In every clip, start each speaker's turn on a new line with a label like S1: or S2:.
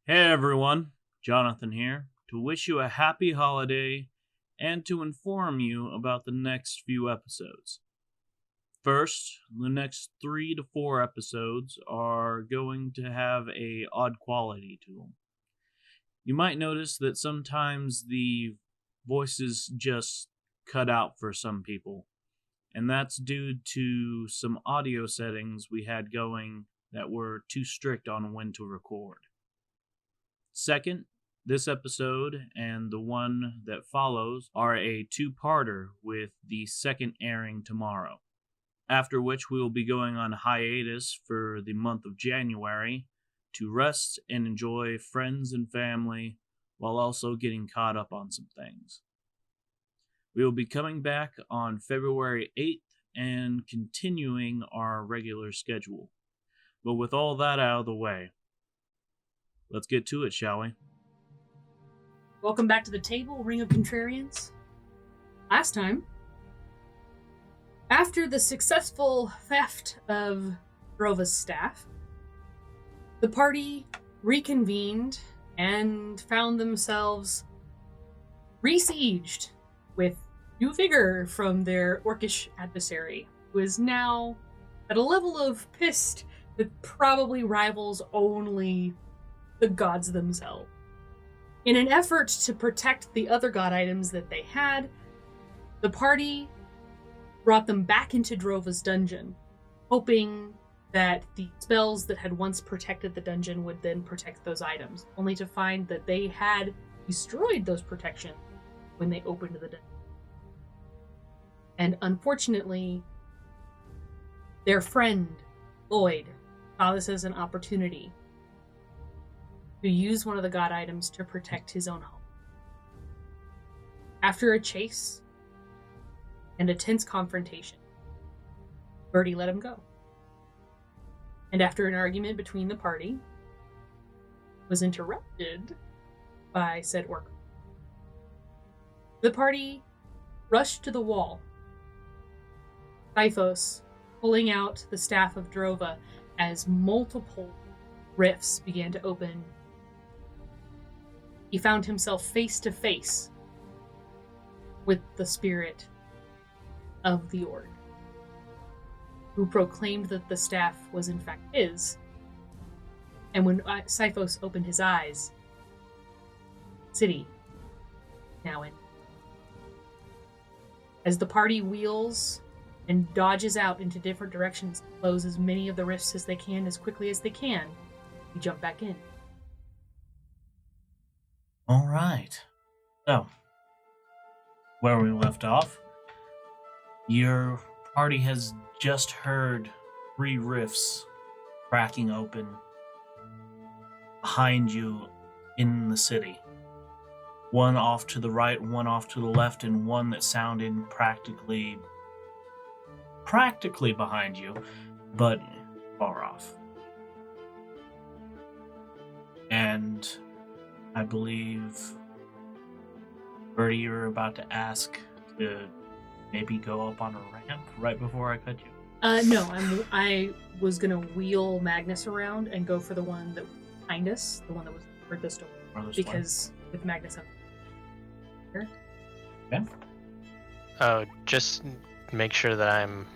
S1: Hey everyone, Jonathan here, to wish you a happy holiday and to inform you about the next few episodes. First, the next 3 to 4 episodes are going to have a odd quality to them. You might notice that sometimes the voices just cut out for some people, and that's due to some audio settings we had going that were too strict on when to record. Second, this episode and the one that follows are a two-parter with the second airing tomorrow, after which we will be going on hiatus for the month of January to rest and enjoy friends and family while also getting caught up on some things. We will be coming back on February 8th and continuing our regular schedule. But with all that out of the way, let's get to it, shall we?
S2: Welcome back to the table, Ring of Contrarians. Last time, after the successful theft of Drova's staff, the party reconvened and found themselves besieged with new vigor from their orcish adversary, who is now at a level of pissed that probably rivals only the gods themselves. In an effort to protect the other god items that they had, the party brought them back into Drova's dungeon, hoping that the spells that had once protected the dungeon would then protect those items, only to find that they had destroyed those protections when they opened the dungeon. And unfortunately, their friend, Loyd, saw this as an opportunity to use one of the god items to protect his own home. After a chase and a tense confrontation, Birdie let him go. And after an argument between the party, was interrupted by said orc. The party rushed to the wall, Typhos pulling out the Staff of Drova as multiple rifts began to open. He found himself face to face with the spirit of the orc, who proclaimed that the staff was in fact his. And when Typhos opened his eyes, city now in. As the party wheels and dodges out into different directions, close as many of the rifts as they can as quickly as they can, we jump back in.
S1: All right. So, where we left off, your party has just heard 3 rifts cracking open behind you in the city. One off to the right, one off to the left, and one that sounded practically behind you, but far off. And I believe, Birdie, you were about to ask to maybe go up on a ramp right before I cut you?
S2: No, I was gonna wheel Magnus around and go for the one that was behind us, the one that was furthest away, because with Magnus up here.
S1: Okay.
S3: Oh, just make sure that I'm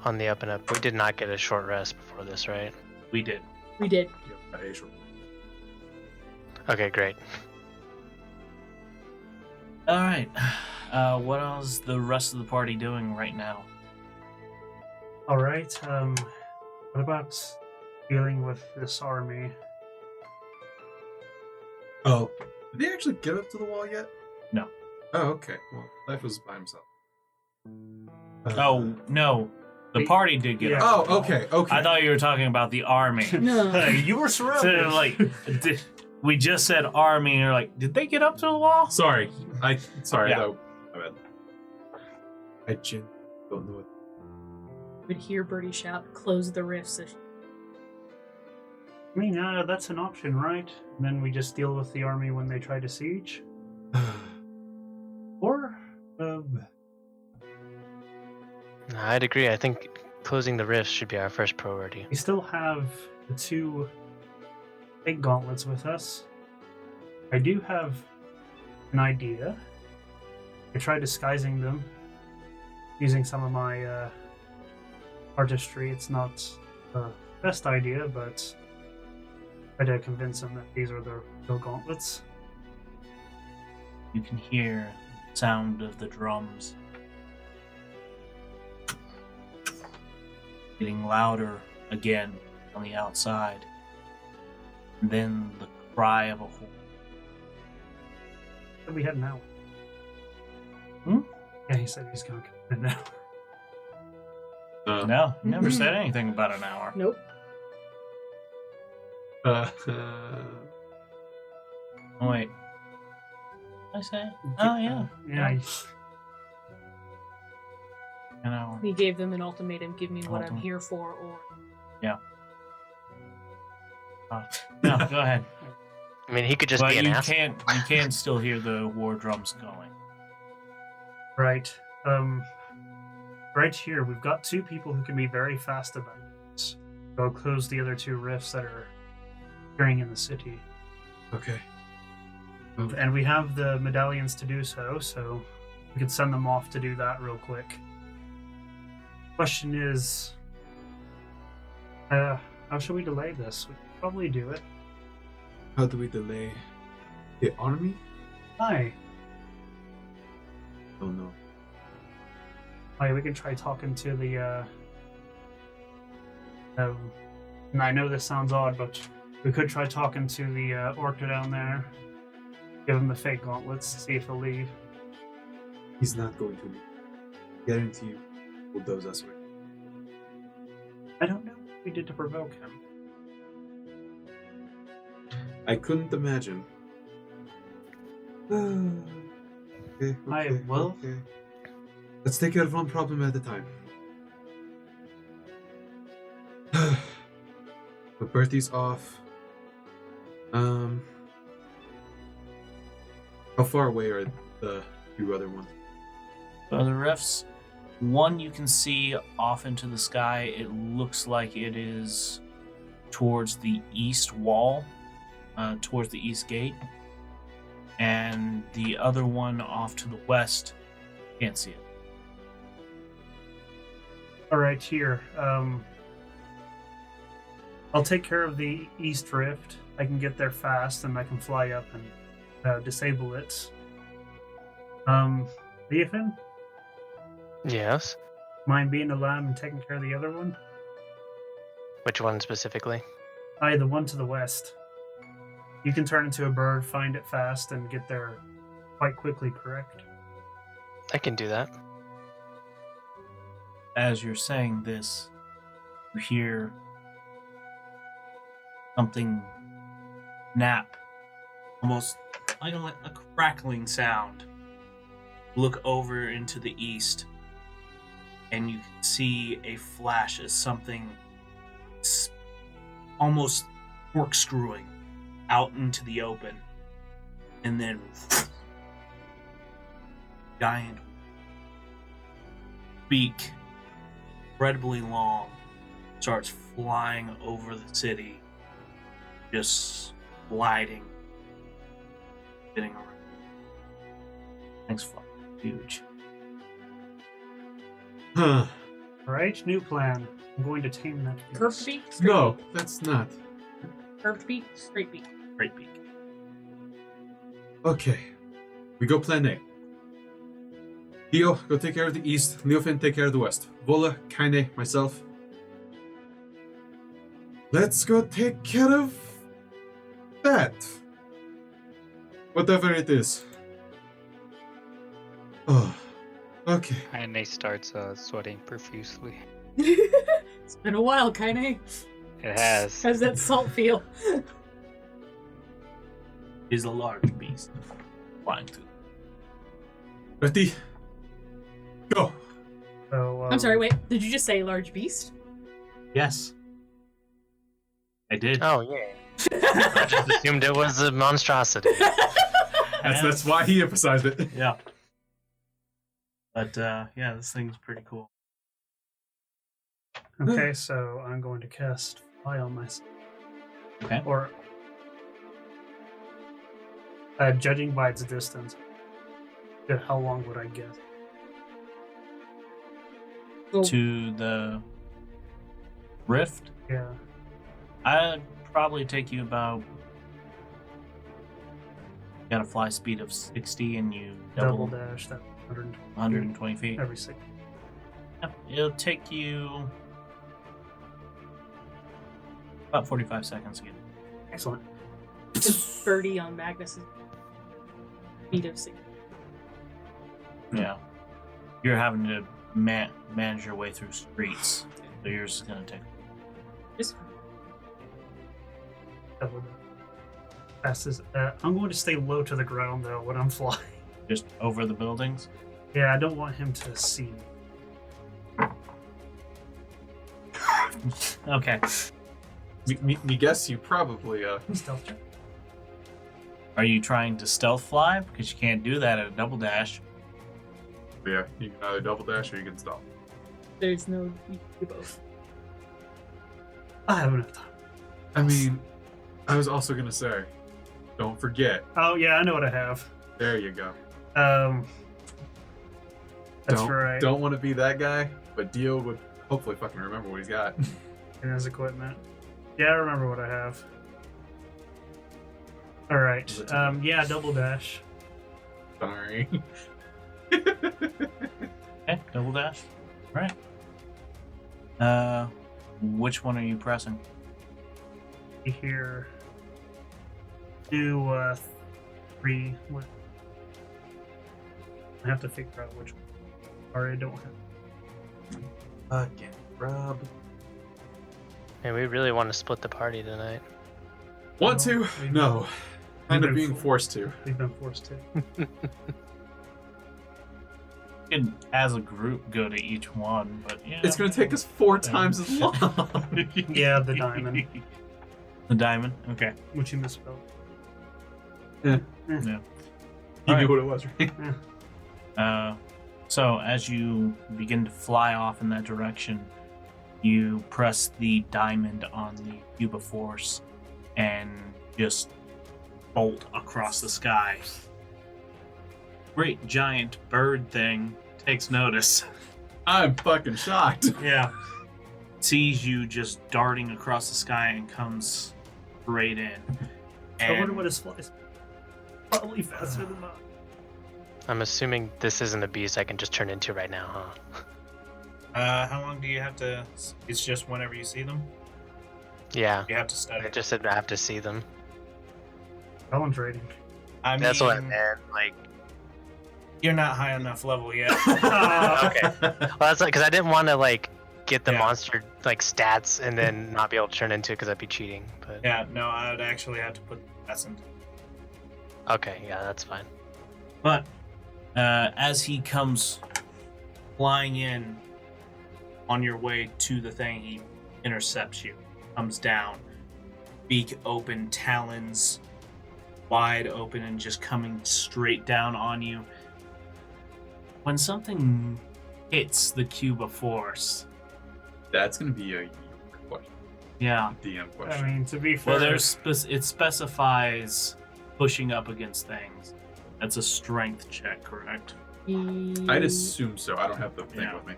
S3: on the up and up. We did not get a short rest before this, right?
S1: We did.
S2: We did.
S3: Okay, great.
S1: All right. What else is the rest of the party doing right now?
S4: All right. What about dealing with this army?
S5: Oh, did he actually get up to the wall yet?
S1: No.
S5: Oh, okay. Well, Life was by himself.
S1: Oh, no. The party did get up.
S5: Oh, okay.
S1: I thought you were talking about the army.
S2: No.
S4: You were surrounded.
S1: So, like, we just said army, and you're like, did they get up to the wall?
S5: Sorry. Sorry,
S1: Yeah.
S5: though. My bad. I don't know what.
S2: Would hear Birdie shout, "Close the rifts!"
S4: I mean, that's an option, right? And then we just deal with the army when they try to siege. Or,
S3: I'd agree. I think closing the rifts should be our first priority.
S4: we still have the 2 big gauntlets with us. I do have an idea. I tried disguising them using some of my artistry. It's not the best idea, but I try to convince them that these are the real gauntlets.
S1: You can hear the sound of the drums getting louder again on the outside. And then the cry of a horse.
S4: We had an hour.
S1: Hmm?
S4: Yeah, he said he's going to come in an hour.
S1: No, he never said anything about an hour.
S2: Nope.
S1: Oh, wait. What did I say? Oh, yeah.
S4: Yeah.
S1: An hour.
S2: He gave them an ultimatum: give me what I'm
S1: Ultimatum.
S2: here for, or
S1: No, go ahead.
S3: I mean, he could just
S1: But
S3: be an
S1: you
S3: asshole.
S1: can still hear the war drums going.
S4: Right. Right here, we've got two people who can be very fast about this. I'll close the other two rifts that are appearing in the city.
S5: Okay.
S4: And we have the medallions to do so we could send them off to do that real quick. Question is, how should we delay this? We could probably do it.
S5: How do we delay the army?
S4: Hi.
S5: Oh no.
S4: Hi, we can try talking to the, and I know this sounds odd, but we could try talking to the orca down there. Give him the fake gauntlets, see if he'll leave.
S5: He's not going to leave. Guarantee you will doze us right.
S4: I don't know what we did to provoke him.
S5: I couldn't imagine. Okay,
S4: I will.
S5: Okay. Let's take care of one problem at a time. But Bertie's off. How far away are the two other ones?
S1: So the rifts, one you can see off into the sky. It looks like it is towards the east wall, towards the east gate. And the other one off to the west, can't see it.
S4: Alright, here. I'll take care of the East Rift. I can get there fast and I can fly up and disable it. Leofin,
S3: Yes.
S4: mind being a lamb and taking care of the other one?
S3: Which one specifically?
S4: Aye, the one to the west. You can turn into a bird, find it fast, and get there quite quickly, correct?
S3: I can do that.
S1: As you're saying this, you hear something snap, almost like a crackling sound. Look over into the east, and you can see a flash as something almost corkscrewing out into the open, and then giant beak, incredibly long, starts flying over the city, just gliding, spinning around. Thing's fucking huge.
S5: Huh.
S4: Alright, new plan. I'm going to tame that beast.
S2: curved beak, straight
S5: No,
S2: beak,
S5: that's not.
S2: curved beak, straight beak.
S1: Great beak.
S5: Okay. We go plan A. Theo, go take care of the east. Leofin, take care of the west. Vola, Kaine, myself. Let's go take care of that. Whatever it is. Oh, okay.
S6: And he starts sweating profusely.
S2: It's been a while, Kaine.
S6: It has.
S2: How's that salt feel?
S1: Is a large beast flying through.
S5: Ready? Go.
S4: So,
S2: I'm sorry, wait. Did you just say large beast?
S1: Yes, I did.
S3: Oh, yeah. I just assumed it was a monstrosity.
S5: That's why he emphasized it.
S1: Yeah. But yeah, this thing's pretty cool.
S4: Okay, so I'm going to cast Fly on myself.
S1: Okay.
S4: Or Judging by its distance, how long would I guess?
S1: To the rift,
S4: Yeah.
S1: I'd probably take you about. Got a fly speed of 60, and you
S4: Double dash, that
S1: 120 feet.
S4: every 6.
S1: Yep, it'll take you about 45 seconds to get.
S4: Excellent.
S2: Just birdie on Magnus's speed of 6.
S1: Yeah, you're having to manage your way through streets, so yours is gonna take.
S2: Just
S4: Double dash. Fastest. I'm going to stay low to the ground though when I'm flying.
S1: Just over the buildings.
S4: Yeah, I don't want him to see me.
S1: Okay.
S5: Me guess you probably
S4: Stealth check.
S1: Are you trying to stealth fly? Because you can't do that at a double dash.
S5: yeah, you can either double dash or you can stop.
S2: there's no you can do both.
S4: I have enough time.
S5: I mean, I was also gonna say, don't forget.
S4: Oh yeah, I know what I have.
S5: There you go.
S4: That's
S5: don't,
S4: right.
S5: Don't want to be that guy, but Dio would hopefully fucking remember what he's got.
S4: And his equipment. Yeah, I remember what I have. All right. Yeah, double dash.
S5: Sorry.
S1: Okay, double dash. All right. Which one are you pressing?
S4: Here. Do 3. I have to figure out which one. Sorry, I don't have.
S5: Fucking Rob.
S3: Man, we really want to split the party tonight.
S5: Want to?
S4: We've
S5: No. Kind of
S4: been
S5: being forced to.
S4: We've been forced to.
S1: You can, as a group, go to each one, but yeah.
S5: It's gonna take us 4 times as long.
S4: Yeah, the diamond,
S1: The diamond? Okay.
S4: which you misspelled.
S1: Yeah.
S5: You
S1: Alright.
S5: knew what it was, right?
S1: So as you begin to fly off in that direction, you press the diamond on the cube of force and just bolt across the sky. Great giant bird thing takes notice.
S5: I'm fucking shocked.
S1: Yeah. Sees you just darting across the sky and comes straight in.
S4: I wonder
S1: And
S4: what his flies. Probably faster than mine.
S3: I'm assuming this isn't a beast I can just turn into right now, huh?
S1: how long do you have to? It's just whenever you see them.
S3: Yeah.
S1: You have to study.
S3: I just said I have to see them.
S4: That one's rating.
S1: I
S3: That's what I
S1: mean,
S3: meant. Like,
S1: You're not high enough level yet.
S3: okay. Well, that's like because I didn't want to like get the
S1: Yeah.
S3: monster like stats and then not be able to turn into it because I'd be cheating. But
S1: Yeah, no, I would actually have to put that in.
S3: okay, yeah, that's fine.
S1: But as he comes flying in on your way to the thing, he intercepts you, comes down, beak open, talons wide open, and just coming straight down on you. When something hits the cube of force,
S5: That's gonna be a question.
S1: yeah.
S5: DM
S4: I
S5: question.
S4: mean, to be fair,
S1: Well, it specifies pushing up against things. That's a strength check, correct?
S5: I'd assume so. I don't have the thing
S1: Yeah.
S5: with me.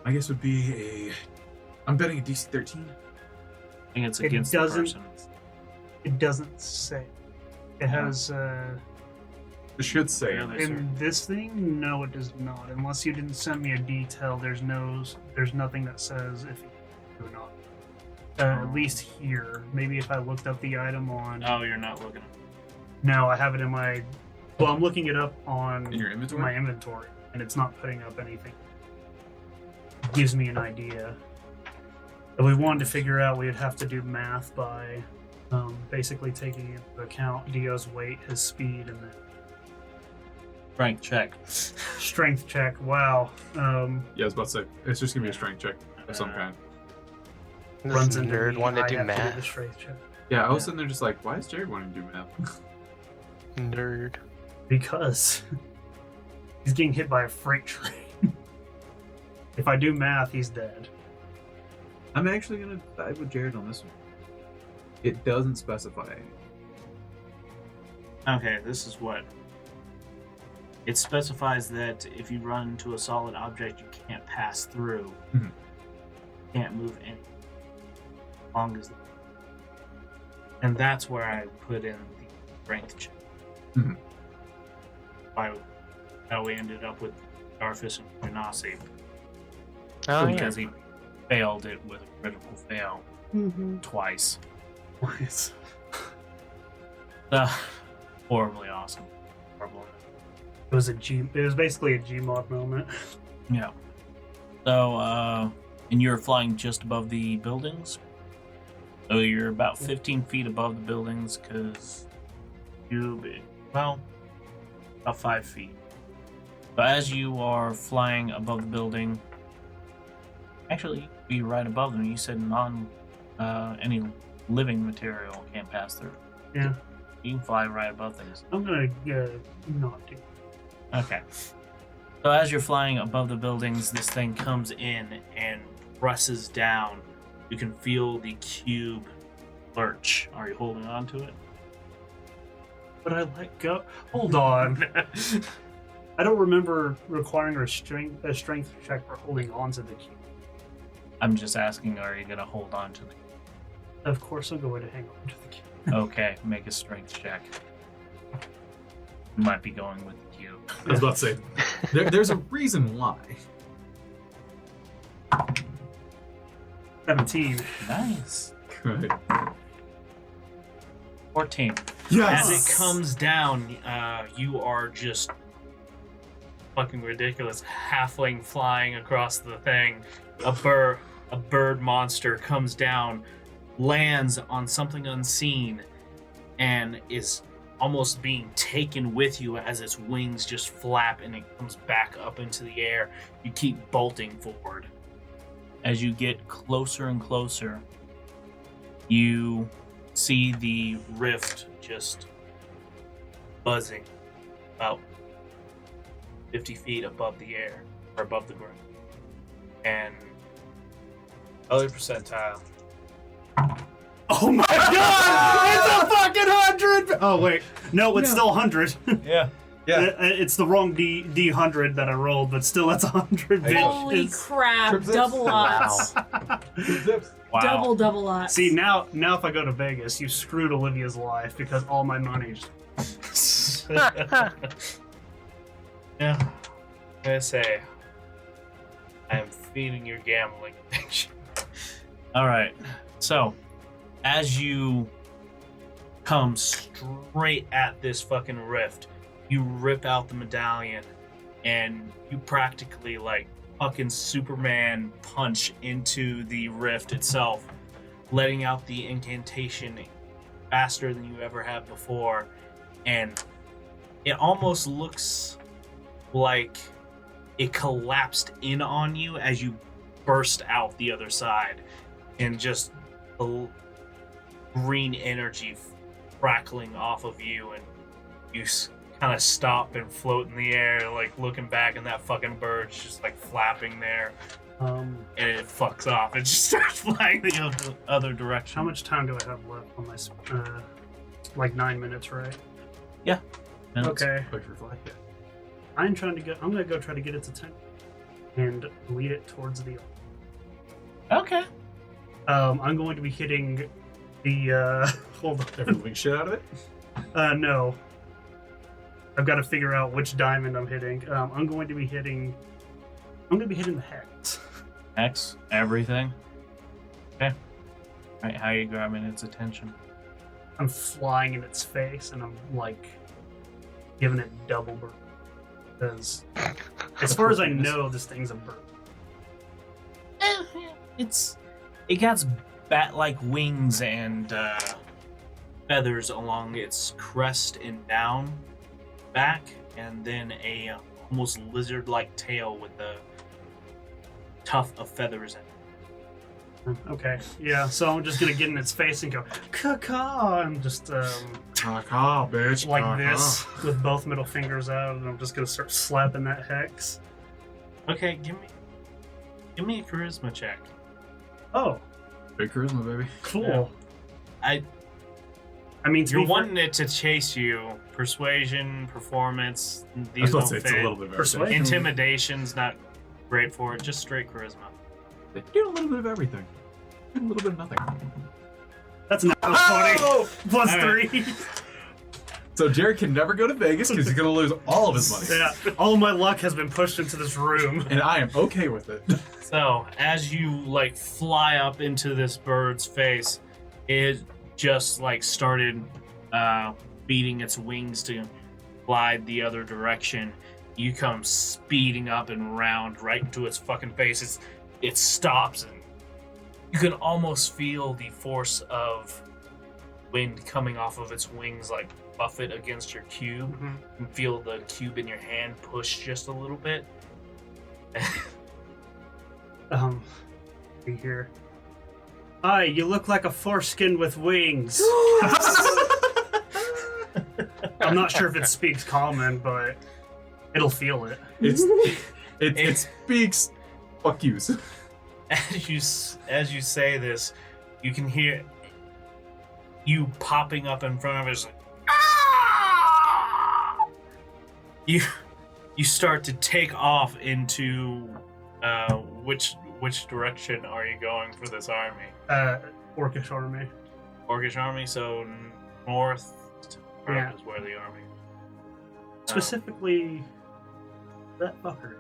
S5: I guess it would be a. I'm betting a DC 13.
S1: I think it's
S4: It
S1: against the
S4: doesn't-
S1: person.
S4: it doesn't say. It has
S5: It should say.
S1: Yeah,
S5: on
S1: they
S5: there.
S1: say.
S4: in this thing. No, it does not. Unless you didn't send me a detail, there's nothing that says if you do or not. At least here. Maybe if I looked up the item on.
S1: Oh, you're not looking.
S4: No, I have it in my. Well, I'm looking it up on
S5: In your inventory?
S4: my inventory, and it's not putting up anything. It gives me an idea. If we wanted to figure out, we would have to do math by basically taking into account Dio's weight, his speed, and then
S1: Strength check.
S4: strength check. Wow.
S5: Yeah, I was about to say. It's just gonna be a strength check of some kind.
S3: This
S4: Runs into
S3: nerd
S4: me,
S3: wanted
S4: I
S3: to do
S4: have the
S3: math.
S4: strength check.
S5: Yeah, I was
S4: Yeah.
S5: sitting there just like, why is Jared wanting to do math?
S3: Nerd.
S4: Because he's getting hit by a freight train. If I do math, he's dead.
S5: I'm actually gonna side with Jared on this one. It doesn't specify.
S1: Okay, this is what it specifies that if you run into a solid object, you can't pass through.
S5: Mhm.
S1: Can't move any. As long as, and that's where I put in the strength check.
S5: Mhm.
S1: How we ended up with Darfus and Genasi.
S3: Oh, yeah.
S1: Because he failed it with a critical fail
S2: Mm-hmm.
S1: twice.
S4: Nice.
S1: Horribly awesome. Horrible.
S4: It was basically a Gmod moment.
S1: Yeah. So, and you're flying just above the buildings? So you're about 15 feet above the buildings, because about 5 feet. So as you are flying above the building, actually, you'd be right above them. You said any living material can't pass through.
S4: Yeah.
S1: You can fly right above things.
S4: I'm gonna not do.
S1: Okay. So as you're flying above the buildings, this thing comes in and presses down. You can feel the cube lurch. Are you holding on to it?
S4: But I let go. Hold on. I don't remember requiring a strength check for holding on to the cube.
S1: I'm just asking, are you going to hold on to the
S4: Of course, I'm going to hang on to the cube.
S1: Okay, make a strength check. You might be going with the cube.
S5: I was about to say, there's a reason why.
S4: 17.
S1: Nice.
S5: Good.
S1: 14.
S5: Yes!
S1: As it comes down, you are just fucking ridiculous. Halfling flying across the thing. A bird monster comes down, lands on something unseen, and is almost being taken with you as its wings just flap and it comes back up into the air. You keep bolting forward. As you get closer and closer, you see the rift just buzzing about 50 feet above the air, or above the ground. And other percentile.
S4: Oh my god! It's a fucking 100! Oh wait, no, it's still 100.
S1: Yeah.
S4: It's the wrong D 100 that I rolled, but still, that's 100. bitch.
S2: Holy
S4: It's-
S2: crap!
S5: Trip zips.
S2: Double odds.
S1: Wow.
S2: Double odds.
S4: See, now if I go to Vegas, you screwed Olivia's life because all my money just...
S1: Yeah. I say, I am feeding your gambling addiction. Alright, so, as you come straight at this fucking rift, you rip out the medallion, and you practically, like, fucking Superman punch into the rift itself, letting out the incantation faster than you ever have before, and it almost looks like it collapsed in on you as you burst out the other side, and just green energy crackling off of you, and you kind of stop and float in the air, like looking back, and that fucking bird's just like flapping there, and it fucks off and just starts flying the other direction.
S4: How much time do I have left on my... like 9 minutes, right?
S1: minutes?
S4: Okay.
S5: Push your flag, yeah.
S4: I'm gonna go try to get its attention and lead it towards the...
S1: Okay.
S4: I'm going to be hitting the, hold on.
S5: Everything shit out of it?
S4: No. I've got to figure out which diamond I'm hitting. I'm going to be hitting the hex.
S1: X, everything. Okay. Alright, how are you grabbing its attention?
S4: I'm flying in its face, and I'm, like, giving it double burn. Because, as far as I know, this thing's a bird.
S1: It got bat-like wings and feathers along its crest and down back, and then a almost lizard-like tail with a tuft of feathers in it.
S4: Okay, yeah, so I'm just gonna get in its face and go, caw, and just,
S5: Caw, bitch.
S4: like
S5: caw.
S4: this, with both middle fingers out, and I'm just gonna start slapping that hex.
S1: Okay, give me a charisma check.
S4: Oh,
S5: Big charisma, baby.
S4: cool.
S1: Yeah.
S4: I mean, to
S7: You're
S4: be fair-
S7: wanting it to chase you. Persuasion, performance,
S5: I was
S7: these
S5: about
S7: don't
S5: to say it's a
S7: fit.
S5: little bit of
S4: Persuasion.
S5: everything.
S7: Intimidation's not great for it. Just straight charisma.
S5: They do a little bit of everything. A little bit of nothing.
S4: That's not 20. Plus
S7: All right.
S4: 3.
S5: So Jared can never go to Vegas because he's gonna lose all of his money.
S4: Yeah, all my luck has been pushed into this room.
S5: And I am okay with it.
S7: So, as you like fly up into this bird's face, it just like started beating its wings to glide the other direction. You come speeding up and round right into its fucking face. It stops, and you can almost feel the force of wind coming off of its wings, like buffet against your cube.
S4: Mhm.
S7: You can feel the cube in your hand push just a little bit.
S4: Be here. Hi, you look like a foreskin with wings. I'm not sure if it speaks common, but it'll feel it.
S5: It speaks fuck yous.
S7: As you say this, you can hear you popping up in front of it. It's like, "Ah!" You start to take off into which direction are you going for this army?
S4: Orcish army.
S7: Orcish army, so north
S4: Yeah.
S7: is where the army.
S4: Specifically, that fucker.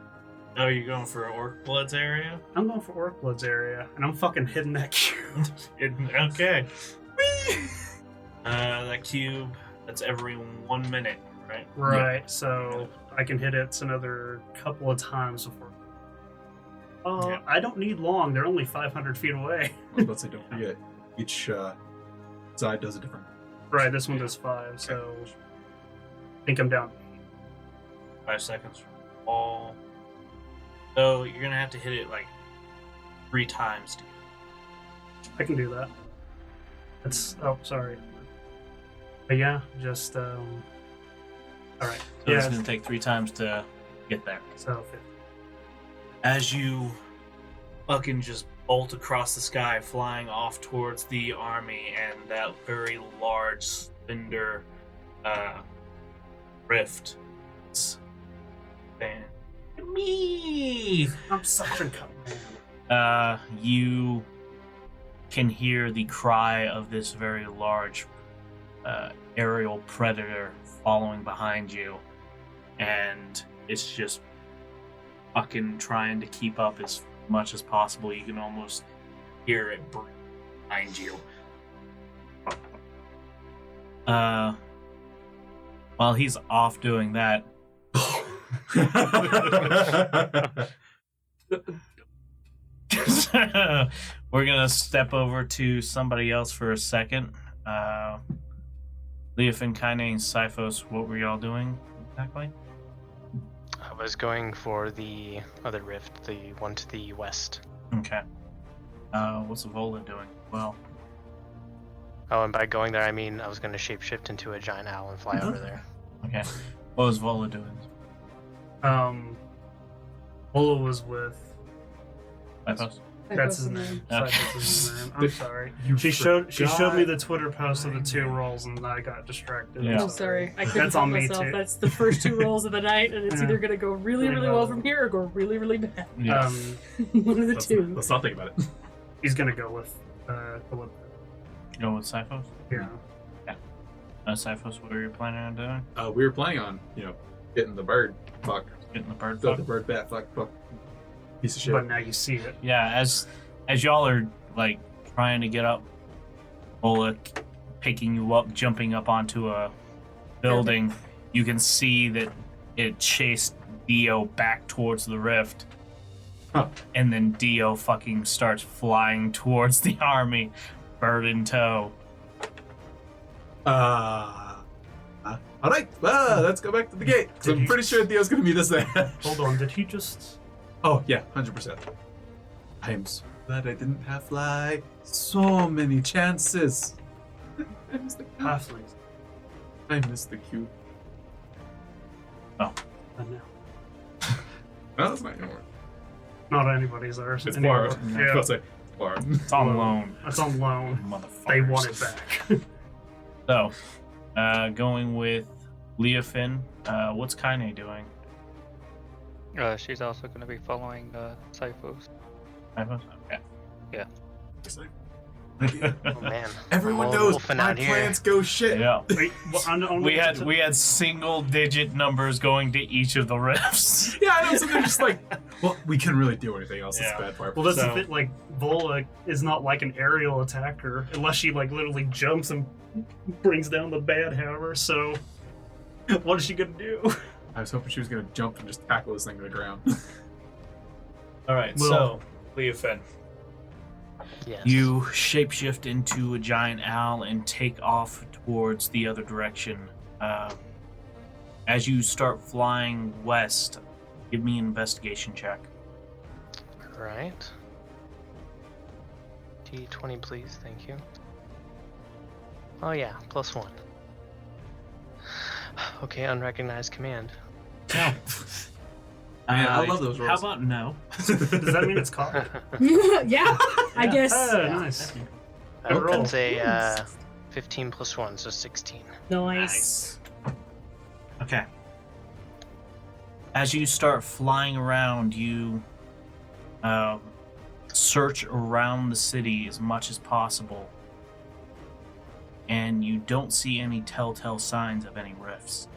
S7: Oh, you're going for Orcblood's area?
S4: I'm going for Orcblood's area, and I'm fucking hitting that cube.
S7: Okay. That cube, that's every 1 minute, right?
S4: Right, so I can hit it another couple of times before.
S7: Yeah.
S4: I don't need long. They're only 500 feet away.
S5: I was about to say, don't forget, each side does a different.
S4: Right, this one does 5, so I think I'm down.
S7: 5 seconds from all. So you're gonna have to hit it like 3 times to
S4: I can do that. That's sorry. But yeah, just all right.
S7: So it's
S4: Yeah,
S7: gonna take 3 times to get there.
S4: so
S7: As you fucking just bolt across the sky, flying off towards the army and that very large cinder rift. It's saying, me.
S4: I'm such a cunt.
S1: You can hear the cry of this very large aerial predator following behind you, and it's just fucking trying to keep up as much as possible. You can almost hear it breathe behind you. While he's off doing that, we're gonna step over to somebody else for a second. Leofin, Kaine, and Siphos, what were y'all doing exactly?
S3: I was going for the other rift, the one to the west.
S1: Okay. What's Vola doing? Well,
S3: Oh, and by going there, I mean I was going to shapeshift into a giant owl and fly over there.
S1: okay. What was Vola doing?
S4: Ola was with.
S1: Siphos?
S4: That's his name.
S1: Okay.
S4: That's his name. I'm sorry.
S5: You
S4: She showed me
S5: forgot
S4: the Twitter post of the
S5: my
S4: 2
S5: name.
S4: rolls, and I got distracted.
S1: Yeah.
S2: Oh, sorry. I couldn't
S4: That's
S2: help
S4: on me
S2: myself.
S4: too.
S2: That's the first 2 rolls of the night, and it's
S4: Yeah.
S2: either going to go really,
S4: Pretty
S2: really well
S4: well.
S2: from here or go really, really bad.
S1: Yeah.
S2: One of the
S5: let's,
S2: 2.
S5: let's not think about it.
S4: He's gonna go with Philip.
S1: Go with Siphos?
S4: Yeah.
S1: Siphos, what are you planning on doing?
S5: We were planning on, getting the bird. Fuck.
S1: Getting the bird
S5: The
S1: fuck?
S5: bird bat. Fuck. Piece of shit.
S4: But now you see it.
S1: Yeah, as y'all are like trying to get up, Vola picking you up, jumping up onto a building, you can see that it chased Dio back towards the rift.
S5: Huh.
S1: And then Dio fucking starts flying towards the army, bird in tow.
S5: All right. Let's go back to the gate. Because
S4: Did
S5: I'm
S4: you-
S5: pretty sure Theo's going to meet us there.
S4: Hold on, did he just?
S5: Oh, yeah. 100%. I am so glad I didn't have fly. So many chances. I missed the cube.
S4: Halflings.
S5: I missed the cube.
S4: I know.
S5: No, that's not going to work.
S4: Not anybody's ours.
S5: It's
S4: anymore.
S5: borrowed. I was
S4: Yeah,
S5: about to say, borrowed.
S1: It's on loan,
S4: it's on loan.
S1: motherfucker.
S4: They want it back.
S1: So, going with Leofin, what's Kaine doing?
S6: She's also going to be following Cyphos.
S1: Okay.
S3: Oh man.
S5: Everyone
S3: I'm
S5: knows
S3: wolfing
S5: my
S3: out here.
S5: plans go shit.
S1: Yeah.
S4: Wait, well, I'm the only
S1: We had single digit numbers going to each of the rifts.
S5: Yeah, I know. So they're just like, well, we couldn't really do anything else. That's
S1: Yeah.
S5: the bad part.
S4: Well, that's
S1: So-
S4: the thing. Like, Vola is not like an aerial attacker unless she like literally jumps and brings down the bad hammer. So, what is she gonna do?
S5: I was hoping she was gonna jump and just tackle this thing to the ground.
S1: All right,
S4: Well-
S1: so Leofin,
S3: Yes.
S1: you shapeshift into a giant owl and take off towards the other direction. As you start flying west, give me an investigation check.
S3: Right. D20, please. Thank you. Oh yeah, +1. Okay, unrecognized command.
S5: Man, I love those
S1: How
S5: rolls.
S1: about no?
S4: Does that mean it's caught?
S2: Yeah, I guess.
S4: Oh, nice. Good roll.
S3: That's a 15 +1, so 16.
S2: Nice.
S1: Okay. As you start flying around, you search around the city as much as possible, and you don't see any telltale signs of any rifts.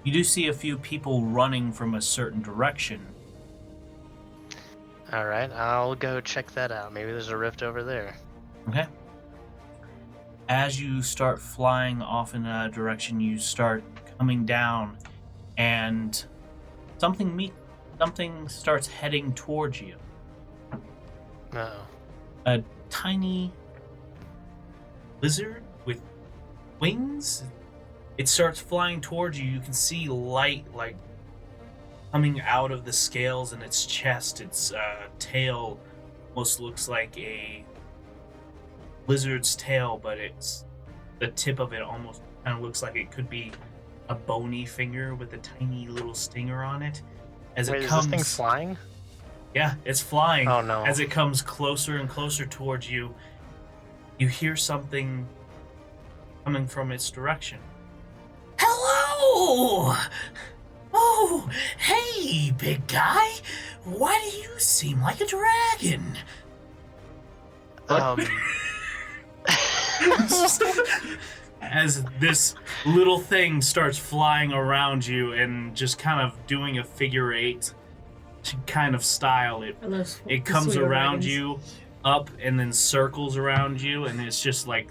S1: You do see a few people running from a certain direction.
S3: Alright, I'll go check that out. Maybe there's a rift over there.
S1: Okay. As you start flying off in that direction, you start coming down, and something starts heading towards you.
S3: Uh-oh.
S1: A tiny lizard with wings. It starts flying towards you. You can see light like coming out of the scales in its chest. Its tail almost looks like a lizard's tail, but it's the tip of it almost kind of looks like it could be a bony finger with a tiny little stinger on it. As
S3: Wait,
S1: it
S3: is
S1: comes,
S3: this thing flying?
S1: yeah, it's flying.
S3: Oh no.
S1: As it comes closer and closer towards you, you hear something coming from its direction. Hello! Oh, hey, big guy. Why do you seem like a dragon? As this little thing starts flying around you and just kind of doing a figure eight kind of style, it comes around you up and then circles around you, and it's just like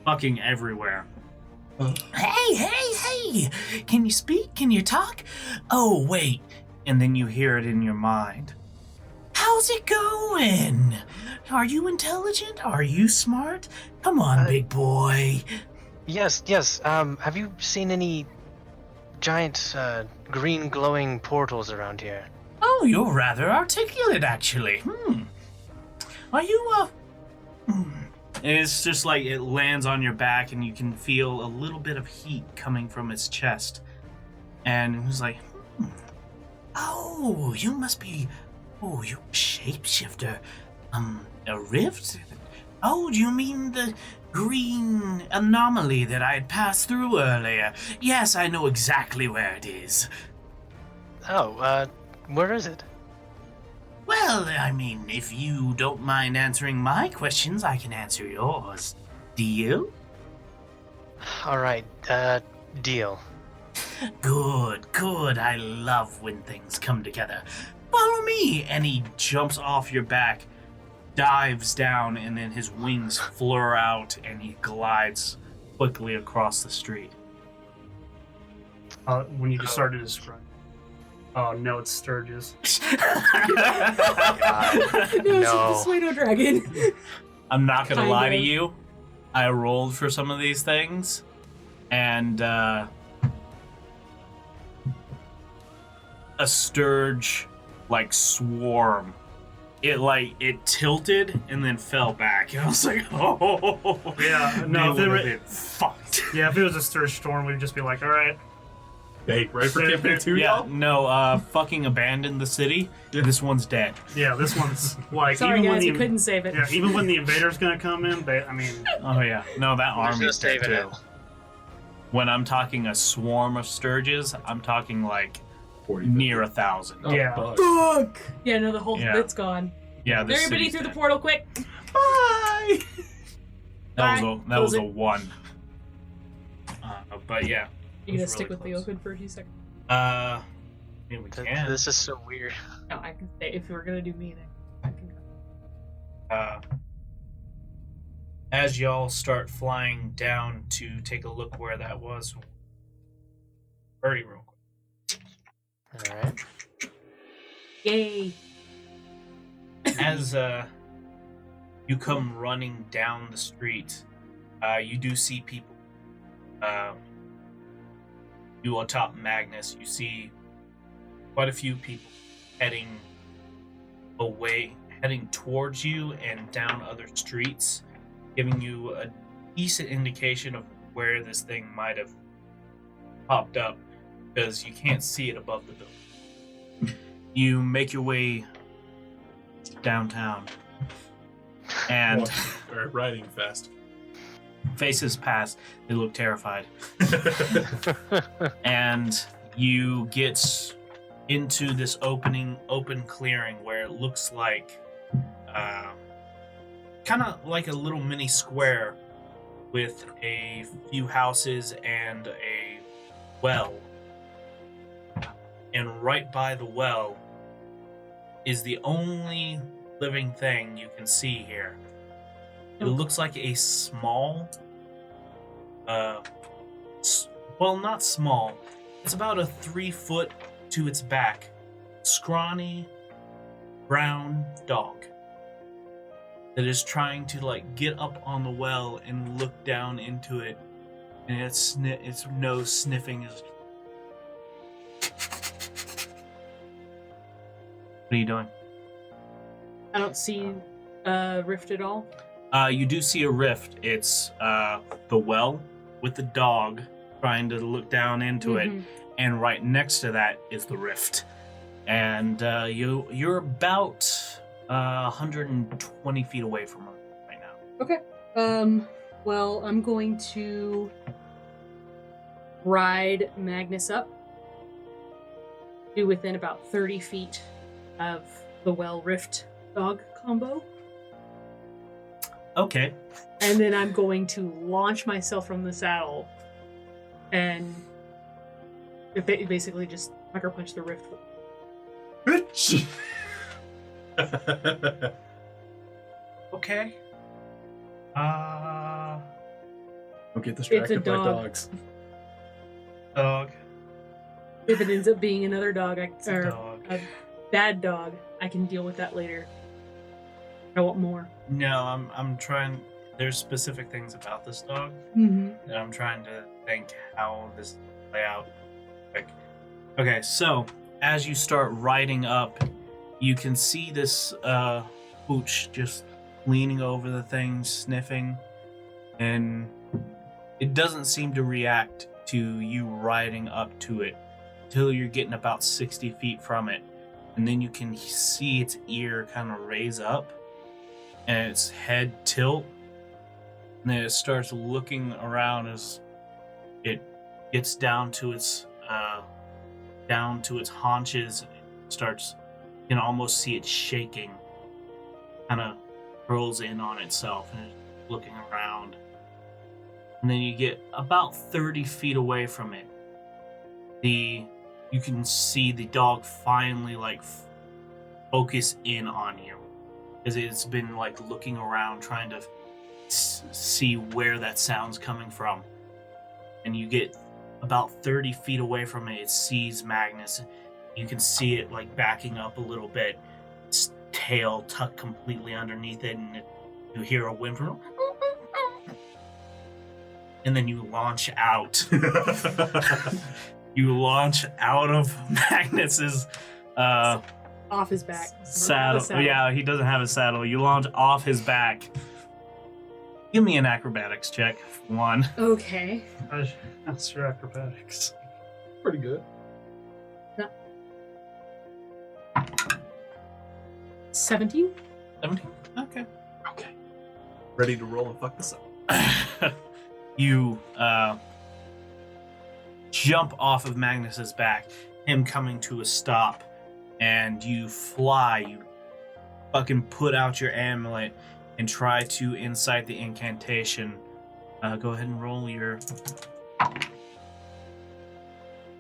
S1: fucking everywhere. Hey! Can you speak? Can you talk? Oh, wait. And then you hear it in your mind. How's it going? Are you intelligent? Are you smart? Come on, big boy.
S3: Yes. Have you seen any giant green glowing portals around here?
S1: Oh, you're rather articulate, actually. Are you, And it's just like it lands on your back, and you can feel a little bit of heat coming from its chest. And it was like, Oh, you must be... Oh, you shapeshifter. A rift? Oh, do you mean the green anomaly that I had passed through earlier? Yes, I know exactly where it is.
S3: Oh, where is it?
S1: Well, I mean, if you don't mind answering my questions, I can answer yours. Deal?
S3: Alright, deal.
S1: Good. I love when things come together. Follow me! And he jumps off your back, dives down, and then his wings flare out, and he glides quickly across the street.
S4: When you just started to describe. Oh no, it's Sturgis.
S3: No.
S2: It's a pseudo dragon.
S1: I'm not gonna
S2: Kind
S1: lie to
S2: of.
S1: you. I rolled for some of these things, and a sturge swarm. It tilted and then fell back. And I was like, oh
S4: Yeah, no,
S1: they
S4: if they
S1: would have
S4: were-
S1: been fucked.
S4: Yeah, if it was a Sturge storm, we'd just be like, all right.
S5: Hey, right for campaign 2,
S1: Yeah,
S5: y'all?
S1: no, fucking abandon the city.
S5: Yeah.
S1: This one's dead.
S4: Yeah, this one's like
S2: Sorry,
S4: even
S2: guys, we
S4: when
S2: couldn't save it.
S4: yeah, even when the invader's gonna come in,
S1: Oh yeah, no, that
S3: There's
S1: army's
S3: no
S1: dead
S3: saving
S1: too.
S3: it.
S1: When I'm talking a swarm of sturges, I'm talking like
S5: 40,
S1: near 1,000.
S5: Oh,
S4: Yeah.
S5: fuck.
S2: Fuck! Yeah, no, the whole
S1: Yeah.
S2: it's gone.
S1: Yeah, this
S2: Everybody
S1: city's
S2: through the
S1: dead.
S2: portal, quick!
S5: Bye!
S1: That was
S2: Close
S1: a
S2: it.
S1: 1. But yeah,
S2: You gonna
S1: was
S2: stick
S1: really
S2: with the
S1: close.
S2: open for a few seconds?
S1: I mean, we
S3: Th-
S1: can.
S3: This is so weird.
S2: No, I can stay. If we're gonna do meeting, I can go.
S7: As y'all start flying down to take a look where that was, Birdie real quick.
S3: All right.
S2: Yay!
S7: As you come running down the street, you do see people. You atop Magnus, you see quite a few people heading towards you and down other streets, giving you a decent indication of where this thing might have popped up, because you can't see it above the building.
S1: You make your way downtown, and
S5: Or riding fast.
S1: faces pass. They look terrified, and you get into this open clearing where it looks like kind of like a little mini square with a few houses and a well. And right by the well is the only living thing you can see here. It looks like a small, well, not small. It's about a 3 foot to its back, scrawny, brown dog that is trying to like get up on the well and look down into it, and its nose sniffing is. What are you doing?
S2: I don't see rift at all.
S1: You do see a rift. It's the well with the dog trying to look down into it,
S2: Mhm.
S1: and right next to that is the rift. And you're about 120 feet away from her right now.
S2: Well, I'm going to ride Magnus up to within about 30 feet of the well rift dog combo.
S1: Okay.
S2: And then I'm going to launch myself from the saddle and basically just sucker punch the rift.
S5: Bitch!
S7: Okay.
S5: Don't get distracted by
S2: dog.
S5: dogs.
S7: Dog.
S2: If it ends up being another dog,
S7: It's a
S2: or
S7: dog.
S2: a bad dog, I can deal with that later. I want more.
S7: No, I'm trying. There's specific things about this dog
S2: Mm-hmm.
S7: that I'm trying to think how this will play out. Like, okay, so as you start riding up, you can see this pooch just leaning over the thing, sniffing, and it doesn't seem to react to you riding up to it until you're getting about 60 feet from it, and then you can see its ear kind of raise up and its head tilt, and then it starts looking around as it gets down to its haunches. And starts, you can almost see it shaking, kind of curls in on itself and is looking around. And then you get about 30 feet away from it. You can see the dog finally like focus in on you, as it's been like looking around trying to see where that sound's coming from. And you get about 30 feet away from it, it sees Magnus. You can see it like backing up a little bit, its tail tucked completely underneath it, and you hear a whimper. And then you launch out. You launch out of Magnus's
S2: Off his back.
S1: saddle. Yeah, he doesn't have a saddle. You launch off his back. Give me an acrobatics check. 1.
S2: Okay.
S4: That's your acrobatics.
S5: Pretty good.
S2: 17?
S1: 17. Okay.
S5: Okay. Ready to roll and fuck this up.
S1: You jump off of Magnus's back, him coming to a stop, and you fly. You fucking put out your amulet and try to incite the incantation. Go ahead and roll your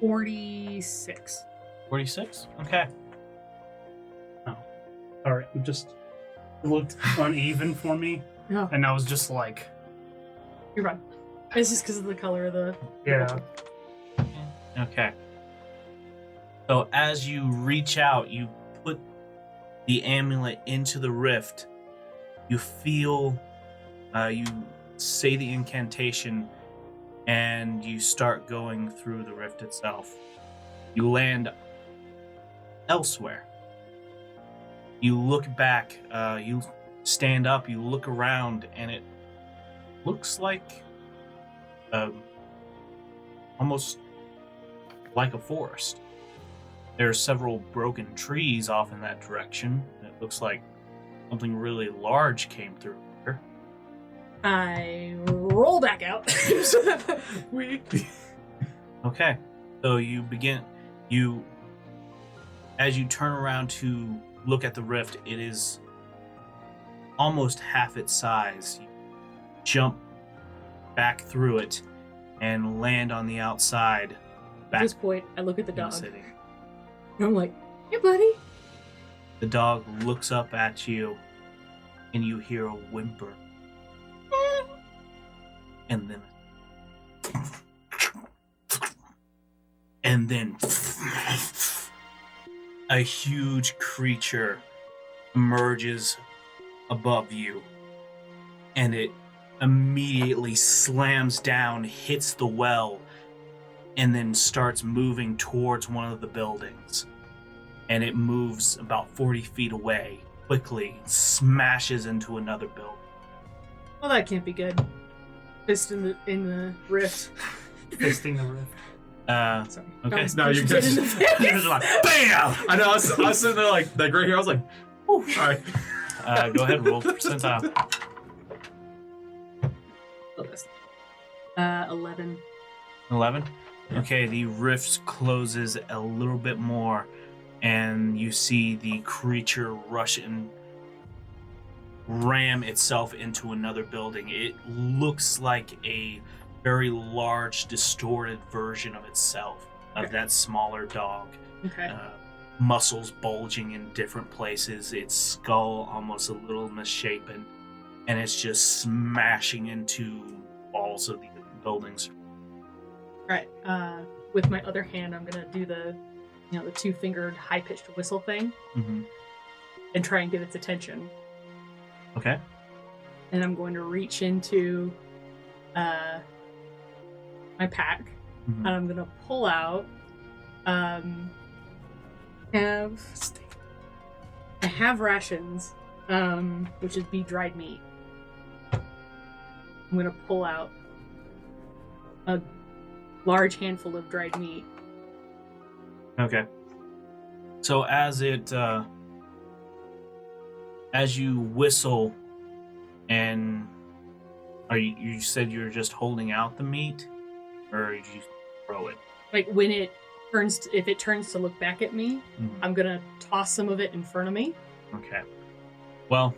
S2: 46.
S1: 46. Okay.
S4: Alright, it just looked uneven for me,
S2: No,
S4: and I was just like,
S2: you're right. It's just because of the color of the...
S4: yeah.
S1: Okay. So as you reach out, you put the amulet into the rift. You feel, you say the incantation, and you start going through the rift itself. You land elsewhere. You look back, you stand up, you look around, and it looks like almost like a forest. There are several broken trees off in that direction. It looks like something really large came through here.
S2: I roll back out.
S1: Okay, so you begin, as you turn around to look at the rift, it is almost half its size. You jump back through it and land on the outside.
S2: At
S1: Back
S2: this point, I look at the
S1: in the
S2: dog.
S1: city.
S2: And I'm like, hey, buddy.
S1: The dog looks up at you, and you hear a whimper. And then a huge creature emerges above you, and it immediately slams down, hits the well, and then starts moving towards one of the buildings. And it moves about 40 feet away, quickly smashes into another building.
S2: Well, that can't be good. Fist in the rift.
S4: Fisting the rift.
S2: Sorry.
S1: Okay.
S5: No, you're
S2: Punch it in
S5: good.
S2: the face.
S1: You're just like, BAM!
S5: I know, I was sitting there like right here. I was like, "Whew, all right."
S1: Go ahead and roll percentile.
S2: 11.
S1: 11? Okay, the rift closes a little bit more, and you see the creature rush and ram itself into another building. It looks like a very large, distorted version of itself, of that smaller dog.
S2: Okay.
S1: Muscles bulging in different places, its skull almost a little misshapen, and it's just smashing into walls of the buildings.
S2: Right. With my other hand, I'm gonna do the two-fingered high-pitched whistle thing
S1: Mm-hmm.
S2: and try and get its attention.
S1: Okay.
S2: And I'm going to reach into my pack,
S1: Mm-hmm.
S2: and I'm gonna pull out. I have rations, which is be dried meat. I'm gonna pull out a large handful of dried meat.
S1: Okay. So as you whistle, and you said you're just holding out the meat, or did you throw it?
S2: Like when it turns, if it turns to look back at me,
S1: Mhm.
S2: I'm gonna toss some of it in front of me.
S1: Okay. Well,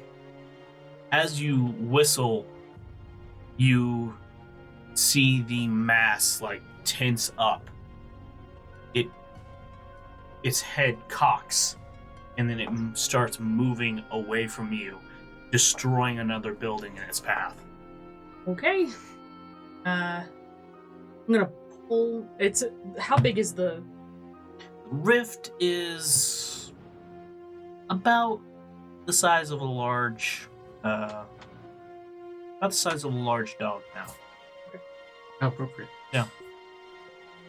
S1: as you whistle, you see the mass like tense up. Its head cocks, and then it starts moving away from you, destroying another building in its path.
S2: Okay. I'm gonna pull. It's how big is the?
S1: Rift is about the size of a large, about the size of a large dog now.
S5: How appropriate.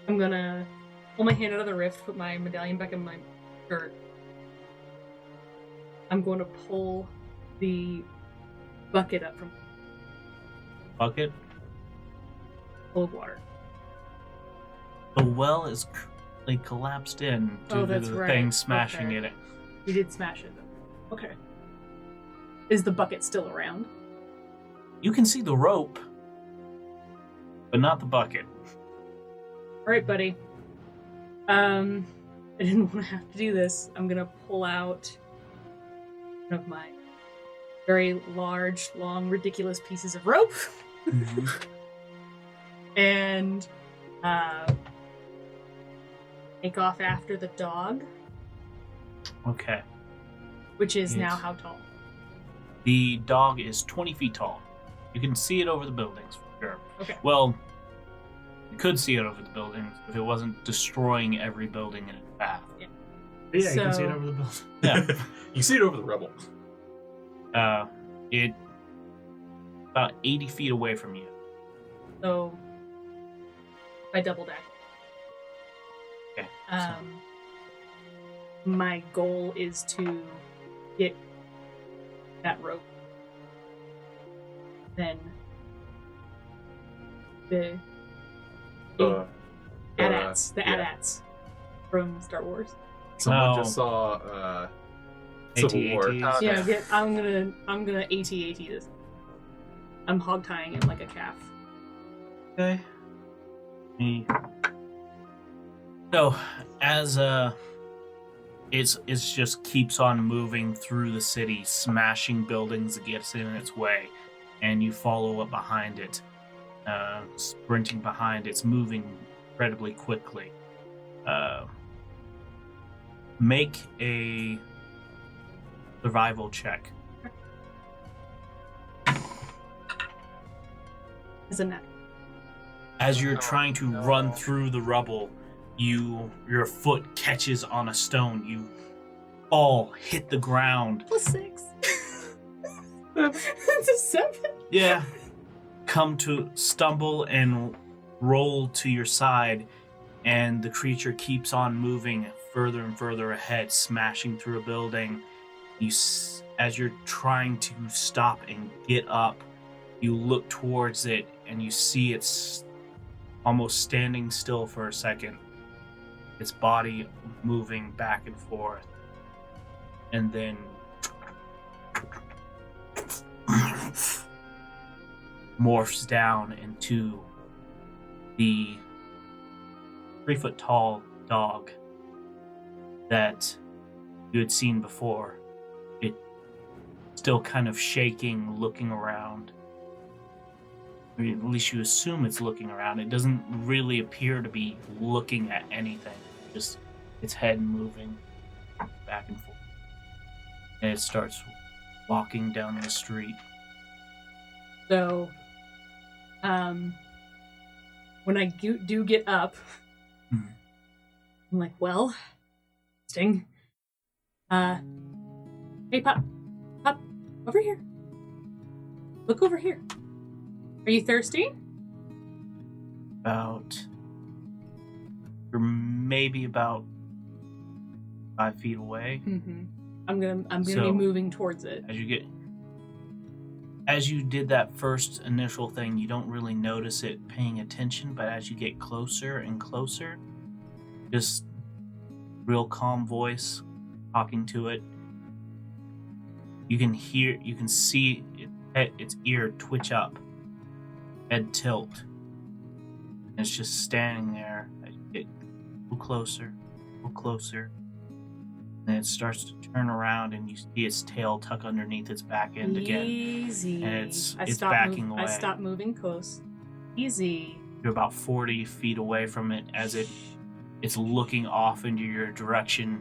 S2: I'm gonna pull my hand out of the rift, put my medallion back in my shirt. I'm going to pull the bucket up from
S1: Bucket.
S2: full of water.
S1: The well is collapsed in due to the thing smashing it.
S2: We did smash it. Okay. Is the bucket still around?
S1: You can see the rope, but not the bucket.
S2: All right, buddy. I didn't want to have to do this. I'm gonna pull out one of my very large, long, ridiculous pieces of rope, and take off after the dog.
S1: Okay.
S2: Which is now how tall?
S1: The dog is 20 feet tall. You can see it over the buildings, for sure.
S2: Okay.
S1: Well, you could see it over the buildings if it wasn't destroying every building in its path.
S2: Yeah.
S4: Yeah, you can see it over the building.
S1: Yeah.
S5: You see it over the rubble.
S1: It about 80 feet away from you.
S2: So I double dash.
S1: Okay.
S2: My goal is to get that rope. Then the AT-ATs from Star Wars.
S5: Someone just saw Civil War.
S1: AT-ATs.
S2: Yeah, I'm gonna AT-AT this. I'm hog tying it like a calf.
S1: Okay. So, as it's just keeps on moving through the city, smashing buildings that gets in its way, and you follow up behind it, sprinting behind. It's moving incredibly quickly. Make a survival check.
S2: Isn't that?
S1: As you're trying to run through the rubble, your foot catches on a stone. You fall, hit the ground.
S2: +6. It's a 7.
S1: Yeah. Come to stumble and roll to your side, and the creature keeps on moving further and further ahead, smashing through a building. As you're trying to stop and get up, you look towards it, and you see it's almost standing still for a second. Its body moving back and forth. And then morphs down into the 3-foot tall dog that you had seen before. It still kind of shaking, looking around. I mean, at least you assume it's looking around. It doesn't really appear to be looking at anything. Just its head moving back and forth. And it starts walking down the street.
S2: So, when I do get up, I'm like, well, Sting, hey, Pop, over here. Look over here. Are you thirsty?
S1: You're maybe about 5 feet away.
S2: Mm-hmm. I'm gonna be moving towards it.
S1: As you did that first initial thing, you don't really notice it paying attention, but as you get closer and closer, just real calm voice talking to it, you can see its ear twitch up, head tilt, and it's just standing there. Get a little closer, and it starts to turn around, and you see its tail tuck underneath its back end again.
S2: Easy.
S1: And it's backing away.
S2: I stopped moving close. Easy.
S1: You're about 40 feet away from it as it's looking off into your direction,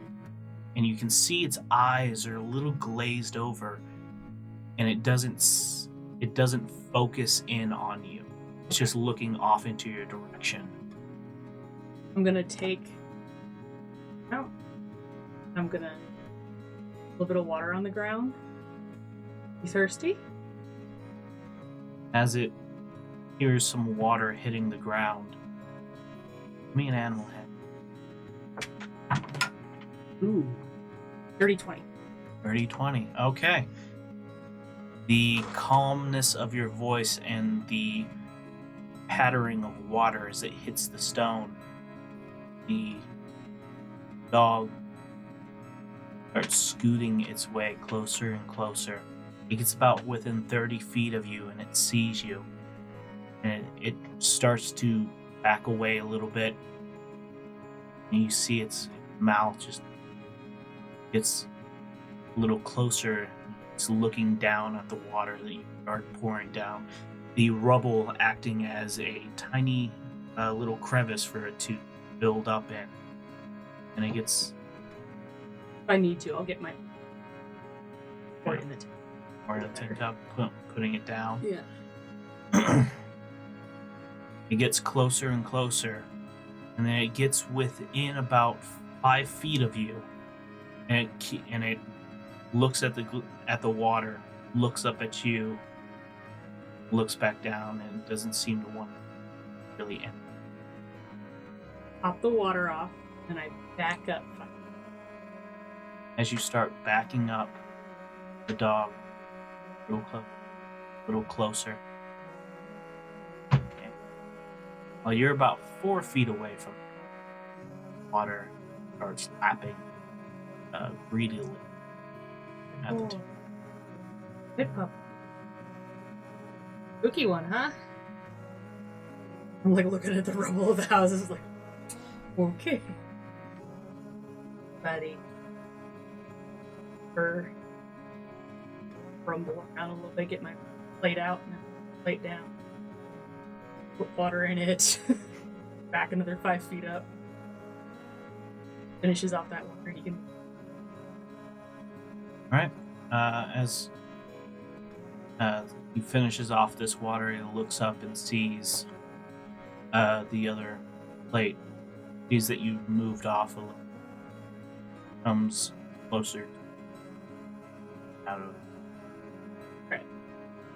S1: and you can see its eyes are a little glazed over, and it doesn't focus in on you. It's just looking off into your direction.
S2: I'm gonna a little bit of water on the ground. You thirsty?
S1: As it hears some water hitting the ground, give me an animal head.
S2: Ooh. 30-20.
S1: 30-20. Okay. The calmness of your voice and the pattering of water as it hits the stone the dog starts scooting its way closer and closer. It gets about within 30 feet of you and it sees you. And it starts to back away a little bit. And you see its mouth just gets a little closer. It's looking down at the water that you start pouring down. The rubble acting as a tiny little crevice for it to build up in. And it gets...
S2: If I need to, I'll get my... Or in the tank.
S1: Or the tank top, putting it down.
S2: Yeah.
S1: It gets closer and closer. And then it gets within about 5 feet of you. And it looks at the water, looks up at you, looks back down, and doesn't seem to want to really end.
S2: Pop the water off, and I back up.
S1: As you start backing up, the dog a little closer. Okay. Well, you're about 4 feet away from the water, starts lapping greedily. At the
S2: Good pup. Spooky one, huh? I'm like looking at the rubble of the houses, like, okay, buddy. Rumble around a little bit, get my plate out and plate down. Put water in it. Back another 5 feet up. Finishes off that water. You can.
S1: Alright. As he finishes off this water, he looks up and sees the other plate. Sees that you've moved off a little. Comes closer out of.
S2: Right.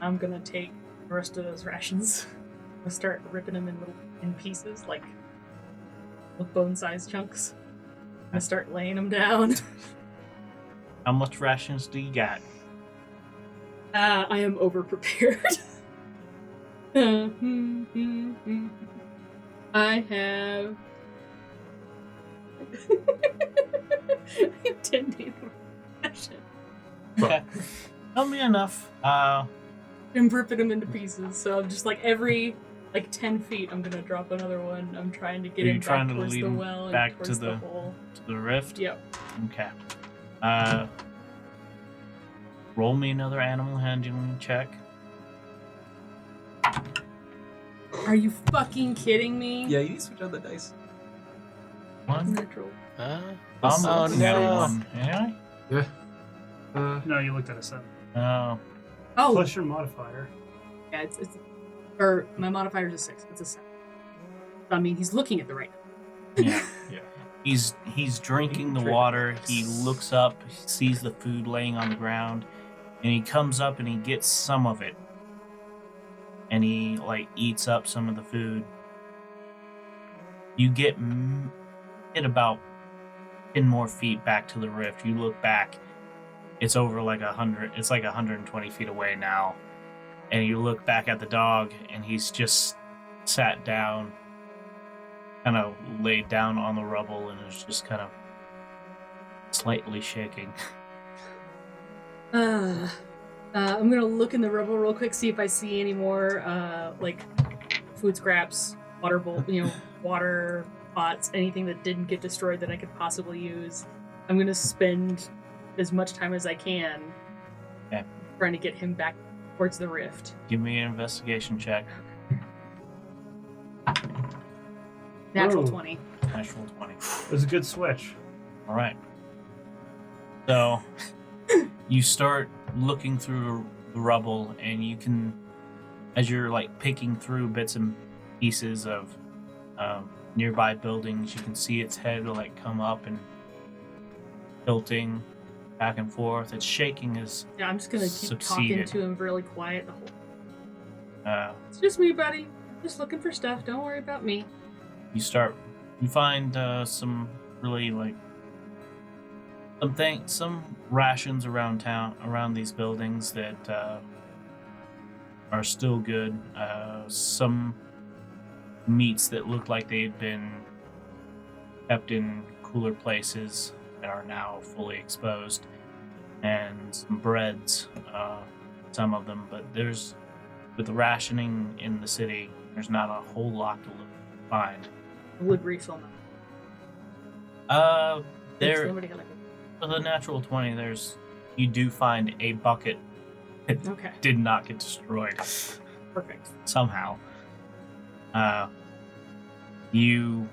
S2: I'm gonna take the rest of those rations. I'm gonna start ripping them in pieces, like with bone-sized chunks. I'm gonna start laying them down.
S1: How much rations do you got?
S2: I am over-prepared. I have 10 days of ration.
S1: Okay. That'll be enough.
S2: I'm ripping them into pieces, so I'm just like every 10 feet I'm gonna drop another one. I'm trying to get
S1: Are
S2: him
S1: you trying
S2: back
S1: to
S2: towards
S1: lead
S2: the
S1: him
S2: well
S1: back
S2: and
S1: to
S2: towards
S1: the
S2: the hole.
S1: to the rift?
S2: Yep.
S1: Okay. Roll me another animal handling check.
S2: Are you fucking kidding me?
S5: Yeah, you need to switch out the dice.
S1: One.
S2: Natural.
S1: I'm
S3: Oh,
S1: looking at a
S3: no.
S1: one. Yeah.
S4: No, you looked at a 7.
S1: Oh.
S2: Oh,
S4: Plus your modifier.
S2: yeah, it's or my modifier's a 6. It's a 7. I mean, he's looking at the right.
S1: Yeah.
S5: Yeah.
S1: He's drinking the water. He looks up, sees the food laying on the ground, and he comes up and he gets some of it. And he eats up some of the food. You get about 10 more feet back to the rift. You look back. It's over 100. It's 120 feet away now. And you look back at the dog, and he's just sat down, kind of laid down on the rubble, and is just kind of slightly shaking.
S2: I'm gonna look in the rubble real quick, see if I see any more food scraps, water bowl, water pots, anything that didn't get destroyed that I could possibly use. I'm gonna spend as much time as I can trying to get him back towards the rift.
S1: Give me an investigation check.
S2: Natural
S4: Whoa.
S2: 20.
S1: Natural 20.
S4: It was a good switch.
S1: All right. So you start looking through the rubble, and you can, as you're picking through bits and pieces of nearby buildings, you can see its head come up and tilting back and forth. It's shaking as
S2: Yeah, I'm just gonna keep talking
S1: Succeeded.
S2: to him really quiet the whole. It's just me, buddy. Just looking for stuff. Don't worry about me.
S1: you find some really some rations around town, around these buildings that are still good. Some meats that look like they've been kept in cooler places that are now fully exposed, and some breads, some of them. But with the rationing in the city, there's not a whole lot to find.
S2: Would refill them.
S1: There,
S2: Somebody had like
S1: with a natural 20, you do find a bucket that
S2: okay,
S1: did not get destroyed
S2: perfect.
S1: somehow. You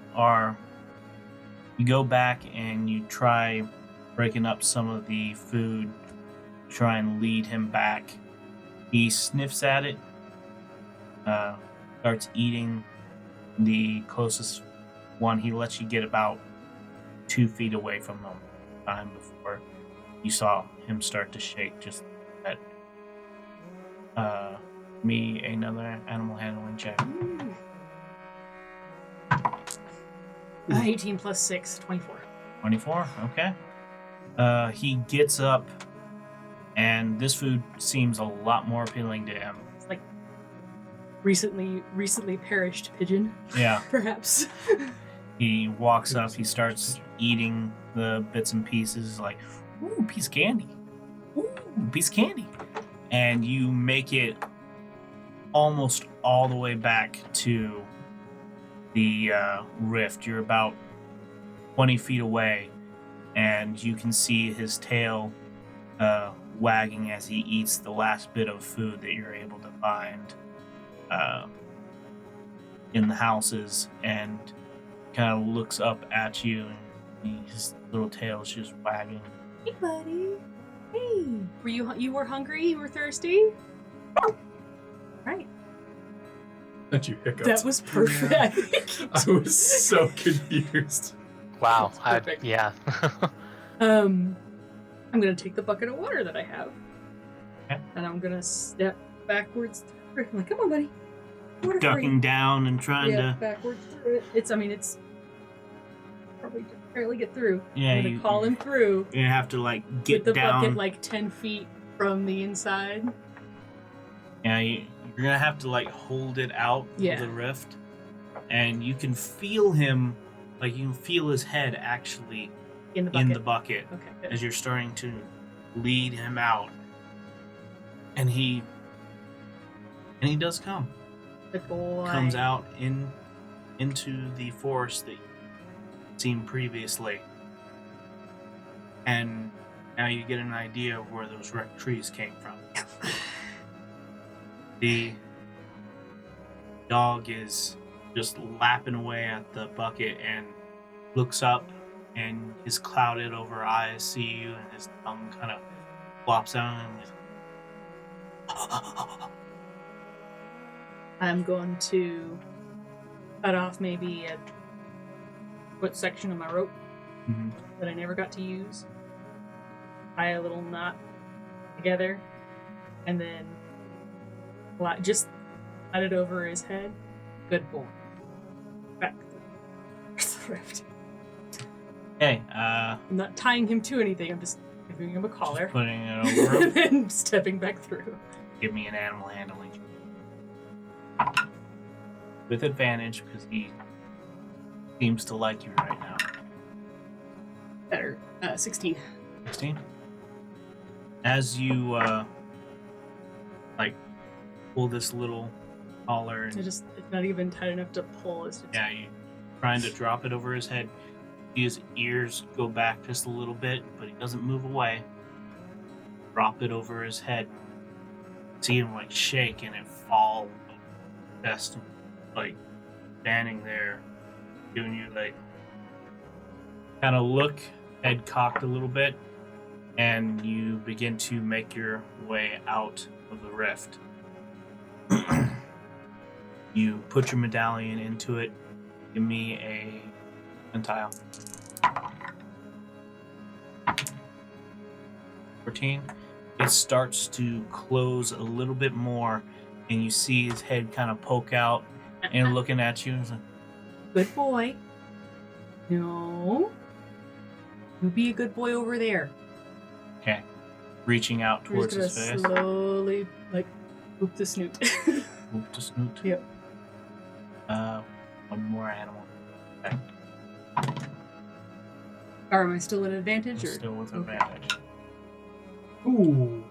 S1: go back and you try breaking up some of the food, try and lead him back. He sniffs at it, starts eating the closest one. He lets you get about 2 feet away from him time before you saw him start to shake just that. Me another animal handling check.
S2: 18 plus 6, 24.
S1: 24, okay. He gets up, and this food seems a lot more appealing to him.
S2: It's like recently perished pigeon.
S1: Yeah.
S2: Perhaps.
S1: He walks up, he starts eating the bits and pieces, like, ooh, piece of candy. Ooh, piece of candy. And you make it almost all the way back to the rift. You're about 20 feet away, and you can see his tail wagging as he eats the last bit of food that you're able to find in the houses, and kind of looks up at you, and his little tail is just wagging.
S2: Hey, buddy. Hey. You were hungry? You were thirsty? Right.
S5: And you hiccuped.
S2: That was perfect.
S5: I was so confused.
S3: Wow.
S2: That's perfect.
S3: Yeah.
S2: I'm gonna take the bucket of water that I have,
S1: Okay.
S2: and I'm gonna step backwards through it. I'm like, come on, buddy. Water for
S1: Ducking
S2: you.
S1: down and trying to...
S2: backwards through it. It's probably just barely get through.
S1: Yeah,
S2: I'm gonna call him through.
S1: You have to, like,
S2: With
S1: get
S2: the
S1: down.
S2: bucket like 10 feet from the inside.
S1: Yeah, you're gonna have to, like, hold it out
S2: Yeah.
S1: of the rift, and you can feel him, like, you can feel his head actually
S2: In the bucket.
S1: in the bucket
S2: Okay, good.
S1: as you're starting to lead him out, and he does come.
S2: Good boy.
S1: Comes out into the forest that you've seen previously, and now you get an idea of where those wrecked trees came from. The dog is just lapping away at the bucket and looks up, and his clouded over eyes see you, and his tongue kind of flops out, and he's
S2: I'm going to cut off maybe a foot section of my rope
S1: Mhm.
S2: that I never got to use. Tie a little knot together, and then just let it over his head. Good boy. Back through the rift.
S1: Hey,
S2: I'm not tying him to anything. I'm just giving him a collar
S1: putting it over him.
S2: and then stepping back through.
S1: Give me an animal handling. With advantage, because he seems to like you right now.
S2: Better. 16.
S1: 16. As you, pull this little collar, and
S2: It's not even tight enough to pull. It's just,
S1: yeah, you trying to drop it over his head. His ears go back just a little bit, but he doesn't move away. Drop it over his head. See him like shake and it fall. Chest, like standing there, giving you like kind of look, head cocked a little bit, and you begin to make your way out of the rift. You put your medallion into it. Give me a percentile. 14. It starts to close a little bit more, and you see his head kind of poke out and looking at you. And it's like,
S2: good boy. No. You be a good boy over there.
S1: okay. Reaching out
S2: We're
S1: towards
S2: just
S1: his
S2: gonna
S1: face.
S2: slowly, poop the snoot.
S1: Oop to snoot.
S2: Yep.
S1: One more animal. Okay.
S2: Or am I still at advantage?
S7: You're
S2: Or
S7: still with
S2: okay.
S7: advantage.
S4: Ooh.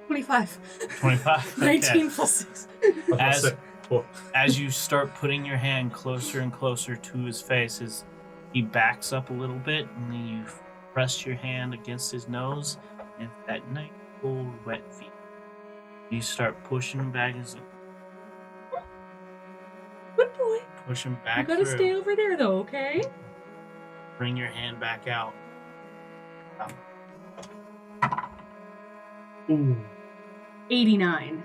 S2: 25.
S7: 25.
S2: 19 plus 6.
S7: As you start putting your hand closer and closer to his face, he backs up a little bit, and then you press your hand against his nose, and that nice cold wet feet. You start pushing him back. He's like,
S2: Good boy.
S7: push him
S2: You
S7: back
S2: gotta
S7: through.
S2: stay over there, though, okay?
S7: Bring your hand back out.
S4: Ooh.
S2: 89.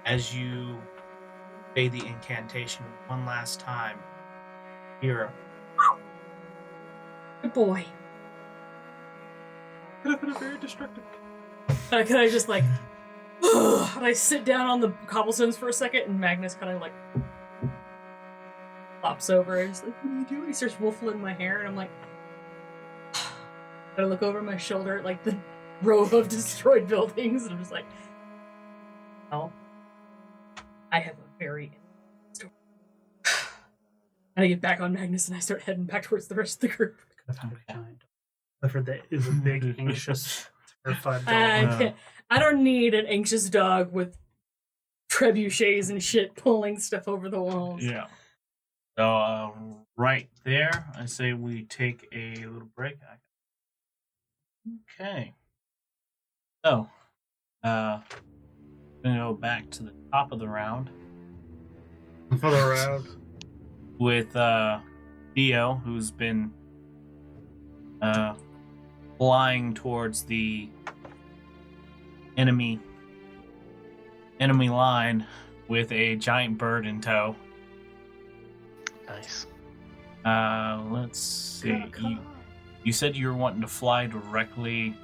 S7: As you say the incantation one last time, hear
S2: Good boy.
S5: Could have been very destructive.
S2: Can I just like, and I sit down on the cobblestones for a second, and Magnus kind of like flops over and he's like, what are you doing? He starts wolfing my hair, and I'm like, I look over my shoulder at like the row of destroyed buildings, and I'm just like, well, I have a very story. And I get back on Magnus and I start heading back towards the rest of the group.
S4: Clifford that is a big, anxious, terrified dog.
S2: I don't need an anxious dog with trebuchets and shit pulling stuff over the walls.
S7: Yeah. So, right there, I say we take a little break. Okay. So, I'm going to go back to the top of the round
S4: For the round.
S7: with Dio, who's been flying towards the enemy line with a giant bird in tow.
S3: Nice.
S7: Let's see. You said you were wanting to fly directly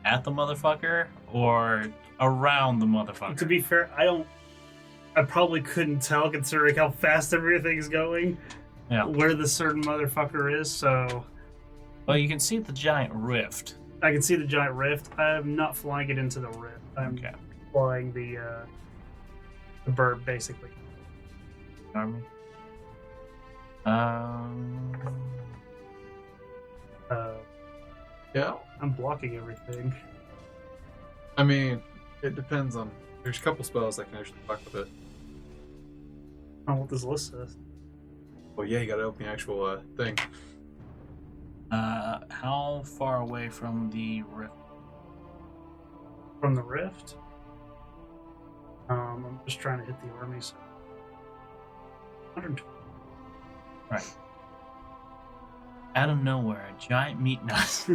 S7: at the motherfucker or around the motherfucker?
S4: To be fair, I probably couldn't tell considering how fast everything's going.
S7: Yeah.
S4: Where the certain motherfucker is, so
S7: Well, you can see the giant rift.
S4: I can see the giant rift. I'm not flying it into the rift. I'm
S7: Okay.
S4: flying the bird basically.
S7: Army.
S5: Yeah.
S4: I'm blocking everything.
S5: I mean, it depends on. There's a couple spells that can actually fuck with it.
S4: I don't know what this list says.
S5: Well, yeah, you gotta open the actual thing.
S7: How far away from the rift?
S4: From the rift. I'm just trying to hit the army. So 120.
S7: Right. Out of nowhere, a giant meat nut.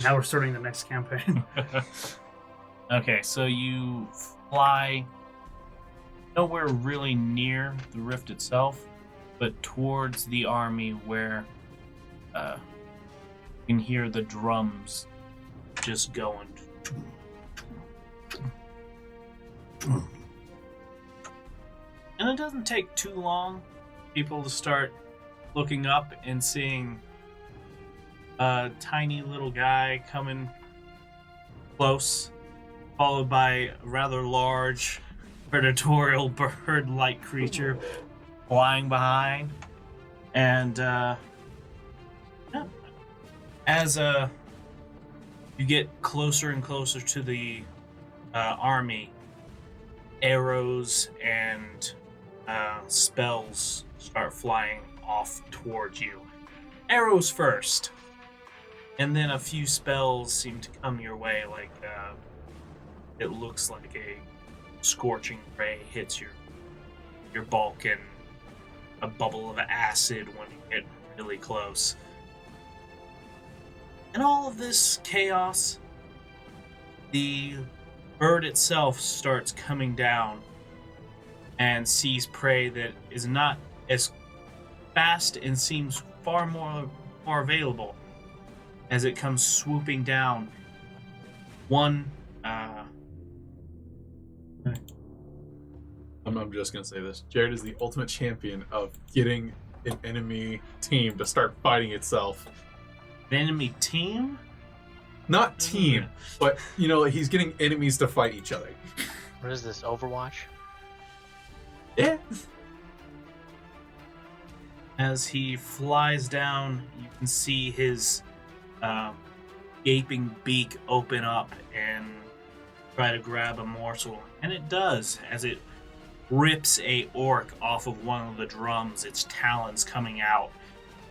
S4: Now we're starting the next campaign.
S7: Okay, so you fly nowhere really near the rift itself, but towards the army where you can hear the drums just going. And it doesn't take too long for people to start looking up and seeing a tiny little guy coming close, followed by a rather large predatorial bird-like creature flying behind. And as you get closer and closer to the army, arrows and spells start flying off towards you. Arrows first, and then a few spells seem to come your way, like it looks like a scorching ray hits your bulk and a bubble of acid when you get really close. In all of this chaos, the bird itself starts coming down and sees prey that is not as fast and seems far more available as it comes swooping down.
S5: I'm just gonna say this. Jared is the ultimate champion of getting an enemy team to start fighting itself.
S7: The enemy team?
S5: Not team, but he's getting enemies to fight each other.
S3: What is this, Overwatch?
S5: Yeah.
S7: As he flies down, you can see his gaping beak open up and try to grab a morsel. And it does, as it rips a orc off of one of the drums, its talons coming out,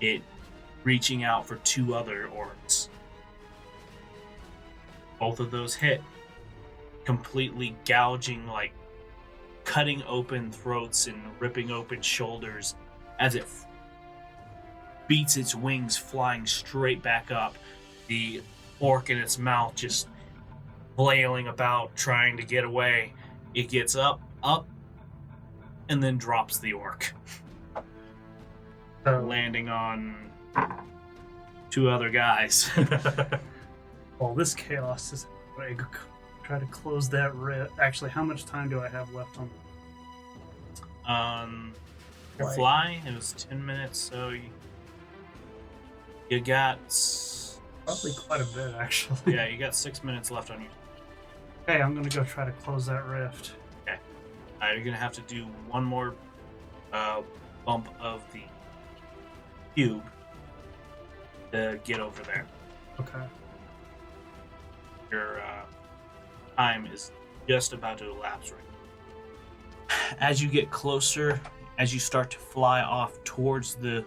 S7: it reaching out for 2 other orcs. Both of those hit, completely gouging, like cutting open throats and ripping open shoulders as it beats its wings, flying straight back up. The orc in its mouth just flailing about, trying to get away. It gets up, and then drops the orc, landing on 2 other guys.
S4: Well, this chaos is. I try to close that rift. Actually, how much time do I have left on?
S7: Your fly, it was 10 minutes, so you got
S4: Probably quite a bit, actually.
S7: Yeah, you got 6 minutes left on you.
S4: Okay, I'm gonna go try to close that rift.
S7: Okay, you're gonna have to do one more bump of the cube to get over there.
S4: Okay.
S7: Your time is just about to elapse right now. As you get closer, as you start to fly off towards the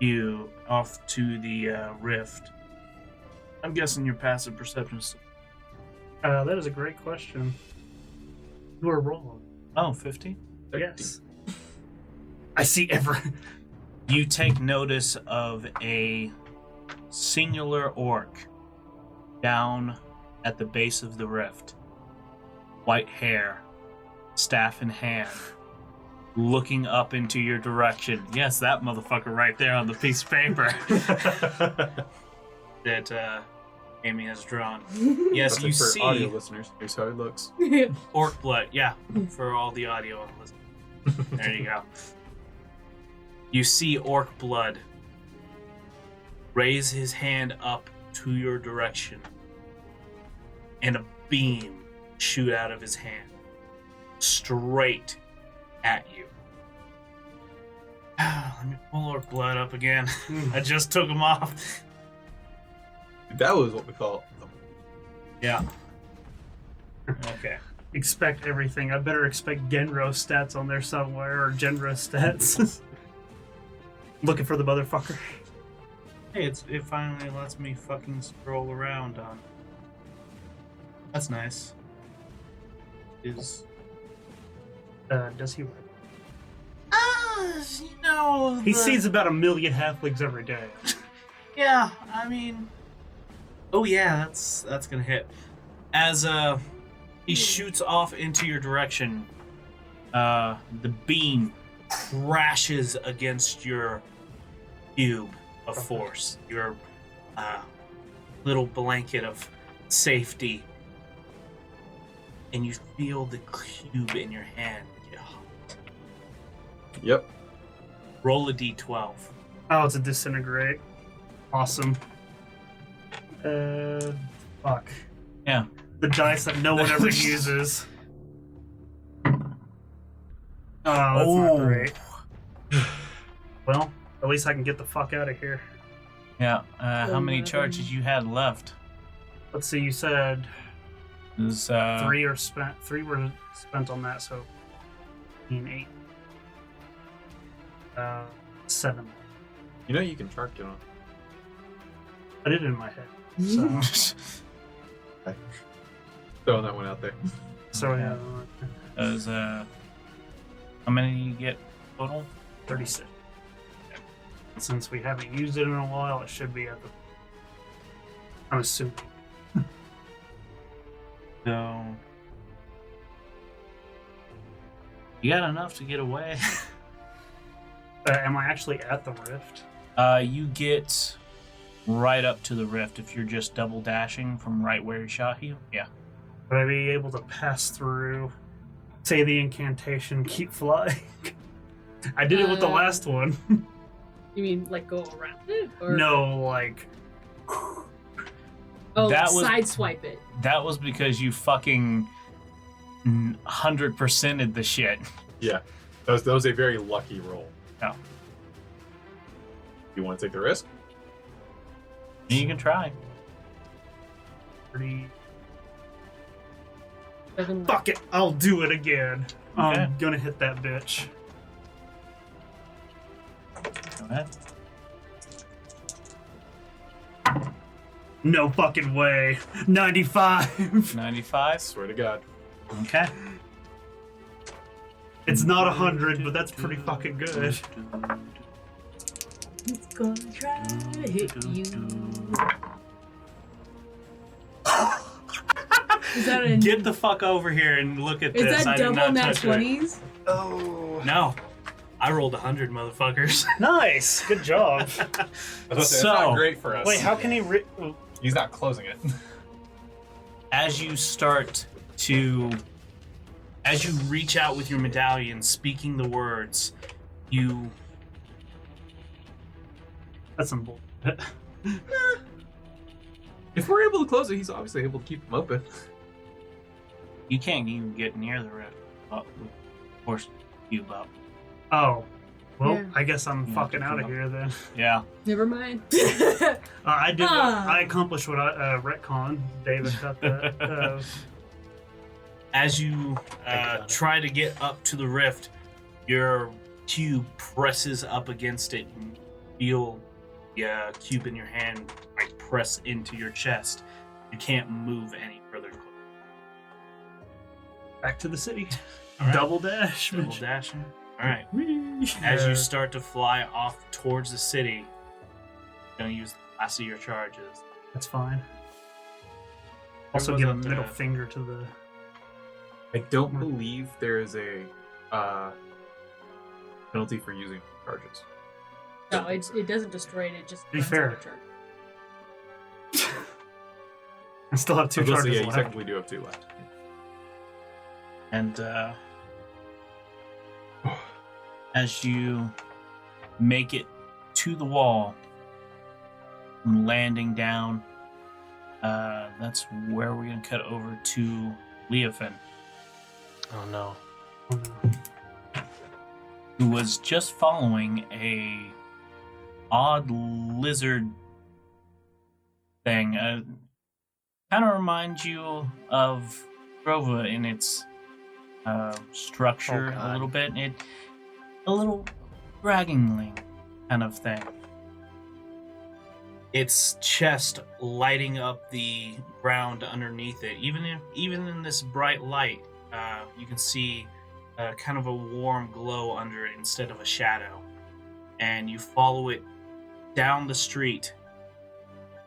S7: cube, off to the rift, I'm guessing your passive perception is...
S4: That is a great question. You are wrong.
S7: Oh, 50?
S4: Yes. I see every...
S1: You take notice of a singular orc down at the base of the rift. White hair, staff in hand, looking up into your direction. Yes, that motherfucker right there on the piece of paper that Amy has drawn. Yes, you
S5: for
S1: see
S5: audio listeners. Here's how it looks.
S7: Orcblood. Yeah, for all the audio listeners. There you go. You see Orcblood raise his hand up to your direction, and a beam shoot out of his hand, straight at you. Let me pull Orcblood up again. I just took him off.
S5: That was what we call
S7: Yeah. Okay.
S4: Expect everything. I better expect Genro stats on there somewhere, or Genro stats. Looking for the motherfucker.
S7: Hey, it finally lets me fucking scroll around on. That's nice.
S4: Does he?
S7: You know.
S4: He sees about 1 million halflings every day.
S7: Yeah, I mean. Oh yeah, that's gonna hit. As he shoots off into your direction, the beam crashes against your cube of force, your little blanket of safety, and you feel the cube in your hand get hot.
S5: Yep.
S7: Roll a d12.
S4: Oh, it's a disintegrate. Awesome. Fuck.
S1: Yeah.
S4: The dice that no one ever uses. Oh, that's not great. Well, at least I can get the fuck out of here.
S1: Yeah. How many charges you had left?
S4: Let's see, you said
S1: It was,
S4: 3 are spent. 3 were spent on that, so 8. 7.
S5: You know you can chart it on.
S4: I did it in my head. So,
S5: Throwing that one out there.
S4: yeah,
S1: It was, how many you get total?
S4: 36. Since we haven't used it in a while, it should be at the. I'm assuming.
S1: So you got enough to get away.
S4: Am I actually at the rift?
S1: You get right up to the rift if you're just double dashing from right where he shot you. Yeah.
S4: Would I be able to pass through, say the incantation, keep flying? I did it with the last one.
S2: You mean like go around it? Or...
S4: No, like.
S2: Oh,
S1: that was-
S2: sideswipe it.
S1: That was because you fucking 100%ed the shit.
S5: Yeah. That was a very lucky roll. You want to take the risk?
S1: You can try.
S4: Pretty.
S2: Doesn't-
S4: Fuck it, I'll do it again.
S1: Okay.
S4: I'm gonna hit that bitch.
S1: Go ahead.
S4: No fucking way. 95.
S1: 95.
S5: Swear to God.
S1: Okay.
S4: It's not 100, but that's pretty fucking good.
S2: It's gonna try to hit you. Is that a
S1: Get the fuck over here and look at
S2: is
S1: this.
S2: that
S1: I did
S2: double
S1: not
S2: nat
S1: touch it.
S2: 20s?
S5: Oh.
S7: No. I rolled 100, motherfuckers.
S4: Nice. Good job.
S5: I was about to say,
S1: So-
S5: that's not great for us.
S4: Wait, how can he?
S5: He's not closing it.
S1: As you reach out with your medallion, speaking the words, you
S4: That's some bullshit.
S5: If we're able to close it, he's obviously able to keep them open.
S1: you can't even get near the rift. Force cube up.
S4: Oh. Well,
S2: Yeah.
S4: I guess I'm
S1: Yeah,
S4: fucking
S1: good
S4: out of
S1: job.
S4: here then.
S1: Yeah.
S2: Never mind.
S4: I did.
S2: Ah.
S4: I accomplished what I retcon. David got that.
S1: As you try to get up to the rift, your cube presses up against it and feel the cube in your hand like press into your chest. You can't move any further.
S4: Back to the city.
S1: All right.
S4: Double dash.
S1: Double
S4: bitch.
S1: dashing. All right. As
S4: Uh,
S1: you start to fly off towards the city, you're gonna use the last of your charges.
S4: That's fine. Also,
S1: There
S4: give a
S1: wasn't,
S4: middle finger to the.
S5: I don't believe there is a penalty for using charges.
S2: No, it doesn't destroy it. It just
S4: Be
S2: runs
S4: fair.
S2: out of charge.
S4: I still have two
S5: I was gonna say,
S4: charges
S5: yeah, you
S4: left.
S5: technically do have 2 left.
S1: And as you make it to the wall and landing down, that's where we're going to cut over to Leofin,
S3: Oh no.
S4: Oh, no.
S1: who was just following a odd lizard thing. Kind of reminds you of Drova in its structure
S3: Oh,
S1: a
S3: God.
S1: little bit. A little draggingly kind of thing. Its chest lighting up the ground underneath it. Even in this bright light, you can see kind of a warm glow under it instead of a shadow. And you follow it down the street,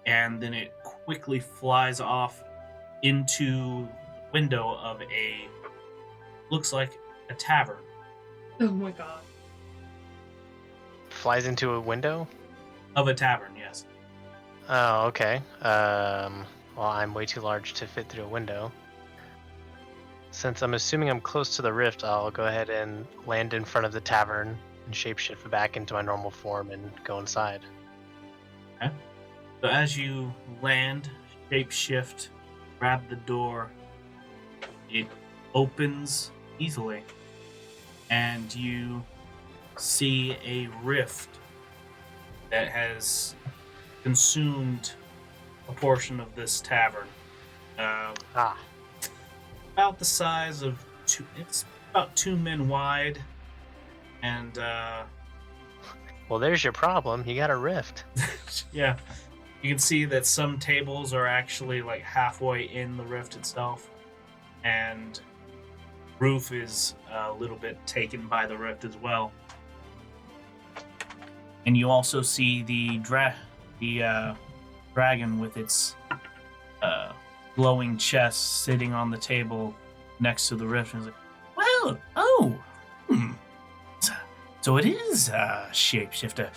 S1: and then it quickly flies off into the window of looks like a tavern.
S2: Oh my god.
S3: Flies into a window?
S1: Of a tavern, yes.
S3: Oh, okay. Well, I'm way too large to fit through a window. Since I'm assuming I'm close to the rift, I'll go ahead and land in front of the tavern and shapeshift back into my normal form and go inside.
S1: So as you land, shapeshift, grab the door, it opens easily, and you see a rift that has consumed a portion of this tavern. About the size of it's about 2 men wide, and
S3: Well, there's your problem. You got a rift.
S1: yeah, you can see that some tables are actually like halfway in the rift itself, and roof is a little bit taken by the rift as well. And you also see the dragon with its glowing chest sitting on the table next to the rift. And it's like, well, so it is a shapeshifter.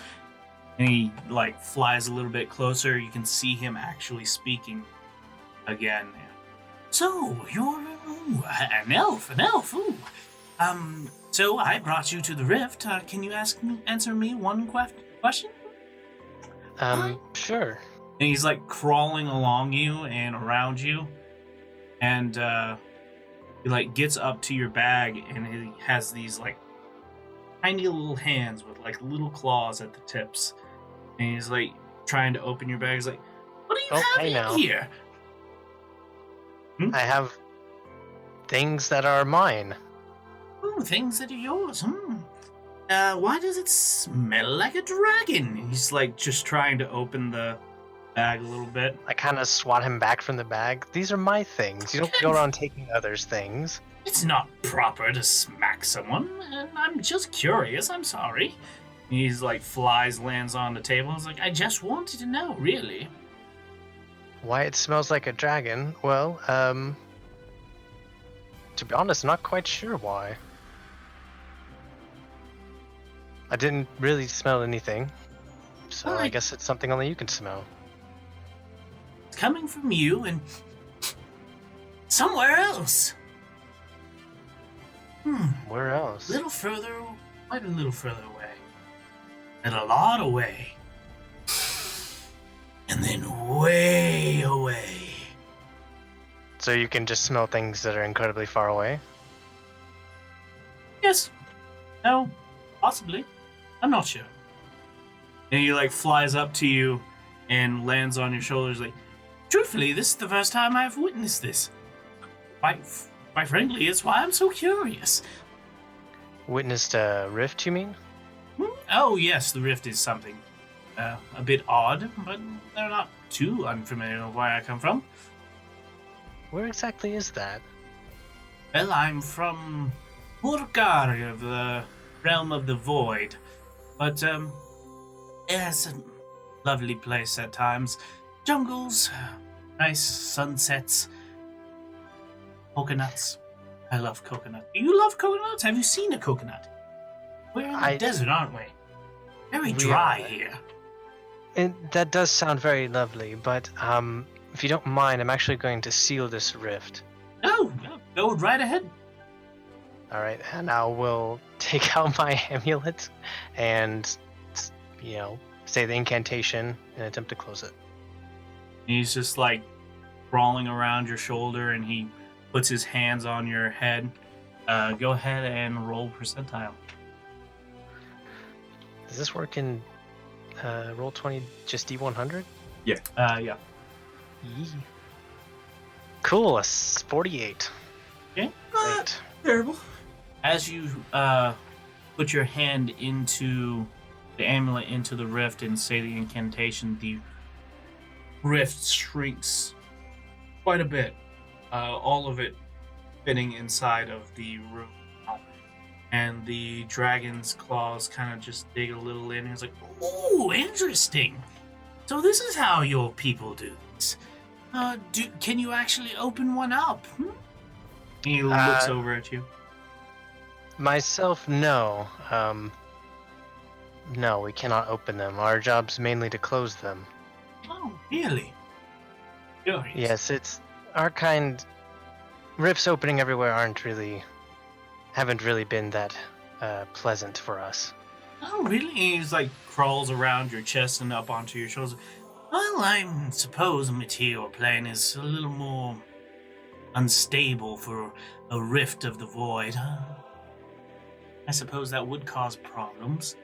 S1: And he like flies a little bit closer. You can see him actually speaking again. So you're an elf. Ooh. So I brought you to the rift. Can you answer me one question?
S3: Sure.
S1: And he's like crawling along you and around you, and he like gets up to your bag, and he has these like tiny little hands with like little claws at the tips,
S7: And he's like trying to open your bag. He's like, "What do you have
S3: Okay,
S7: in
S3: now.
S7: here?"
S3: I have things that are mine.
S7: Oh, things that are yours. Why does it smell like a dragon? He's like just trying to open the bag a little bit.
S3: I kind of swat him back from the bag. These are my things. You don't go around taking others' things.
S7: It's not proper to smack someone. And I'm just curious. I'm sorry. He's like flies, lands on the table. He's like, I just wanted to know, really.
S3: Why it smells like a dragon? Well, to be honest, not quite sure why. I didn't really smell anything, so I
S7: Alright.
S3: guess it's something only you can smell.
S7: It's coming from you and somewhere else.
S3: Where else?
S7: Little further, quite a little further away. And a lot away. And then way away.
S3: So you can just smell things that are incredibly far away?
S7: Yes. No. Possibly. I'm not sure. And he like flies up to you and lands on your shoulders like, truthfully, this is the first time I've witnessed this. Quite frankly, it's why I'm so curious.
S3: Witnessed a rift, you mean?
S7: Oh yes, the rift is something a bit odd, but they're not too unfamiliar with where I come from.
S3: Where exactly is that?
S7: Well, I'm from RoC of the realm of the void, but it's a lovely place at times. Jungles, nice sunsets, coconuts. I love coconut. Do you love coconuts? Have you seen a coconut? We're in the desert, aren't we? Very dry here.
S3: That does sound very lovely, but if you don't mind, I'm actually going to seal this rift.
S7: No, go right ahead.
S3: All right, and I will take out my amulet and, say the incantation and attempt to close it.
S7: He's just like crawling around your shoulder and he puts his hands on your head. Go ahead and roll percentile.
S3: Does this work in roll 20, just D100?
S5: Yeah.
S7: Yeah.
S3: Yee. Cool, a 48.
S7: Okay.
S3: Great.
S5: Terrible.
S7: As you put your hand into the amulet into the rift and say the incantation, the rift shrinks quite a bit. All of it fitting inside of the room. And the dragon's claws kind of just dig a little in. He's like, "Ooh, interesting. So this is how your people do this. Can you actually open one up?" He looks over at you.
S3: Myself, no. No, we cannot open them. Our job's mainly to close them.
S7: Oh, really? Curious.
S3: Yes, it's our kind. Rifts opening everywhere haven't really been that pleasant for us.
S7: Oh, really? He's like crawls around your chest and up onto your shoulders. Well, I suppose a material plane is a little more unstable for a rift of the void. I suppose that would cause problems.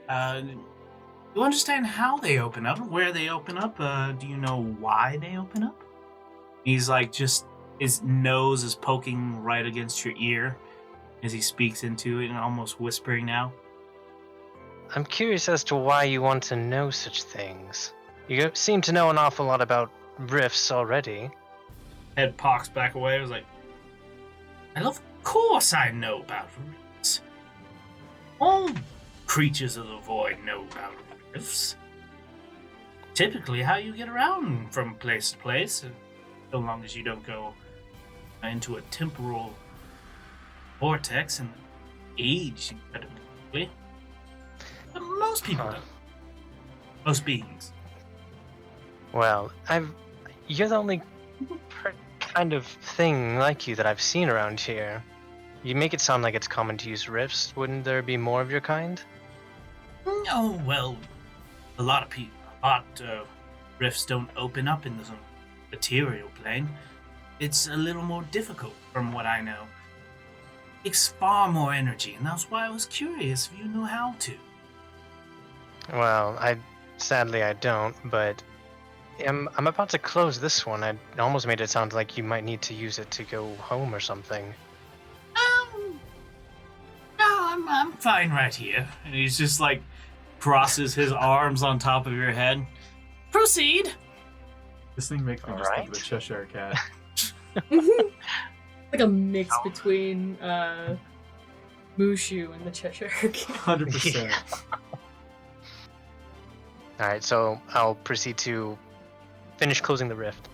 S7: You understand how they open up, where they open up? Do you know why they open up? He's like just his nose is poking right against your ear as he speaks into it and almost whispering now.
S3: I'm curious as to why you want to know such things. You seem to know an awful lot about rifts already.
S7: Head pocks back away. I was like, "Well, of course I know about rifts. All creatures of the void know about rifts. Typically how you get around from place to place, so long as you don't go into a temporal vortex and age incredibly quickly. But most people don't. Most beings.
S3: Well, you're the only kind of thing like you that I've seen around here. You make it sound like it's common to use rifts. Wouldn't there be more of your kind?
S7: Oh, well, a lot of rifts don't open up in the material plane. It's a little more difficult from what I know. Takes far more energy, and that's why I was curious if you knew how to.
S3: Well, Sadly, I don't, but I'm about to close this one. I almost made it sound like you might need to use it to go home or something.
S1: No, I'm fine right here. And he's just like crosses his arms on top of your head. Proceed.
S5: This thing makes me just think of the Cheshire Cat.
S2: Like a mix between Mushu and the Cheshire Cat.
S5: 100%.
S3: Alright, so I'll proceed to finish closing the rift.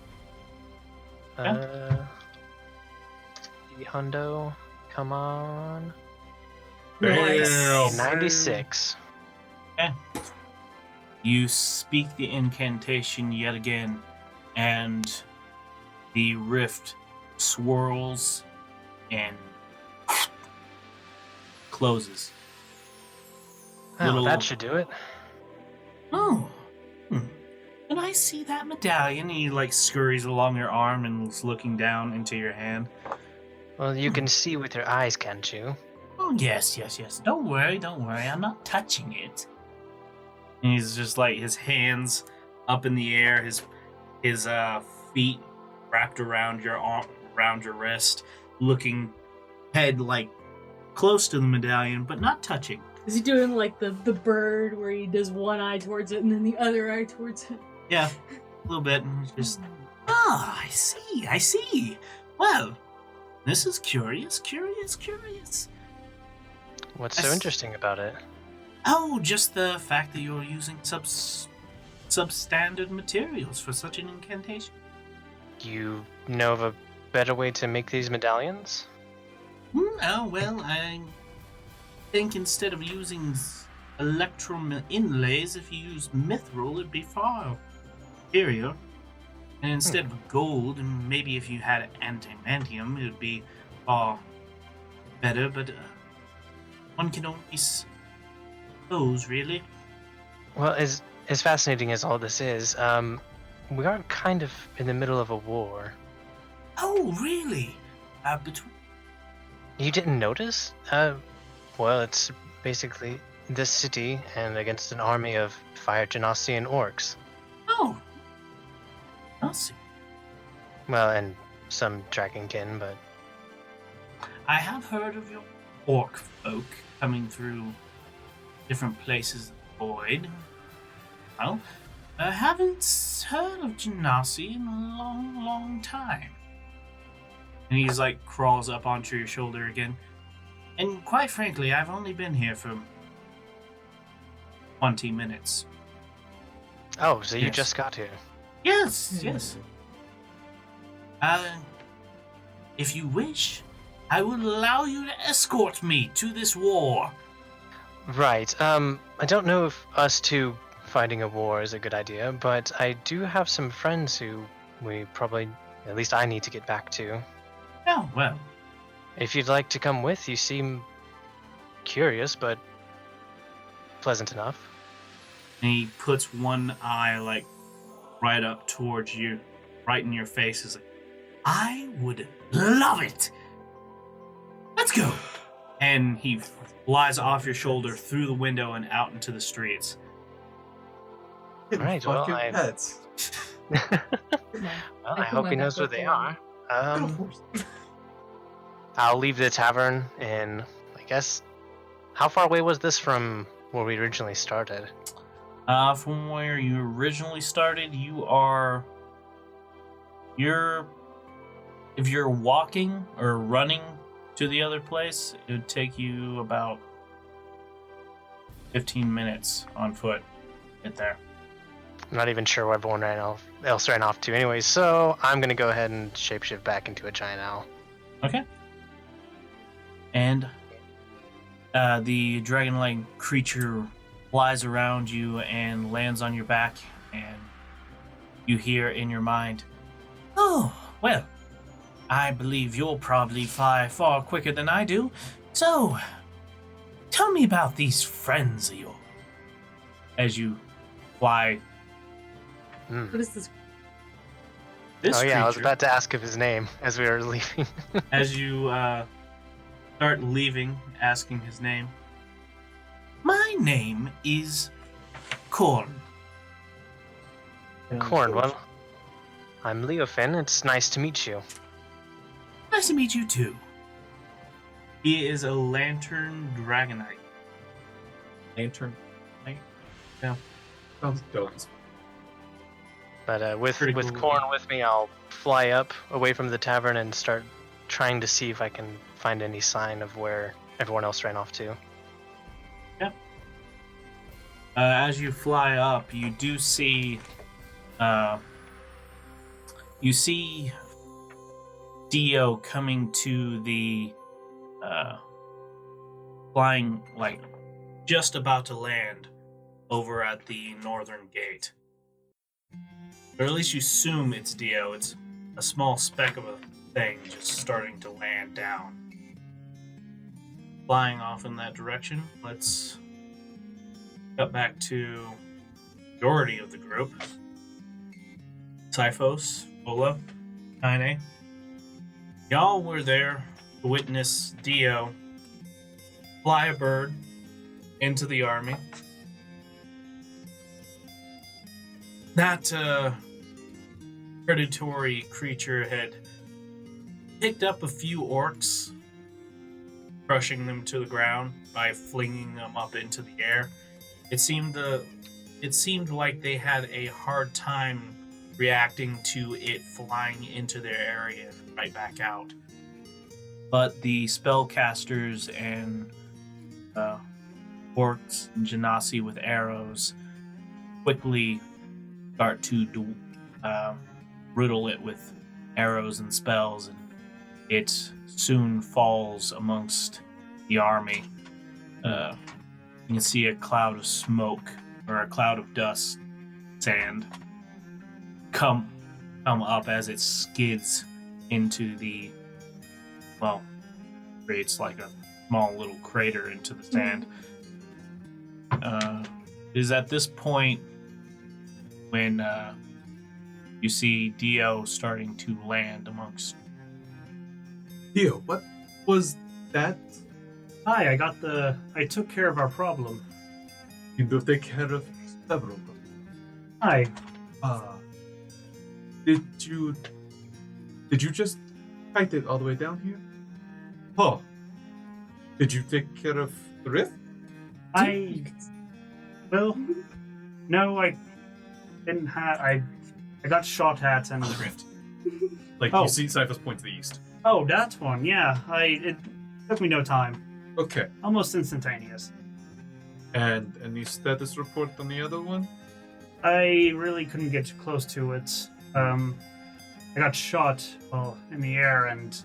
S3: The hundo, come on.
S2: Nice.
S3: 96.
S1: Okay. You speak the incantation yet again, and the rift swirls and closes.
S3: Oh, that should do it.
S1: Oh. Can I see that medallion? And he like scurries along your arm and is looking down into your hand.
S3: Well, you can see with your eyes, can't you?
S1: Oh, yes. Don't worry. I'm not touching it. And he's just like, his hands up in the air, his feet wrapped around your arm, around your wrist, looking head like close to the medallion, but not touching.
S2: Is he doing like the bird where he does one eye towards it and then the other eye towards it?
S1: Yeah, a little bit. And just, I see. Well, this is curious.
S3: What's so interesting about it?
S1: Oh, just the fact that you're using substandard materials for such an incantation.
S3: You know of a better way to make these medallions?
S1: Oh, well, I think instead of using electrum inlays, if you used mithril, it'd be far superior. And instead of gold, and maybe if you had antimantium, it would be far better, but one can only suppose, really.
S3: Well, as fascinating as all this is, we are kind of in the middle of a war.
S1: Oh, really? Between...
S3: You didn't notice? Well, it's basically this city and against an army of fire genasi and orcs.
S1: Oh. I'll see.
S3: Well, and some dragonkin, but...
S1: I have heard of your orc folk coming through different places of Loyd. Well, I haven't heard of genasi in a long time. And he's like, crawls up onto your shoulder again. And quite frankly, I've only been here for 20 minutes.
S3: Oh, so you
S1: Yes.
S3: just got here.
S1: Yes. If you wish, I will allow you to escort me to this war.
S3: Right, I don't know if us two fighting a war is a good idea, but I do have some friends who we probably, at least I need to get back to.
S1: Oh, well.
S3: If you'd like to come with, you seem curious, but pleasant enough.
S1: And he puts one eye, like, right up towards you, right in your face. He's like, I would love it. Let's go. And he flies off your shoulder through the window and out into the streets.
S3: Right, well,
S5: Fucking pets.
S3: Well, I hope he knows where they are. I'll leave the tavern, and I guess, how far away was this from where we originally started?
S1: From where you originally started, if you're walking or running to the other place, it would take you about 15 minutes on foot to get there.
S3: I'm not even sure where everyone else ran off to anyway, so I'm going to go ahead and shapeshift back into a giant owl.
S1: Okay. And the dragon-like creature flies around you and lands on your back, and you hear in your mind, oh, well, I believe you'll probably fly far quicker than I do, so tell me about these friends of yours. As you fly.
S2: What is this?
S1: This
S3: Oh yeah, I was
S1: creature-
S3: about to ask of his name as we were leaving.
S1: As you start leaving, asking his name. My name is Korn.
S3: Cornwell. I'm Leofin. It's nice to meet you.
S7: Nice to meet you too. He is a lantern dragonite.
S5: Lantern.
S7: Yeah.
S5: Sounds dope.
S3: But with
S7: Pretty cool.
S3: Corn with me, I'll fly up away from the tavern and start trying to see if I can find any sign of where everyone else ran off to.
S7: As you fly up, you do see, Dio coming to the, flying, like, just about to land over at the northern gate. Or at least you assume it's Dio. It's a small speck of a thing just starting to land down. Flying off in that direction, let's cut back to majority of the group. Typhos, Ola, Kaine. Y'all were there to witness Dio fly a bird into the army. That predatory creature had picked up a few orcs, crushing them to the ground by flinging them up into the air. It seemed like they had a hard time reacting to it flying into their area and right back out. But the spellcasters and orcs and genasi with arrows quickly start to riddle it with arrows and spells, and it soon falls amongst the army. You can see a cloud of smoke, or a cloud of dust, sand, come up as it skids into the, well, creates like a small little crater into the sand. It is at this point when you see Dio starting to land amongst.
S5: Dio, what was that?
S4: Hi, I took care of our problem.
S5: You do take care of several.
S4: Hi.
S5: Did you just fight it all the way down here? Oh. Did you take care of the rift?
S4: Well, no, I didn't have, I got shot at and...
S5: The rift. Like,
S4: Oh.
S5: you see Cyphers point to the east.
S4: Oh, that one, yeah. It took me no time.
S5: Okay.
S4: Almost instantaneous.
S5: And any status report on the other one?
S4: I really couldn't get close to it. I got shot in the air and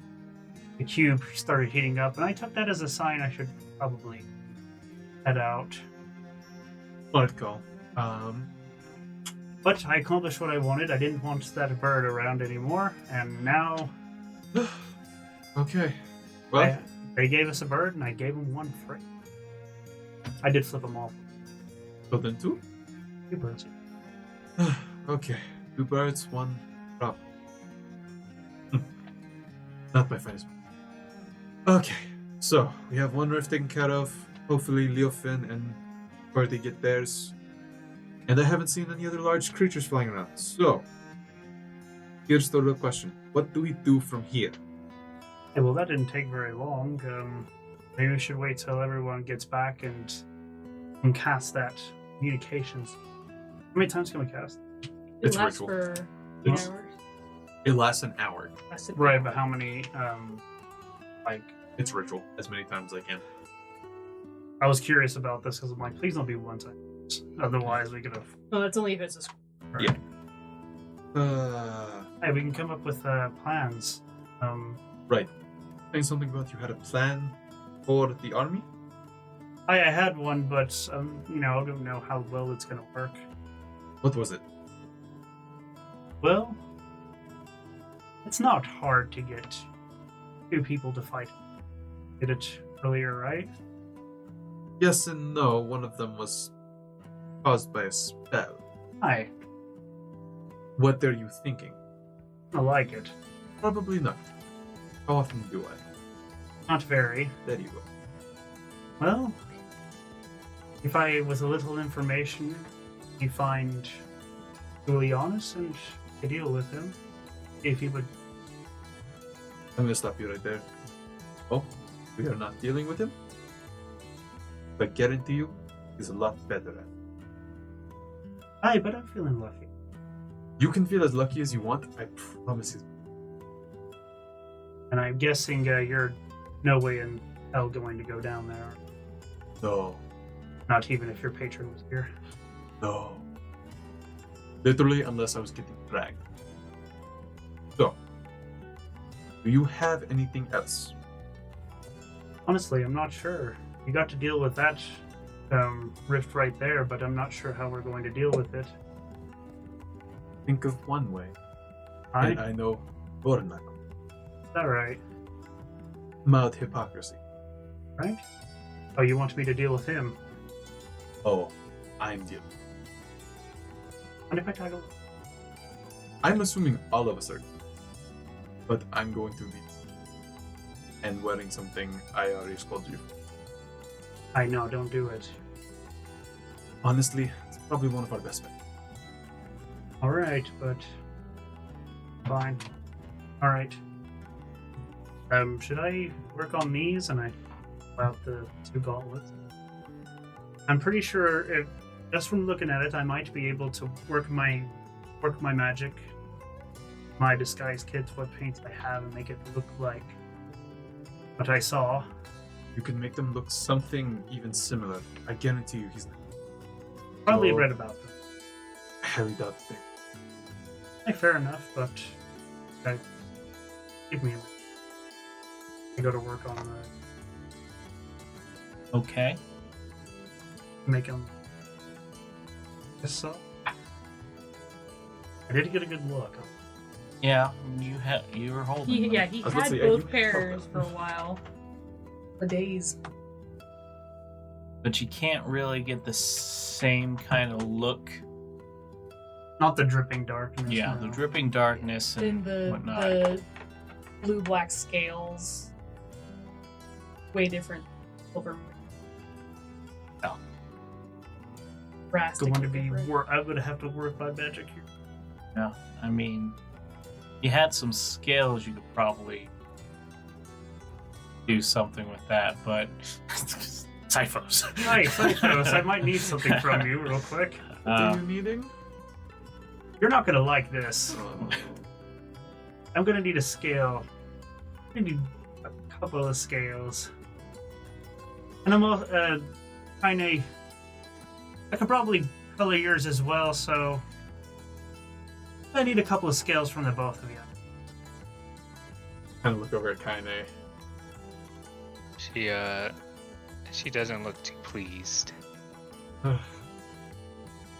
S4: the cube started heating up, and I took that as a sign I should probably head out.
S5: Let go.
S4: But I accomplished what I wanted. I didn't want that bird around anymore, and now
S5: Okay. Well,
S4: they gave us a bird, and I gave them one free. I did flip them off.
S5: so then two?
S4: 2 birds.
S5: Okay. 2 birds, 1 drop. Not my finest. Okay. So, we have 1 rift taken care of. Hopefully Leofin and Birdie get theirs. And I haven't seen any other large creatures flying around. So, here's the real question. What do we do from here?
S4: Yeah, well, that didn't take very long. Maybe we should wait till everyone gets back and cast that communications. How many times can we cast?
S2: It
S5: It's
S2: lasts
S5: ritual.
S2: for 8
S5: It's-
S2: hours.
S5: It lasts an hour.
S2: Lasted
S4: Right, but how many, like...
S5: It's ritual. As many times as I can.
S4: I was curious about this because I'm like, please don't be one time. Otherwise, we could have...
S2: No, that's only if it's a square.
S5: Yeah.
S4: Hey, we can come up with plans.
S5: Right. Saying something about you had a plan for the army?
S4: I had one, but, I don't know how well it's going to work.
S5: What was it?
S4: Well, it's not hard to get 2 people to fight. Did it earlier, right?
S5: Yes and no. One of them was caused by a spell.
S4: Hi,
S5: What are you thinking?
S4: I like it.
S5: Probably not. How often do I?
S4: Not very.
S5: There you go.
S4: Well, if I, with a little information, you find brutally honest and deal with him. If he would.
S5: I'm gonna stop you right there. Oh, we are not dealing with him? I guarantee you, he's a lot better at it.
S4: Aye, but I'm feeling lucky.
S5: You can feel as lucky as you want, I promise you.
S4: And I'm guessing you're no way in hell going to go down there.
S5: No,
S4: Not even if your patron was here.
S5: no. Literally, unless I was getting dragged. So, do you have anything else?
S4: Honestly, I'm not sure. You got to deal with that rift right there, but I'm not sure how we're going to deal with it.
S5: Think of one way.
S4: Aye?
S5: And I know you're not.
S4: Is that right?
S5: Mild hypocrisy.
S4: Right? Oh, you want me to deal with him?
S5: Oh, I'm dealing.
S4: And if I tag along?
S5: I'm assuming all of us are. But I'm going to be. And wearing something I already scolded you for.
S4: I know, don't do it.
S5: Honestly, it's probably one of our best bets.
S4: Alright, but... Fine. Alright. Should I work on these? And I pull out the 2 gauntlets. I'm pretty sure, if, just from looking at it, I might be able to work my magic, my disguise kits, what paints I have, and make it look like what I saw.
S5: You can make them look something even similar. I guarantee you he's not.
S4: Probably
S5: So-
S4: read about them.
S5: I highly doubt the thing.
S4: Hey, fair enough, but give me a minute. I go to work on
S1: Okay.
S4: make them. Yes, so. I did get a good look.
S1: Yeah, you were holding them.
S2: He
S5: I was about
S2: had
S5: to say,
S2: both
S5: you
S2: pairs
S5: held
S2: for a
S5: them.
S2: while. For days.
S1: But you can't really get the same kind of look.
S4: Not the dripping darkness.
S1: Yeah,
S4: no.
S1: the dripping darkness
S2: Then
S1: and
S2: the
S1: whatnot.
S2: blue-black scales. Way different over.
S1: Oh.
S4: Going to be
S2: different.
S4: I'm gonna have to work my magic here.
S1: Yeah, I mean, you had some scales, you could probably do something with that, but typhos.
S4: Nice, I might need something from you real quick.
S5: What are you needing?
S4: You're not gonna like this.
S5: Oh,
S4: I'm gonna need a scale. I need a couple of scales. And I'm kinda... I could probably color yours as well, so... I need a couple of scales from the both of you.
S5: kind of look over at Kaine.
S6: She doesn't look too pleased.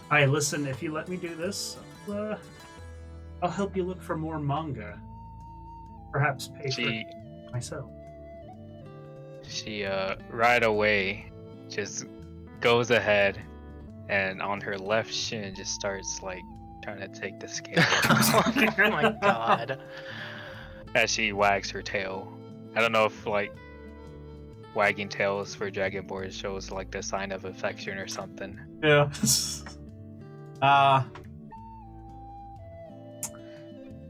S4: Hi, listen, if you let me do this, I'll help you look for more manga. Perhaps pay
S6: She
S4: for myself.
S6: right away just goes ahead and on her left shin just starts like trying to take the scale.
S3: Oh my god.
S6: As she wags her tail. I don't know if like wagging tails for Dragonborn shows like the sign of affection or something.
S1: Yeah.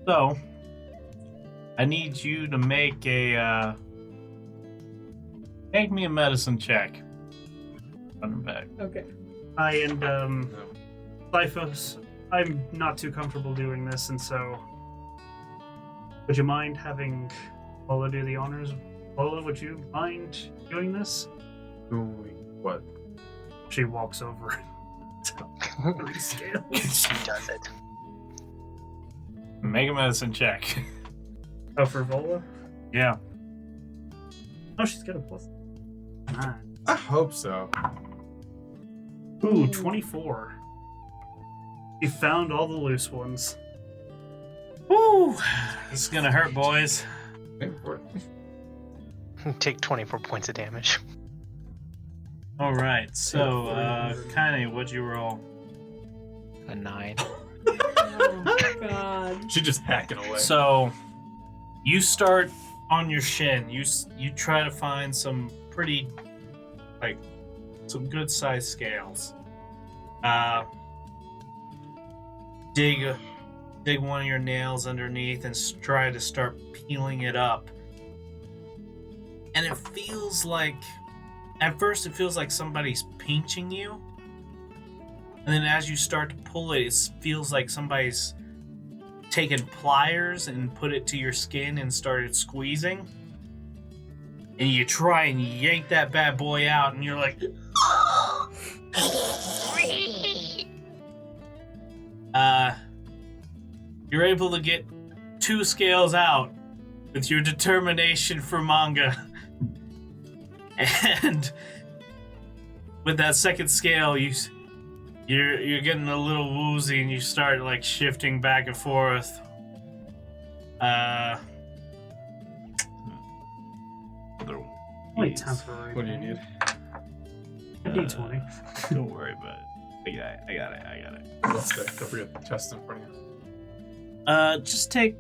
S1: So, I need you to make me a medicine check. Running back.
S2: Okay.
S4: Typhos, I'm not too comfortable doing this, and so... Would you mind having Paula do the honors? Paula, would you mind doing this?
S5: Doing what?
S4: She walks over. Scale.
S3: She does it.
S1: Make a medicine check.
S4: Oh, for Vola?
S1: Yeah.
S4: Oh, she's got a plus 9.
S5: I hope so.
S4: Ooh, 24. You found all the loose ones.
S1: Woo! This is gonna hurt, boys.
S5: Wait for it.
S3: Take 24 points of damage.
S1: All right. So, Kaine, what'd you roll?
S6: A 9.
S2: Oh god.
S5: She's just hacking away.
S1: So, you start on your shin. You try to find some pretty, like, some good sized scales.
S7: dig one of your nails underneath and try to start peeling it up. And it feels like, at first it feels like somebody's pinching you. And then as you start to pull it, it feels like somebody's taken pliers and put it to your skin and started squeezing. And you try and yank that bad boy out, and you're like, you're able to get 2 scales out with your determination for manga. And with that second scale, you're getting a little woozy, and you start like shifting back and forth.
S4: Only temporary.
S5: What do you need?
S4: A D20.
S1: Don't worry about it. I got it.
S5: Let's go. Don't forget the chest in front of you.
S1: Just take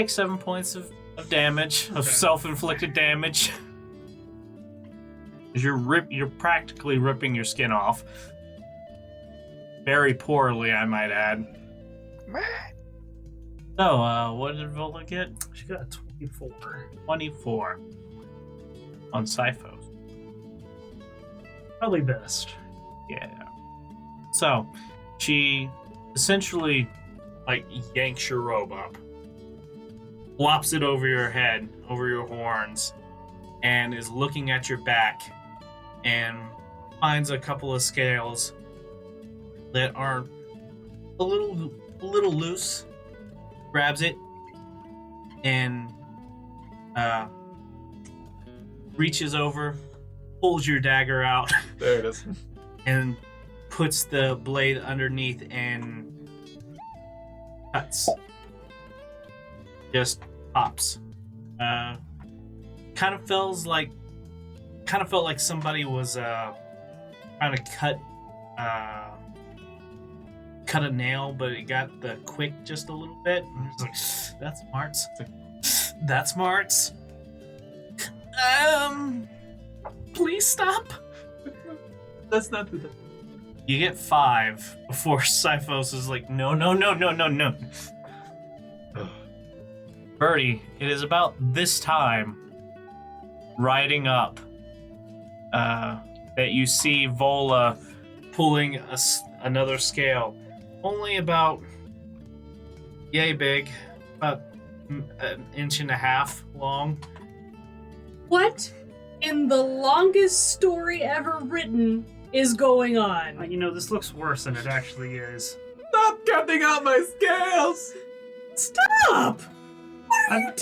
S1: 7 points of damage, of self-inflicted damage. You're practically ripping your skin off. Very poorly, I might add. So, what did Vola get?
S4: She got a 24.
S1: 24 on Sipho's.
S4: Probably best.
S1: Yeah. So, she essentially, like, yanks your robe up, flops it over your head, over your horns, and is looking at your back, and finds a couple of scales that are a little loose, grabs it, and reaches over, pulls your dagger out,
S5: There it is.
S1: and puts the blade underneath and cuts. Just pops. Kind of felt like somebody was trying to cut a nail, but it got the quick just a little bit. And it's like, that's smarts. That's smarts. Please stop.
S5: Let's not do that.
S1: You get 5 before Siphos is like, no. Birdie, it is about this time, riding up, that you see Vola pulling another scale. Only about yay big, about an inch and a half long.
S2: What in the longest story ever written is going on?
S4: This looks worse than it actually is.
S5: Stop cutting out my scales!
S2: Stop! What are you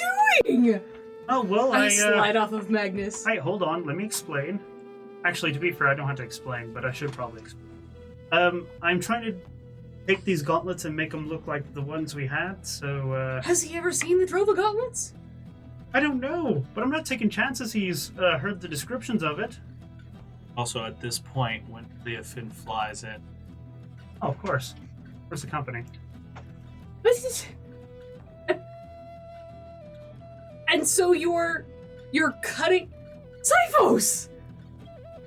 S2: doing?
S4: Oh, well,
S2: I slide off of Magnus.
S4: Hey, hold on, let me explain. Actually, to be fair, I don't have to explain, but I should probably explain. I'm trying to take these gauntlets and make them look like the ones we had, so,
S2: Has he ever seen the Drova gauntlets?
S4: I don't know, but I'm not taking chances he's heard the descriptions of it.
S1: Also, at this point, when Leofin flies in,
S4: Oh, of course. Where's the company?
S2: And so you're cutting Siphos!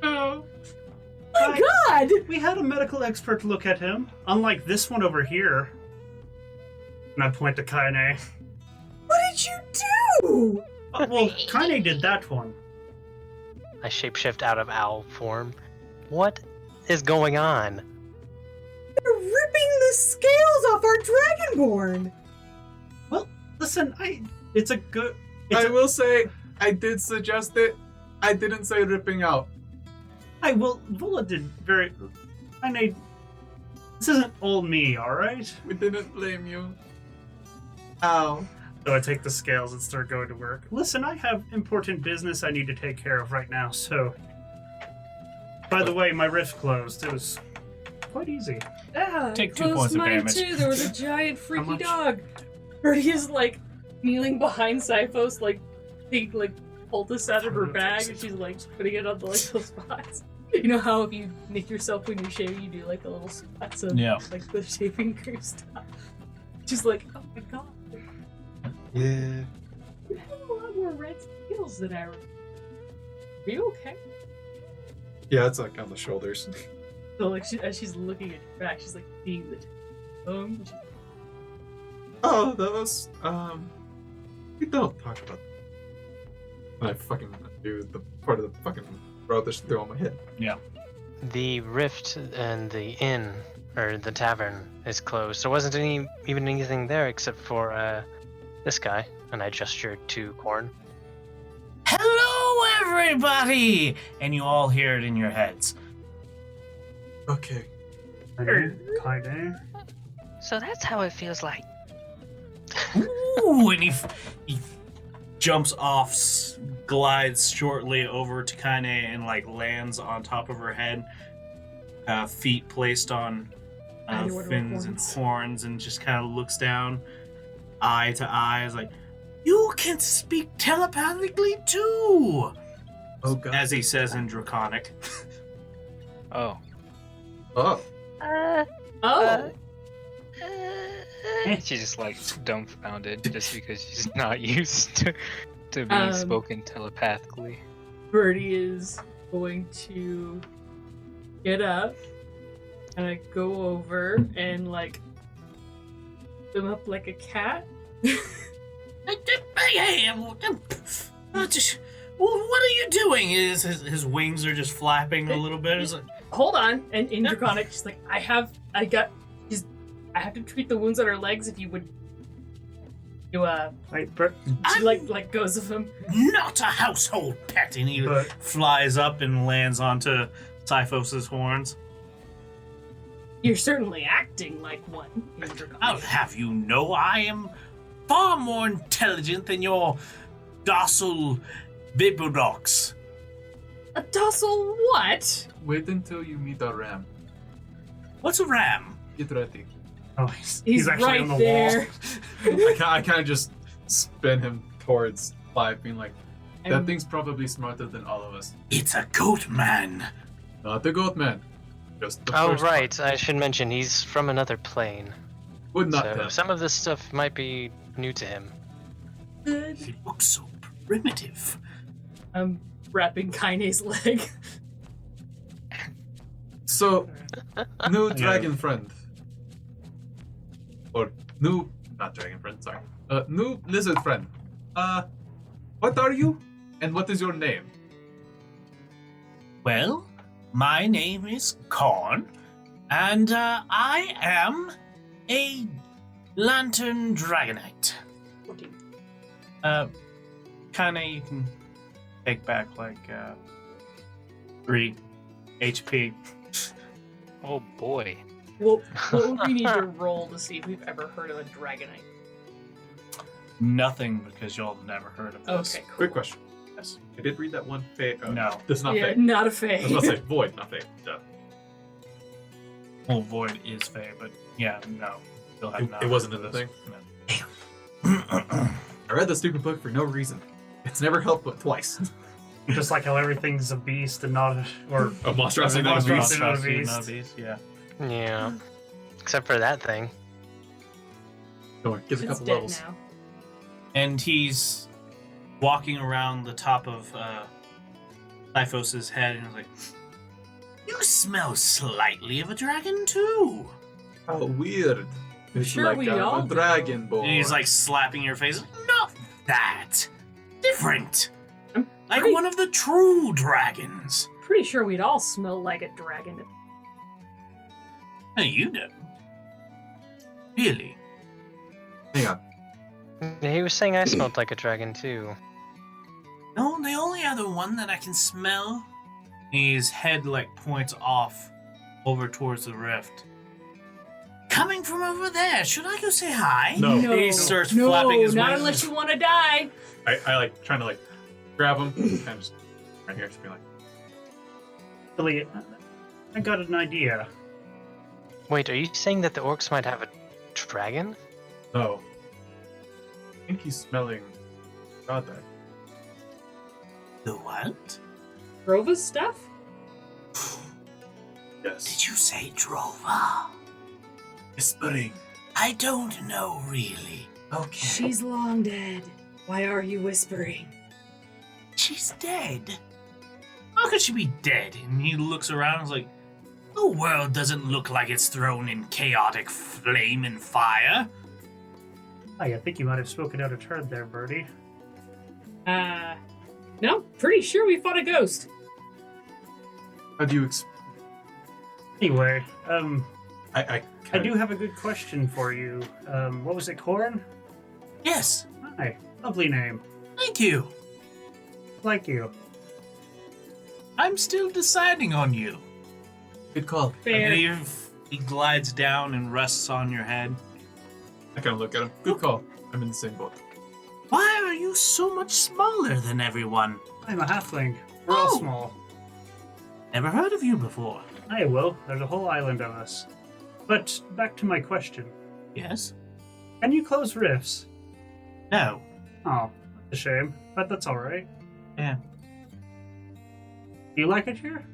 S1: oh,
S2: My God!
S4: We had a medical expert look at him, unlike this one over here. And I point to Kaine.
S2: What did you do?
S4: Well, Kaine did that one.
S3: I shapeshift out of owl form. What is going on?
S2: You're ripping the scales off our Dragonborn!
S4: Well, listen, I
S5: will say, I did suggest it. I didn't say ripping out.
S4: Vola did very... Kaine, this isn't all me, alright?
S5: We didn't blame you. Ow.
S4: So I take the scales and start going to work. Listen, I have important business I need to take care of right now, so... By the way, my rift closed. It was quite easy.
S2: Ah,
S1: Take 2
S2: closed
S1: points of
S2: mine
S1: damage.
S2: Too. There was a giant freaky
S4: much?
S2: dog. Birdie is like kneeling behind Siphos, like take like poultice out of her bag, and she's like putting it on the like little spots. You know how if you nick yourself when you shave, you do like the little spots of like the shaving cream stuff. She's like, oh my god.
S5: Yeah.
S2: You have a lot more red scales than I remember. Are you okay?
S5: Yeah, it's like on the shoulders.
S2: So like as she's looking at your back, she's like seeing the she's
S5: Oh, that was we don't talk about that. And I fucking do the part of the fucking route that's through on my head.
S1: Yeah.
S3: The rift and the inn, or the tavern, is closed. There wasn't even anything there except for this guy. And I gestured to Corn.
S1: Hello, everybody! And you all hear it in your heads.
S5: Okay.
S4: Kinda.
S6: So that's how it feels like.
S1: Ooh, and he jumps off, glides shortly over to Kaine and like lands on top of her head, feet placed on fins and horns, and just kind of looks down, eye to eye, is like, "You can speak telepathically too."
S5: Oh god.
S1: As he says in Draconic.
S6: Oh.
S5: Oh.
S6: She's just like dumbfounded just because she's not used to being spoken telepathically.
S2: Birdie is going to get up and go over and like swim up like a cat.
S1: What are you doing? His wings are just flapping a little bit. It's like,
S2: Hold on, and in Draconic, she's like, I have to treat the wounds on her legs. If you would,
S4: Wait,
S2: she like goes of him.
S1: not a household pet, and he flies up and lands onto Typhos's horns.
S2: You're certainly acting like one in Draconic.
S1: I'll have you know I am far more intelligent than your docile Bibodox.
S2: A docile what?
S5: Wait until you meet our ram.
S1: What's a ram?
S5: Get ready.
S4: oh, he's actually
S2: right
S4: on the
S2: there.
S4: wall.
S5: I kind of just spin him towards Clive, being like, that
S2: And-
S5: thing's probably smarter than all of us.
S1: It's a goat man.
S5: Not the goat man. Just the
S3: Oh,
S5: first
S3: right.
S5: one.
S3: I should mention he's from another plane.
S5: Would not
S3: So
S5: tell.
S3: some of this stuff might be new to him.
S1: He looks so primitive.
S2: I'm wrapping Kaine's leg.
S5: So, new dragon friend. Or not dragon friend, sorry. New lizard friend. What are you? And what is your name?
S1: Well, my name is Korn, and I am a lantern dragonite. Kinda, you can take back like 3 HP.
S6: Oh boy.
S2: What would we need to roll to see if we've ever heard of a Dragonite?
S1: Nothing, because y'all have never heard of this.
S2: Okay, cool.
S5: Quick question.
S1: Yes.
S5: I did read that one Fae.
S1: No.
S5: This is not
S2: Yeah,
S5: Fae.
S2: not a
S5: I
S2: Fae.
S5: was about to say void, not Fae. Duh.
S1: Well, Void is Fae, but yeah, no. Still have not
S5: It wasn't
S1: heard
S5: in
S1: of
S5: the
S1: this.
S5: I read the stupid book for no reason. It's never helped but twice.
S4: Just like how everything's a beast and not or
S5: A monstrosity,
S4: not a beast.
S1: Monstrosity,
S4: beast.
S1: not a beast, yeah.
S3: Yeah. Except for that thing.
S5: Go on, give it a
S2: It's
S5: couple
S2: dead
S5: levels.
S2: now.
S1: And he's walking around the top of Typhos's head, and he's like, "You smell slightly of a dragon too."
S5: How weird. It's
S2: Sure
S5: like
S2: we
S5: a
S2: all do.
S5: dragon boy.
S1: And he's like slapping your face. Not that. Different.
S2: I'm
S1: Like
S2: pretty-
S1: one of the true dragons.
S2: Pretty sure we'd all smell like a dragon.
S1: No, you don't. Really?
S5: Hang on.
S3: He was saying I smelled like a dragon too.
S1: No, the only other one that I can smell. His head like points off over towards the rift. Coming from over there. Should I go say hi?
S5: No.
S1: He starts
S2: no,
S1: flapping his
S2: not
S1: wings.
S2: unless you want to die.
S5: I like trying to like grab him and just right here, just be like,
S4: Billy, I got an idea.
S3: Wait, are you saying that the orcs might have a dragon?
S5: no. I think he's smelling goddamn.
S1: The what?
S2: Drova's stuff?
S5: Yes.
S1: Did you say Drova?
S5: Whispering.
S1: I don't know really.
S5: Okay.
S2: She's long dead. Why are you whispering?
S1: She's dead. How could she be dead? And he looks around and is like,
S7: The world doesn't look like it's thrown in chaotic flame and fire.
S4: Hi, I think you might have spoken out of turn there, Birdie.
S2: No, pretty sure we fought a ghost.
S5: How do you
S4: Anyway,
S5: I
S4: do have a good question for you. What was it, Corn?
S7: Yes,
S4: Hi, lovely name.
S7: thank you.
S4: Like you.
S7: I'm still deciding on you.
S5: Good call.
S2: Fair.
S7: He glides down and rests on your head.
S5: I kind of look at him. Good call. I'm in the same boat.
S7: Why are you so much smaller than everyone?
S4: I'm a halfling. We're all
S7: Oh.
S4: small.
S7: Never heard of you before.
S4: I will. There's a whole island of us. But back to my question.
S7: Yes?
S4: Can you close rifts?
S7: No.
S4: Oh, that's a shame. But that's alright.
S7: Yeah.
S4: Do you like it here?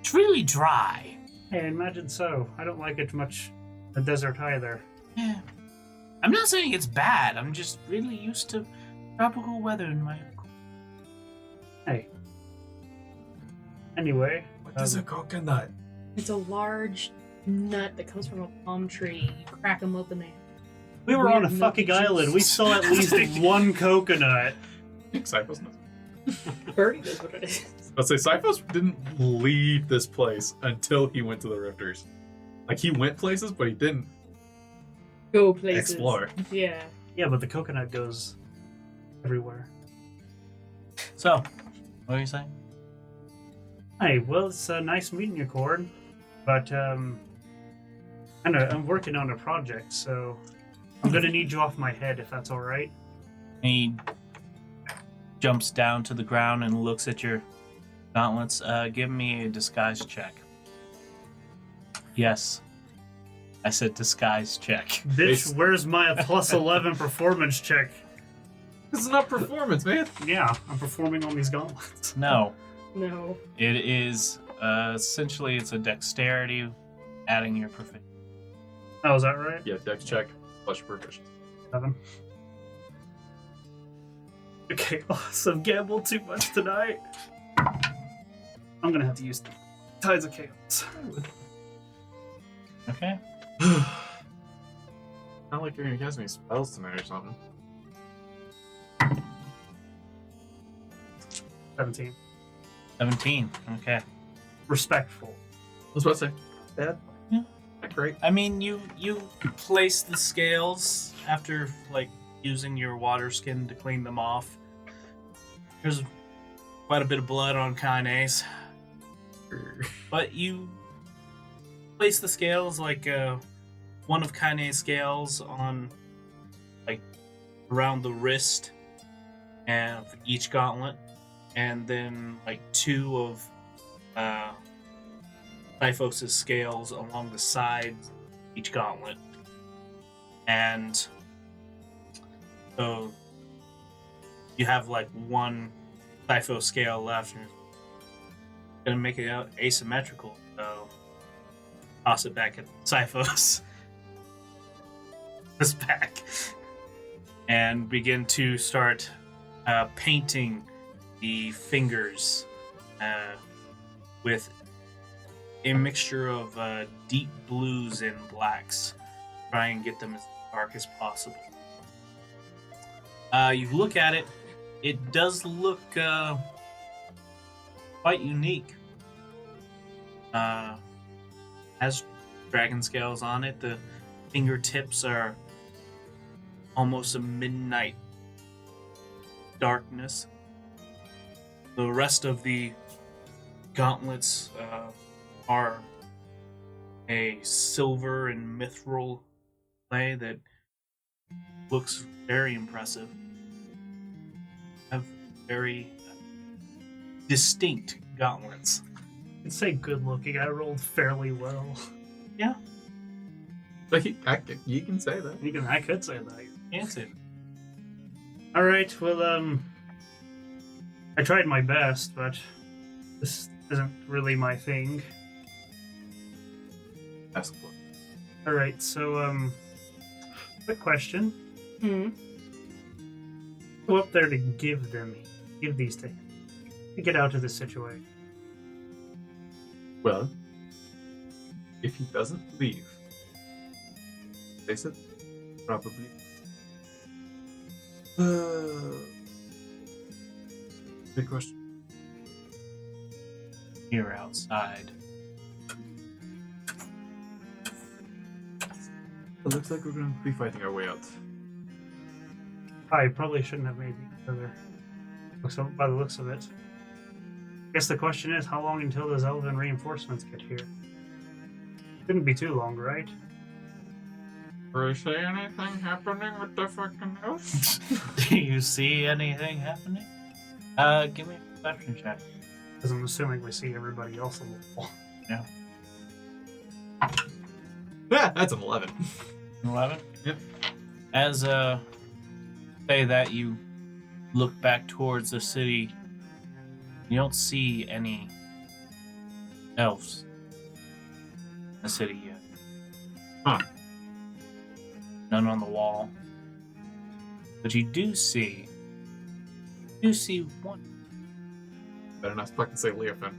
S7: It's really dry.
S4: I imagine so. I don't like it much in the desert either.
S7: Yeah. I'm not saying it's bad. I'm just really used to tropical weather in my...
S4: Hey. Anyway.
S5: What is a coconut?
S2: It's a large nut that comes from a palm tree. You crack them open, they
S4: We were on a
S2: Weird
S4: fucking
S2: milky
S4: island. We
S2: juice.
S4: saw at least one coconut.
S5: Cyphos knows.
S2: Birdie knows what it is.
S5: Let's say Cyphos didn't leave this place until he went to the Rifters. Like, he went places, but he didn't
S2: Go places.
S5: explore.
S2: Yeah.
S4: Yeah, but the coconut goes everywhere.
S7: So, what are you saying?
S4: Hey, well, it's nice meeting you, Cord. But I'm working on a project, so I'm gonna need you off my head if that's all right.
S1: He jumps down to the ground and looks at your gauntlets. Give me a disguise check. Yes. I said disguise check.
S4: Bitch, where's my plus 11 performance check?
S5: This is not performance, man.
S4: Yeah, I'm performing on these gauntlets.
S1: No.
S2: No.
S1: It is essentially it's a dexterity adding your proficiency.
S4: Oh, is that right?
S5: Yeah, dex check plus your proficiency.
S4: 7. Okay, awesome. Gambled too much tonight. I'm gonna have to use Tides of Chaos.
S1: Okay.
S5: Not like you're gonna cast any spells tonight or something.
S4: 17.
S1: 17. Okay.
S4: Respectful.
S5: I was about to say. Bad?
S1: Yeah.
S5: Not great.
S1: I mean, you place the scales after like using your water skin to clean them off. There's quite a bit of blood on Kaine's, but you place the scales like one of Kaine's scales on like around the wrist and for each gauntlet, and then like 2 of Typhos' scales along the sides of each gauntlet. And so you have like 1 Typhos scale left, and gonna make it asymmetrical, so toss it back at Typhos. This back. And begin to start painting the fingers with a mixture of deep blues and blacks. Try and get them as dark as possible. You look at it, it does look quite unique. Has dragon scales on it. The fingertips are almost a midnight darkness. The rest of the gauntlets are a silver and mithril clay that looks very impressive. Have very distinct gauntlets.
S4: I'd say good looking. I rolled fairly well.
S1: Yeah,
S5: Like, you can say that.
S4: I could say that.
S1: answer.
S4: Alright, well, I tried my best, but this isn't really my thing.
S5: Ask for it.
S4: Alright, so, quick question.
S2: Hmm.
S4: Go up there to give these to him. To get out of this situation.
S5: Well, if he doesn't leave, they said probably. Big question.
S1: Here outside.
S5: It looks like we're going to be fighting our way out.
S4: I probably shouldn't have made the other. By the looks of it. I guess the question is, how long until those elven reinforcements get here? Shouldn't be too long, right?
S5: Do you see anything happening with the fucking elves?
S1: Do you see anything happening? Give me a perception check.
S4: Because I'm assuming we see everybody else on the wall.
S1: Yeah.
S5: Yeah, that's an 11.
S1: 11?
S5: Yep.
S1: As, say that you look back towards the city, you don't see any elves in the city yet.
S5: Huh.
S1: None on the wall. But you do see one
S5: Better not fucking say Leofin.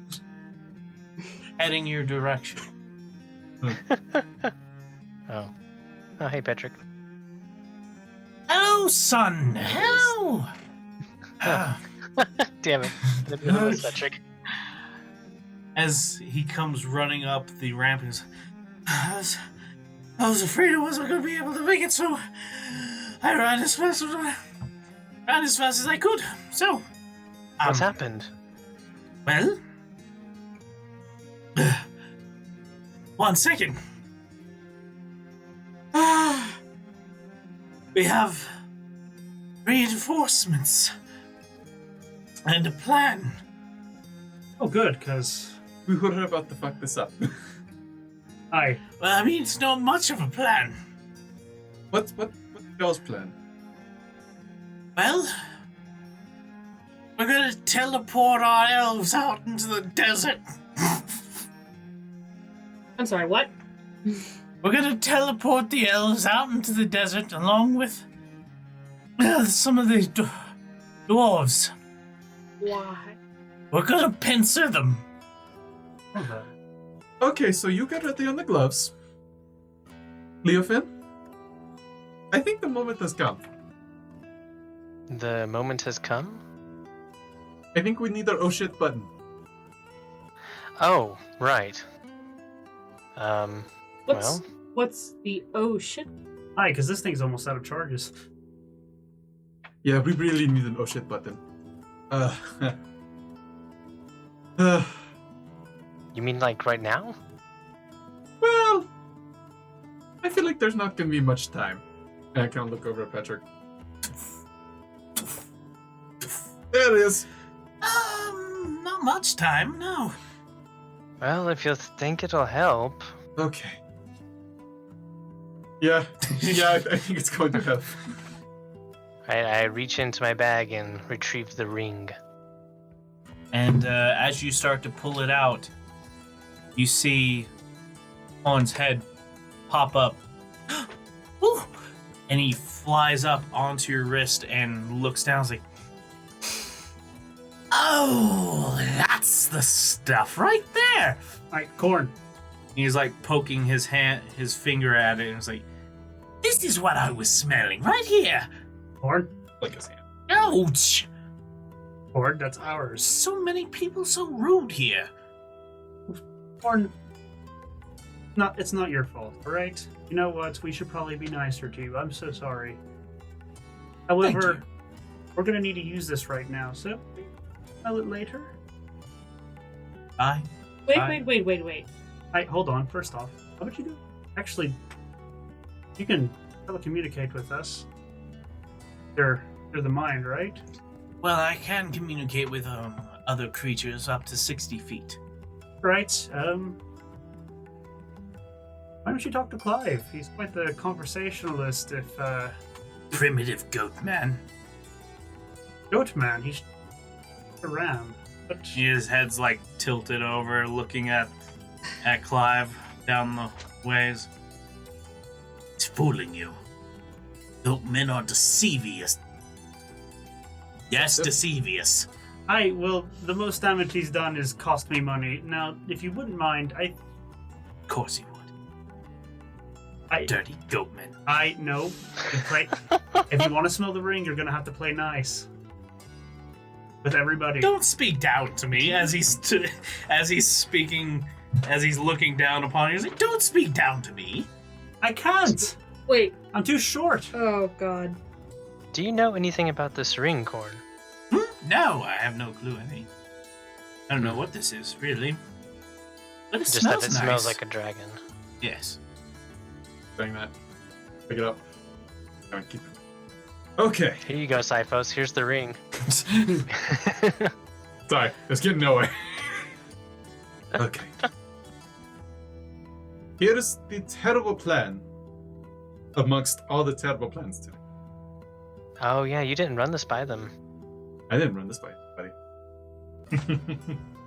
S1: heading your direction.
S3: Oh, hey, Patrick.
S1: Hello, son! Hello!
S3: Damn it. Maybe it was Patrick.
S1: As he comes running up the ramp, he goes, I was afraid I wasn't going to be able to make it, so I ran as fast as I could. So,
S3: What's happened?
S1: well, 1 second. We have reinforcements and a plan.
S4: Oh, good, because
S5: We were about to fuck this up.
S4: I
S1: Well, I mean, it's not much of a plan.
S5: What's y'all's plan?
S1: Well, we're gonna teleport our elves out into the desert.
S2: I'm sorry, what?
S1: We're gonna teleport the elves out into the desert along with some of the dwarves.
S2: Why?
S1: We're gonna pincer them.
S5: Okay, so you get ready on the gloves. Leofin, I think the moment has come.
S3: The moment has come?
S5: I think we need our oh shit button.
S3: Oh, right.
S2: What's the oh shit?
S4: Hi, because this thing's almost out of charges.
S5: Yeah, we really need an oh shit button.
S3: You mean like right now?
S5: Well, I feel like there's not gonna be much time. I can't look over at Patrick. There it is.
S1: Not much time, no.
S3: Well, if you think it'll help.
S5: Okay. Yeah, I think it's going to help.
S3: I reach into my bag and retrieve the ring.
S1: And as you start to pull it out, you see Horn's head pop up. Woo! And he flies up onto your wrist and looks down. He's like, oh, that's the stuff right there.
S4: Alright, Corn.
S1: He's like poking his finger at it, and he's like, this is what I was smelling right here.
S4: Corn?
S5: Like his hand.
S1: Ouch!
S4: Corn, that's ours.
S1: So many people so rude here.
S4: Corn. It's not your fault, alright? You know what? We should probably be nicer to you. I'm so sorry. However, we're gonna need to use this right now, so tell it later.
S1: Bye.
S2: Wait.
S4: Hold on. First off, how about you do? Actually, you can telecommunicate with us. You're the mind, right?
S1: Well, I can communicate with other creatures up to 60 feet.
S4: Right. Why don't you talk to Clive? He's quite the conversationalist. If
S1: Primitive goat man.
S4: Goat Man, he's a ram. But
S1: His head's like tilted over, looking at Clive down the ways. It's fooling you. Goat men are deceivious. Yes,
S5: Yep.
S1: deceivious.
S4: Well, the most damage he's done is cost me money. Now, if you wouldn't mind,
S7: Of course he would. Dirty goatman.
S4: I know. If you want to smell the ring, you're gonna have to play nice with everybody.
S7: Don't speak down to me as he's speaking, as he's looking down upon you. He's like, don't speak down to me.
S4: I can't.
S2: Wait.
S4: I'm too short.
S2: Oh, God.
S3: Do you know anything about this ring, Corn?
S7: No, I have no clue. I don't know what this is, really. But it
S3: Just
S7: smells
S3: that it
S7: nice.
S3: smells like a dragon.
S7: Yes.
S5: Saying that. Pick it up. Don't keep it. Okay.
S3: Here you go, Sifos. Here's the ring.
S5: Sorry, it's getting nowhere. Okay. Here's the terrible plan amongst all the terrible plans today.
S3: Oh, yeah, you didn't run this by them.
S5: I didn't run this by buddy.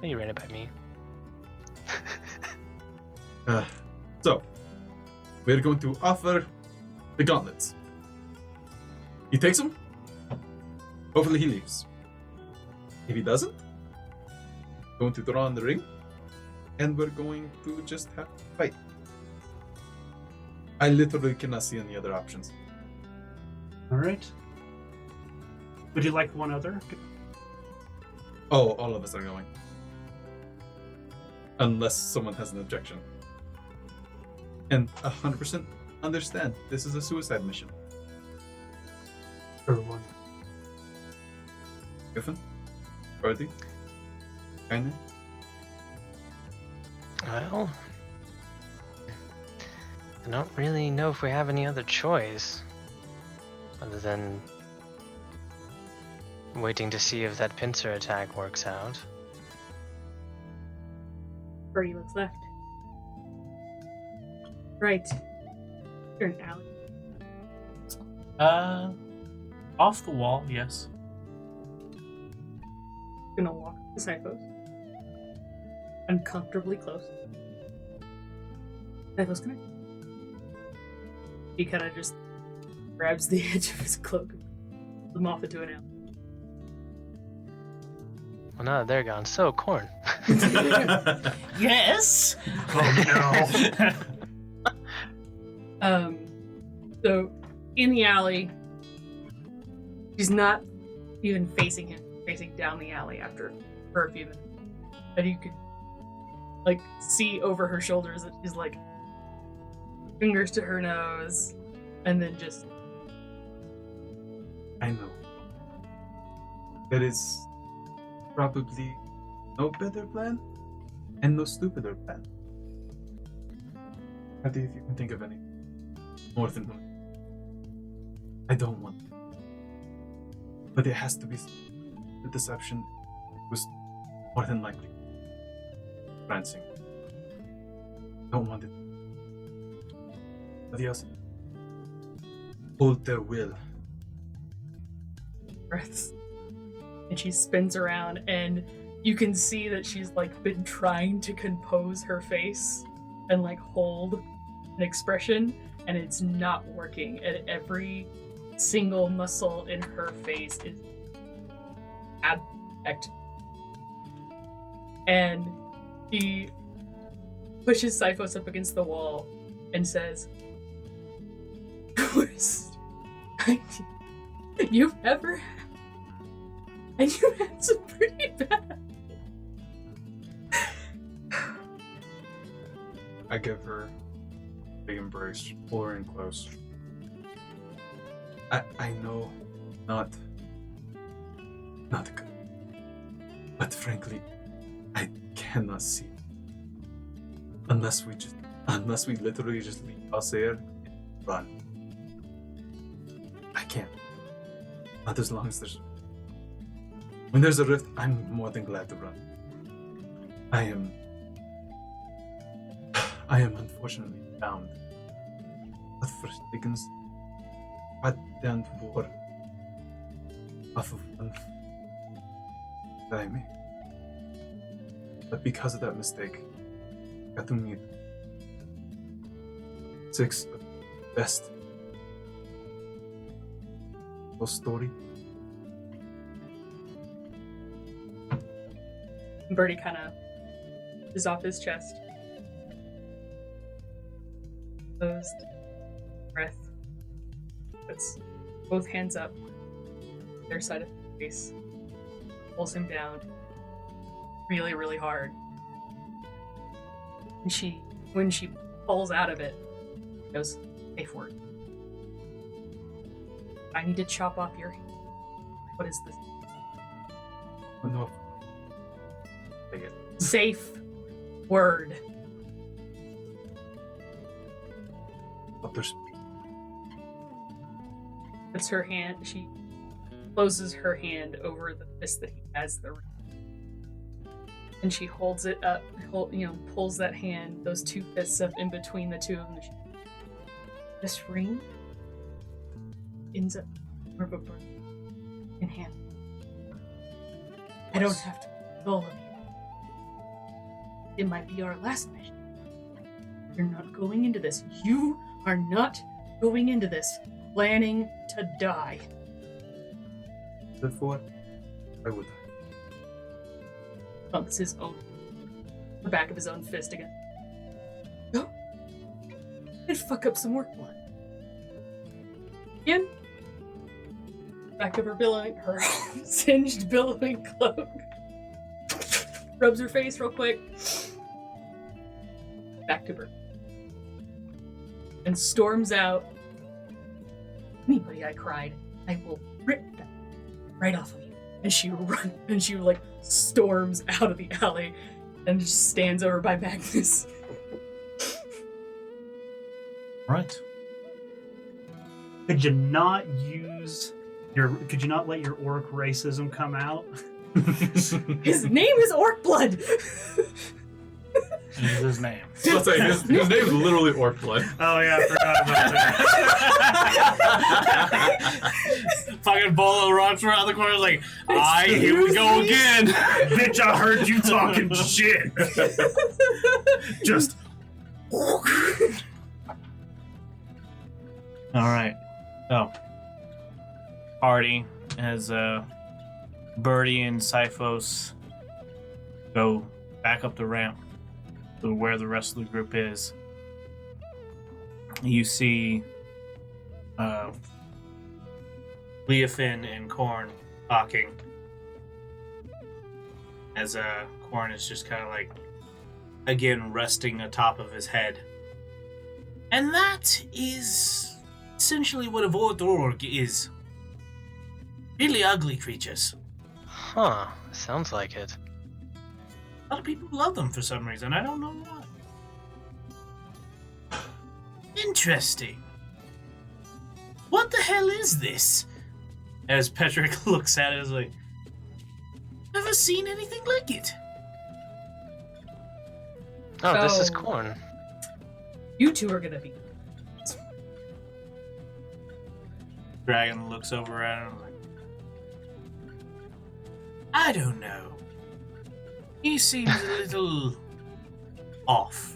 S3: You ran it by me.
S5: So, we're going to offer the gauntlets. He takes them. Hopefully he leaves. If he doesn't, we're going to throw on the ring, and we're going to just have to fight. I literally cannot see any other options.
S4: All right. Would you like one other?
S5: Oh, all of us are going. Unless someone has an objection. And 100% understand, this is a suicide mission.
S4: Everyone.
S5: Griffin? Birdie? Kinda?
S3: Well, I don't really know if we have any other choice other than waiting to see if that pincer attack works out.
S2: Birdie looks left. Right. You're an alley.
S7: Off the wall, yes.
S2: Gonna walk to Sifos. Uncomfortably close. Sifos, come here. He kind of just grabs the edge of his cloak and pulls him off into an alley.
S3: Well, now that they're gone, so Corn.
S7: Yes.
S4: Oh no.
S2: So in the alley, she's not even facing him, facing down the alley for a few minutes. And you could like see over her shoulders that she's like fingers to her nose, and then just
S5: I know. There is probably no better plan and no stupider plan. I think if you can think of any more than one. I don't want it. But it has to be the deception was more than likely prancing. Don't want it. But else hold their will.
S2: breaths. And she spins around, and you can see that she's like been trying to compose her face and like hold an expression, and it's not working. And every single muscle in her face is abject. And he pushes Sifos up against the wall and says, "Worst idea you've ever had. And you had some pretty bad."
S5: I give her a big embrace, pull her in close. I know not good. But frankly, I cannot see. Unless we literally just leave us here and run. I can't. Not as long as when there's a rift, I'm more than glad to run. I am unfortunately bound. But for Dickens, goddamn war off of one that I made. But because of that mistake, I got to meet 6 of the best. Those story.
S2: Birdie kind of is off his chest. Closed breath. Puts both hands up, their side of the face. Pulls him down really, really hard. And when she pulls out of it, goes, pay for it. I need to chop off your hand. What is this?
S5: Oh, no. Take it.
S2: Safe word.
S5: Others.
S2: Puts her hand, she closes her hand over the fist that he has the ring. And she holds it up, pulls that hand, those two fists up in between the two of them. This ring ends up more of a burn in hand. I don't have to kill all of you. It might be our last mission. You're not going into this. You are not going into this planning to die.
S5: Therefore, I would die.
S2: Thumps the back of his own fist again. Go. And fuck up some Orcblood. Again. Back of her singed billowing cloak. Rubs her face real quick. Back to her. And storms out. Anybody I cried, I will rip that right off of you. And she storms out of the alley and just stands over by Magnus.
S7: Right.
S4: Could you not let your orc racism come out?
S2: His name is Orcblood!
S7: Is his name.
S5: I'll say, his name is literally Orcblood.
S7: Oh yeah, I forgot about that. Fucking Bolo runs around the corner like, here we go again. Bitch, I heard you talking shit. Just Alright. So party as Birdie and Cyphos go back up the ramp to where the rest of the group is. You see Leofin and Korn talking as Korn is just kind of like again resting atop of his head. And that is essentially what a Vortorg is. Really ugly creatures.
S3: Huh, sounds like it.
S7: A lot of people love them for some reason. I don't know why. Interesting. What the hell is this? As Petrick looks at it, is like, never seen anything like it.
S3: Oh, this is
S2: So-
S3: corn.
S2: You two are gonna be.
S7: Dragon looks over at him like, I don't know. He seems a little off.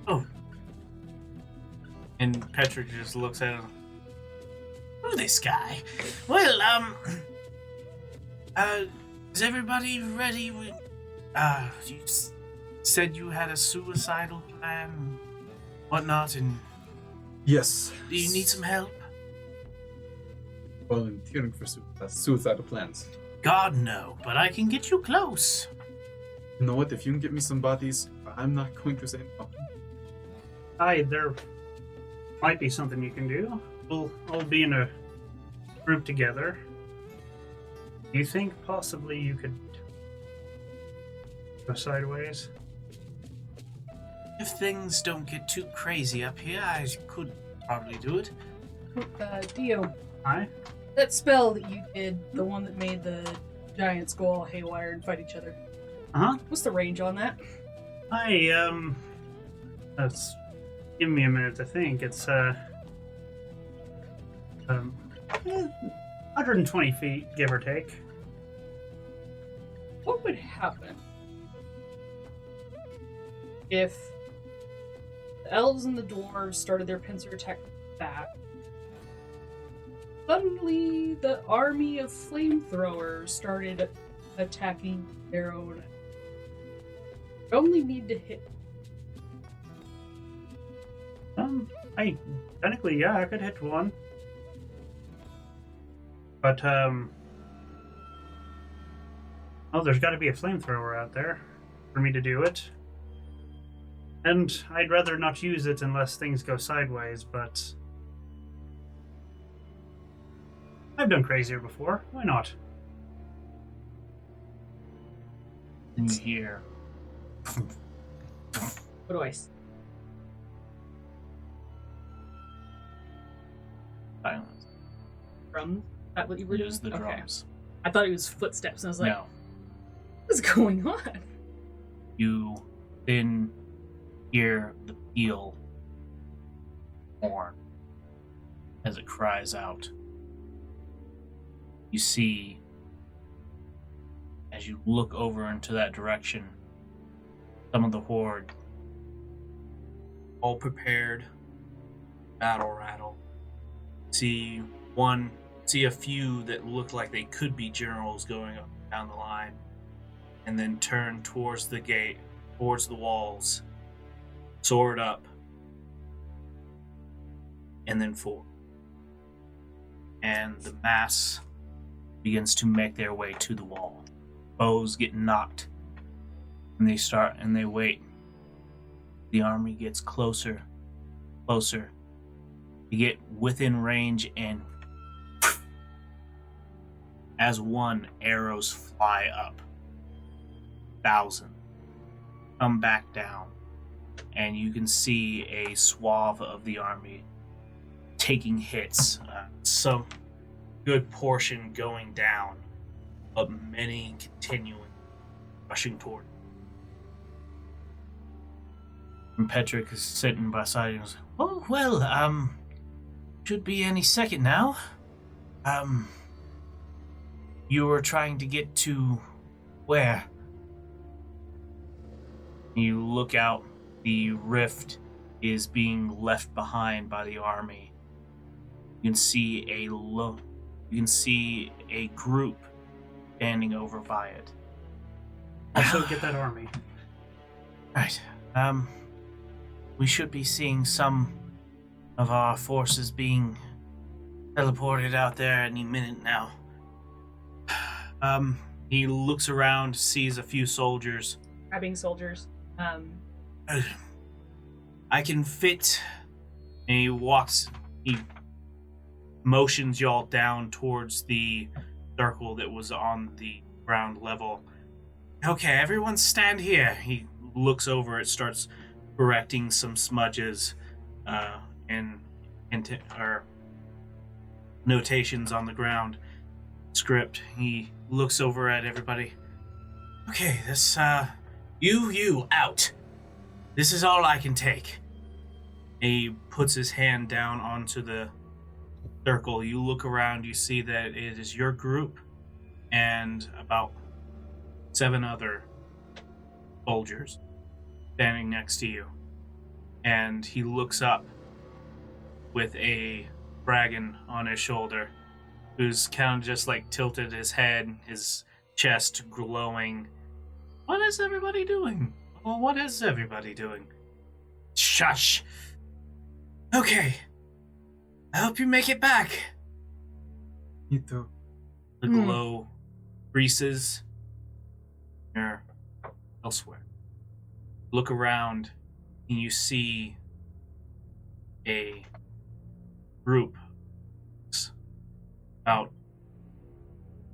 S7: Oh. And Petrick just looks at him. Who this guy? Well, is everybody ready? You said you had a suicidal plan and whatnot, and
S5: Yes.
S7: do you need some help?
S5: Volunteering for suicidal plans.
S7: God, no, but I can get you close.
S5: You know what? If you can get me some bodies, I'm not going to say no.
S4: There might be something you can do. We'll all be in a group together. Do you think possibly you could go sideways?
S7: If things don't get too crazy up here, I could probably do it.
S2: Dio,
S4: Hi?
S2: that spell that you did, the one that made the giants go all haywire and fight each other.
S4: Uh-huh.
S2: What's the range on that?
S4: That's... Give me a minute to think. It's, 120 feet, give or take.
S2: What would happen if the elves and the dwarves started their pincer attack back? Suddenly, the army of flamethrowers started attacking their own. Only need to hit.
S4: Technically, I could hit one. But, there's got to be a flamethrower out there for me to do it. And I'd rather not use it unless things go sideways, but I've done crazier before. Why not?
S1: And you hear
S2: What do I see?
S1: silence.
S2: Drums? Is that what you were doing?
S1: Use the drums.
S2: I thought it was footsteps, and I was like,
S1: No.
S2: what's going on?
S1: You then hear the peal horn as it cries out. You see, as you look over into that direction, some of the horde, all prepared, battle rattle. See a few that look like they could be generals going up and down the line, and then turn towards the gate, towards the walls, sword up, and then forward. And the mass begins to make their way to the wall. Bows get knocked, and they wait. The army gets closer, closer. You get within range, and as one, arrows fly up. 1,000 come back down, and you can see a swath of the army taking hits. Some good portion going down, but many continuing, rushing toward. And Petrick is sitting beside him and goes, "Oh, well, should be any second now. You were trying to get to where?" You look out, the rift is being left behind by the army. You can see a group standing over by it.
S4: Also, get that army.
S1: Right. We should be seeing some of our forces being teleported out there any minute now. He looks around, sees a few soldiers.
S2: Grabbing soldiers.
S1: I can fit. And he motions y'all down towards the circle that was on the ground level. Okay, everyone stand here. He looks over, it starts correcting some smudges and notations on the ground. Script. He looks over at everybody. Okay, this, you out. This is all I can take. He puts his hand down onto the circle. You look around, you see that it is your group and about 7 other soldiers standing next to you. And he looks up with a dragon on his shoulder, who's kind of just like tilted his head, his chest glowing. What is everybody doing? Well, what is everybody doing? Shush! Okay. I hope you make it back.
S5: Me too.
S1: The glow creases. You're elsewhere. Look around, and you see a group.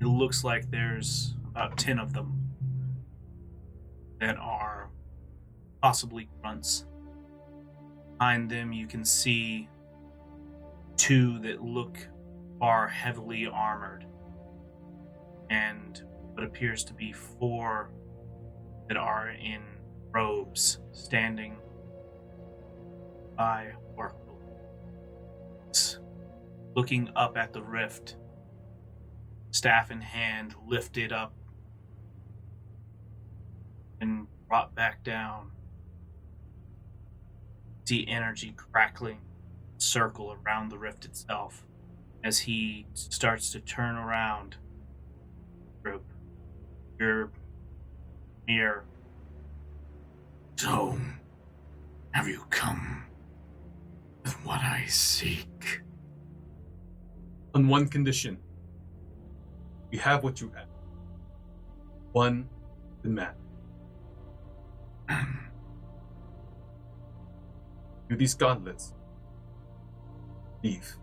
S1: It looks like there's about 10 of them that are possibly grunts. Behind them, you can see 2 that look are heavily armored, and what appears to be 4 that are in robes standing by Orcblood, looking up at the rift, staff in hand, lifted up and brought back down. See energy crackling circle around the rift itself.
S7: as he starts to turn around. Group, you're near.
S8: So, have you come with what I seek?
S5: On one condition. We have what you ask. One demand. Do these gauntlets. Leave.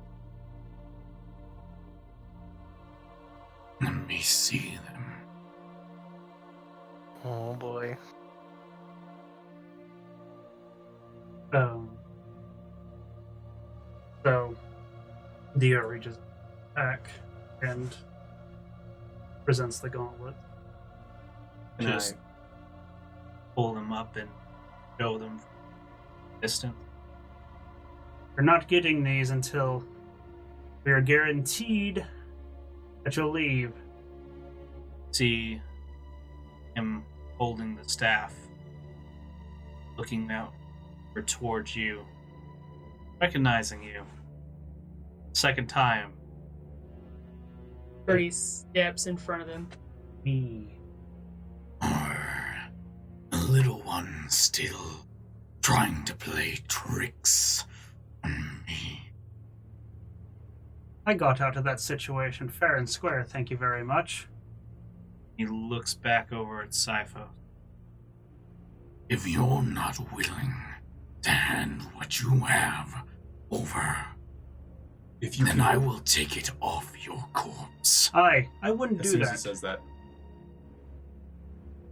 S8: Let me see them.
S3: Oh boy.
S4: So, Dio reaches back and presents the gauntlet.
S5: And
S7: Just pull them up and show them from distance.
S4: You're not getting these until we are guaranteed that you'll leave.
S7: See him holding the staff, looking out or towards you, recognizing you. Second time.
S2: Birdie steps in front of him.
S4: Me.
S8: Are the little ones still trying to play tricks on me?
S4: I got out of that situation fair and square, thank you very much.
S7: He looks back over at Sifo.
S8: If you're not willing to hand what you have over,
S5: if you
S8: then
S5: can-
S8: I will take it off your corpse.
S4: I wouldn't
S5: as
S4: do
S5: soon as
S4: that.
S5: he says that.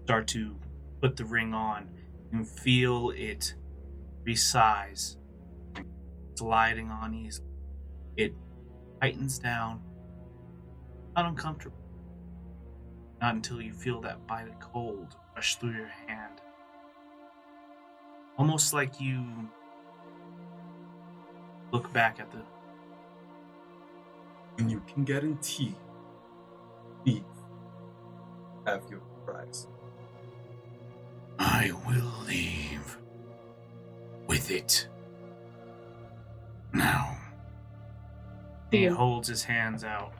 S7: Start to put the ring on and feel it resize, sliding on easily. It tightens down, not uncomfortable. Not until you feel that bite of cold rush through your hand. Almost like you look back at the
S5: And you can guarantee Eve have your prize.
S8: I will leave with it. Now,
S7: he
S2: Dio.
S7: holds his hands out.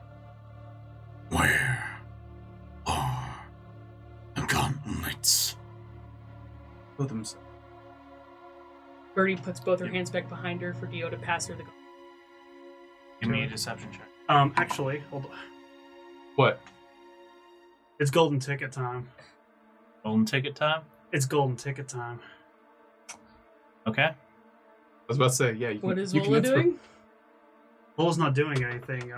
S8: where are the gauntlets?
S5: Show them some.
S2: Birdie puts both her hands back behind her for Dio to pass her the.
S7: Give me a deception check.
S4: Actually, hold on.
S5: What?
S4: It's golden ticket time.
S7: Golden ticket time?
S4: It's golden ticket time.
S7: Okay.
S5: I was about to say, yeah. You can,
S2: What is
S5: you can
S2: Vola
S5: answer-
S2: doing?
S4: Bull's not doing anything.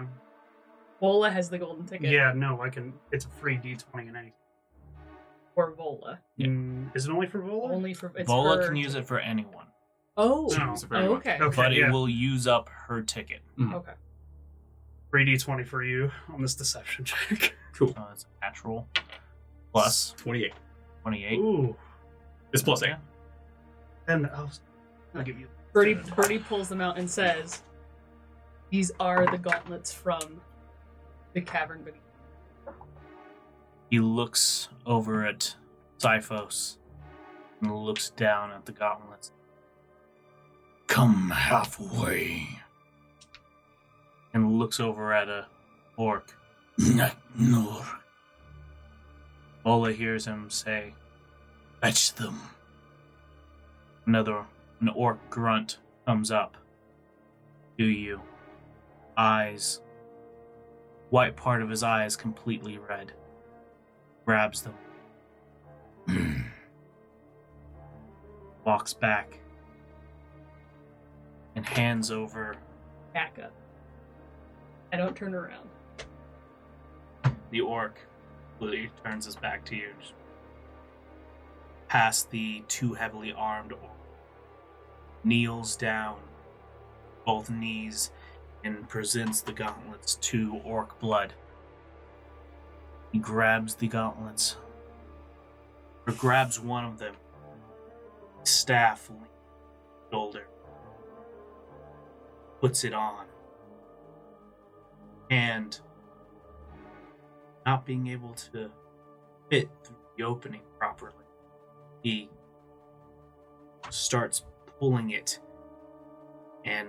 S2: Vola has the golden ticket.
S4: Yeah, no, I can. It's a free D20 and anything.
S2: For Vola.
S4: Is it only for Vola?
S2: Only for it's
S7: Vola
S2: her
S7: can use it
S2: ticket.
S7: for anyone,
S2: Oh.
S4: No.
S5: Use it for
S2: Oh,
S5: everyone.
S2: okay.
S4: Okay,
S7: but
S4: yeah.
S7: it will use up her ticket.
S2: Okay.
S4: Free D20 for you on this deception check.
S5: Cool.
S7: So it's a natural plus
S5: 28.
S7: 28.
S4: Ooh.
S5: It's plus 8.
S7: Yeah.
S4: And I'll give you.
S2: Birdie pulls them out and says, "These are the gauntlets from the cavern beneath."
S7: He looks over at Xyphos and looks down at the gauntlets.
S8: Come halfway.
S7: And looks over at a orc.
S8: No.
S7: Vola hears him say,
S8: Fetch them.
S7: an orc grunt comes up to you. Eyes, white part of his eye is completely red. Grabs them, walks back, and hands over
S2: Back up. I don't turn around.
S7: the orc. Literally turns his back to you. Just past the two heavily armed orc. Kneels down, both knees, and presents the gauntlets to Orcblood. He grabs the gauntlets, or grabs one of them, staff on his shoulder, puts it on, and not being able to fit through the opening properly, he starts pulling it and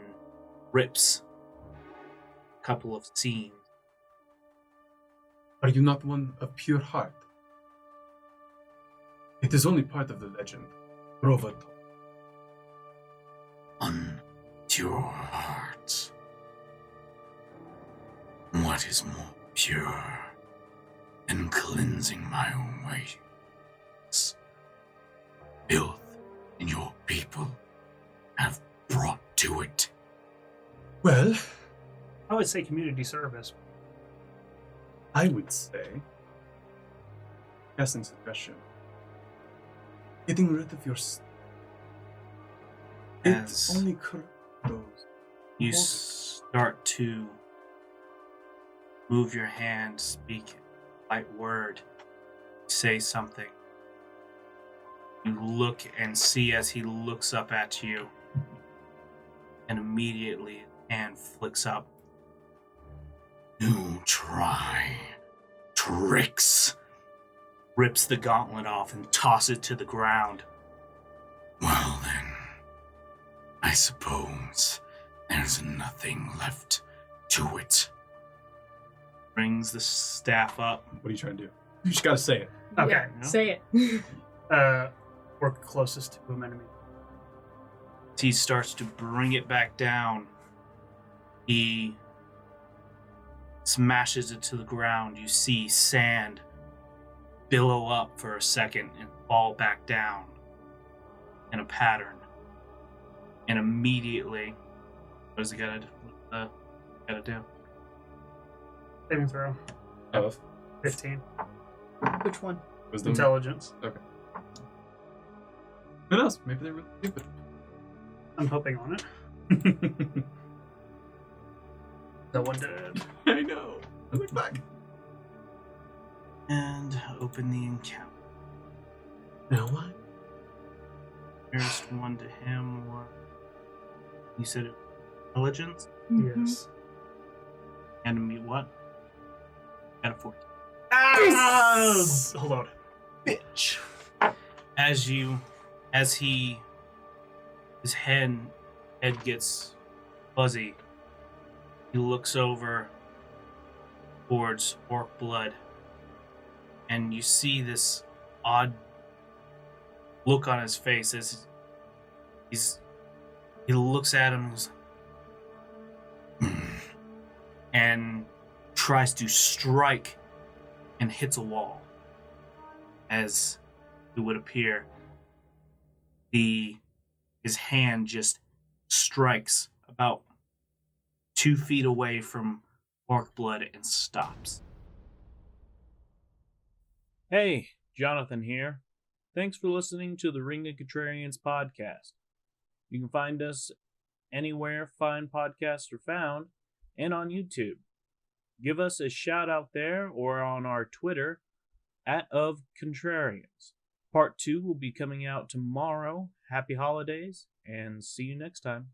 S7: rips couple of scenes.
S5: Are you not one of pure heart? It is only part of the legend. Drova told.
S8: Unpure heart. What is more pure than cleansing my own ways? Filth in your people have brought to it.
S5: Well,
S4: I would say community service.
S5: I would say, casting suggestion, getting rid of your
S7: As
S5: it only corrupts those.
S7: you start to move your hand, speak a light word, say something. You look and see as he looks up at you, and immediately his hand flicks up.
S8: You try tricks.
S7: Rips the gauntlet off and tosses it to the ground.
S8: Well then, I suppose there's nothing left to it.
S7: Brings the staff up.
S5: What are you trying to do? You just gotta say it.
S4: Okay.
S2: Yeah,
S7: no.
S2: say it.
S4: Work closest to an enemy.
S7: He starts to bring it back down. He smashes it to the ground. You see sand billow up for a second and fall back down in a pattern. And immediately, what does it gotta do?
S4: Saving throw.
S5: Of
S4: 15.
S2: Which one?
S5: wisdom.
S4: Intelligence.
S5: Okay. Who knows? Maybe they're really stupid.
S4: I'm hoping on it. No one did.
S5: I know. I look back.
S7: And open the encounter.
S5: Now what?
S7: First one to him was... You said it, intelligence?
S4: Yes.
S7: Enemy what? Got a 14.
S4: Hold on.
S5: Bitch.
S7: As his head gets fuzzy, he looks over towards Orcblood, and you see this odd look on his face as he looks at him and tries to strike and hits a wall. As it would appear, his hand just strikes about 2 feet away from Orcblood and stops.
S1: Hey, Jonathan here. Thanks for listening to the Ring of Contrarians podcast. You can find us anywhere fine podcasts are found and on YouTube. Give us a shout out there or on our Twitter @of Contrarians. Part 2 will be coming out tomorrow. Happy holidays and see you next time.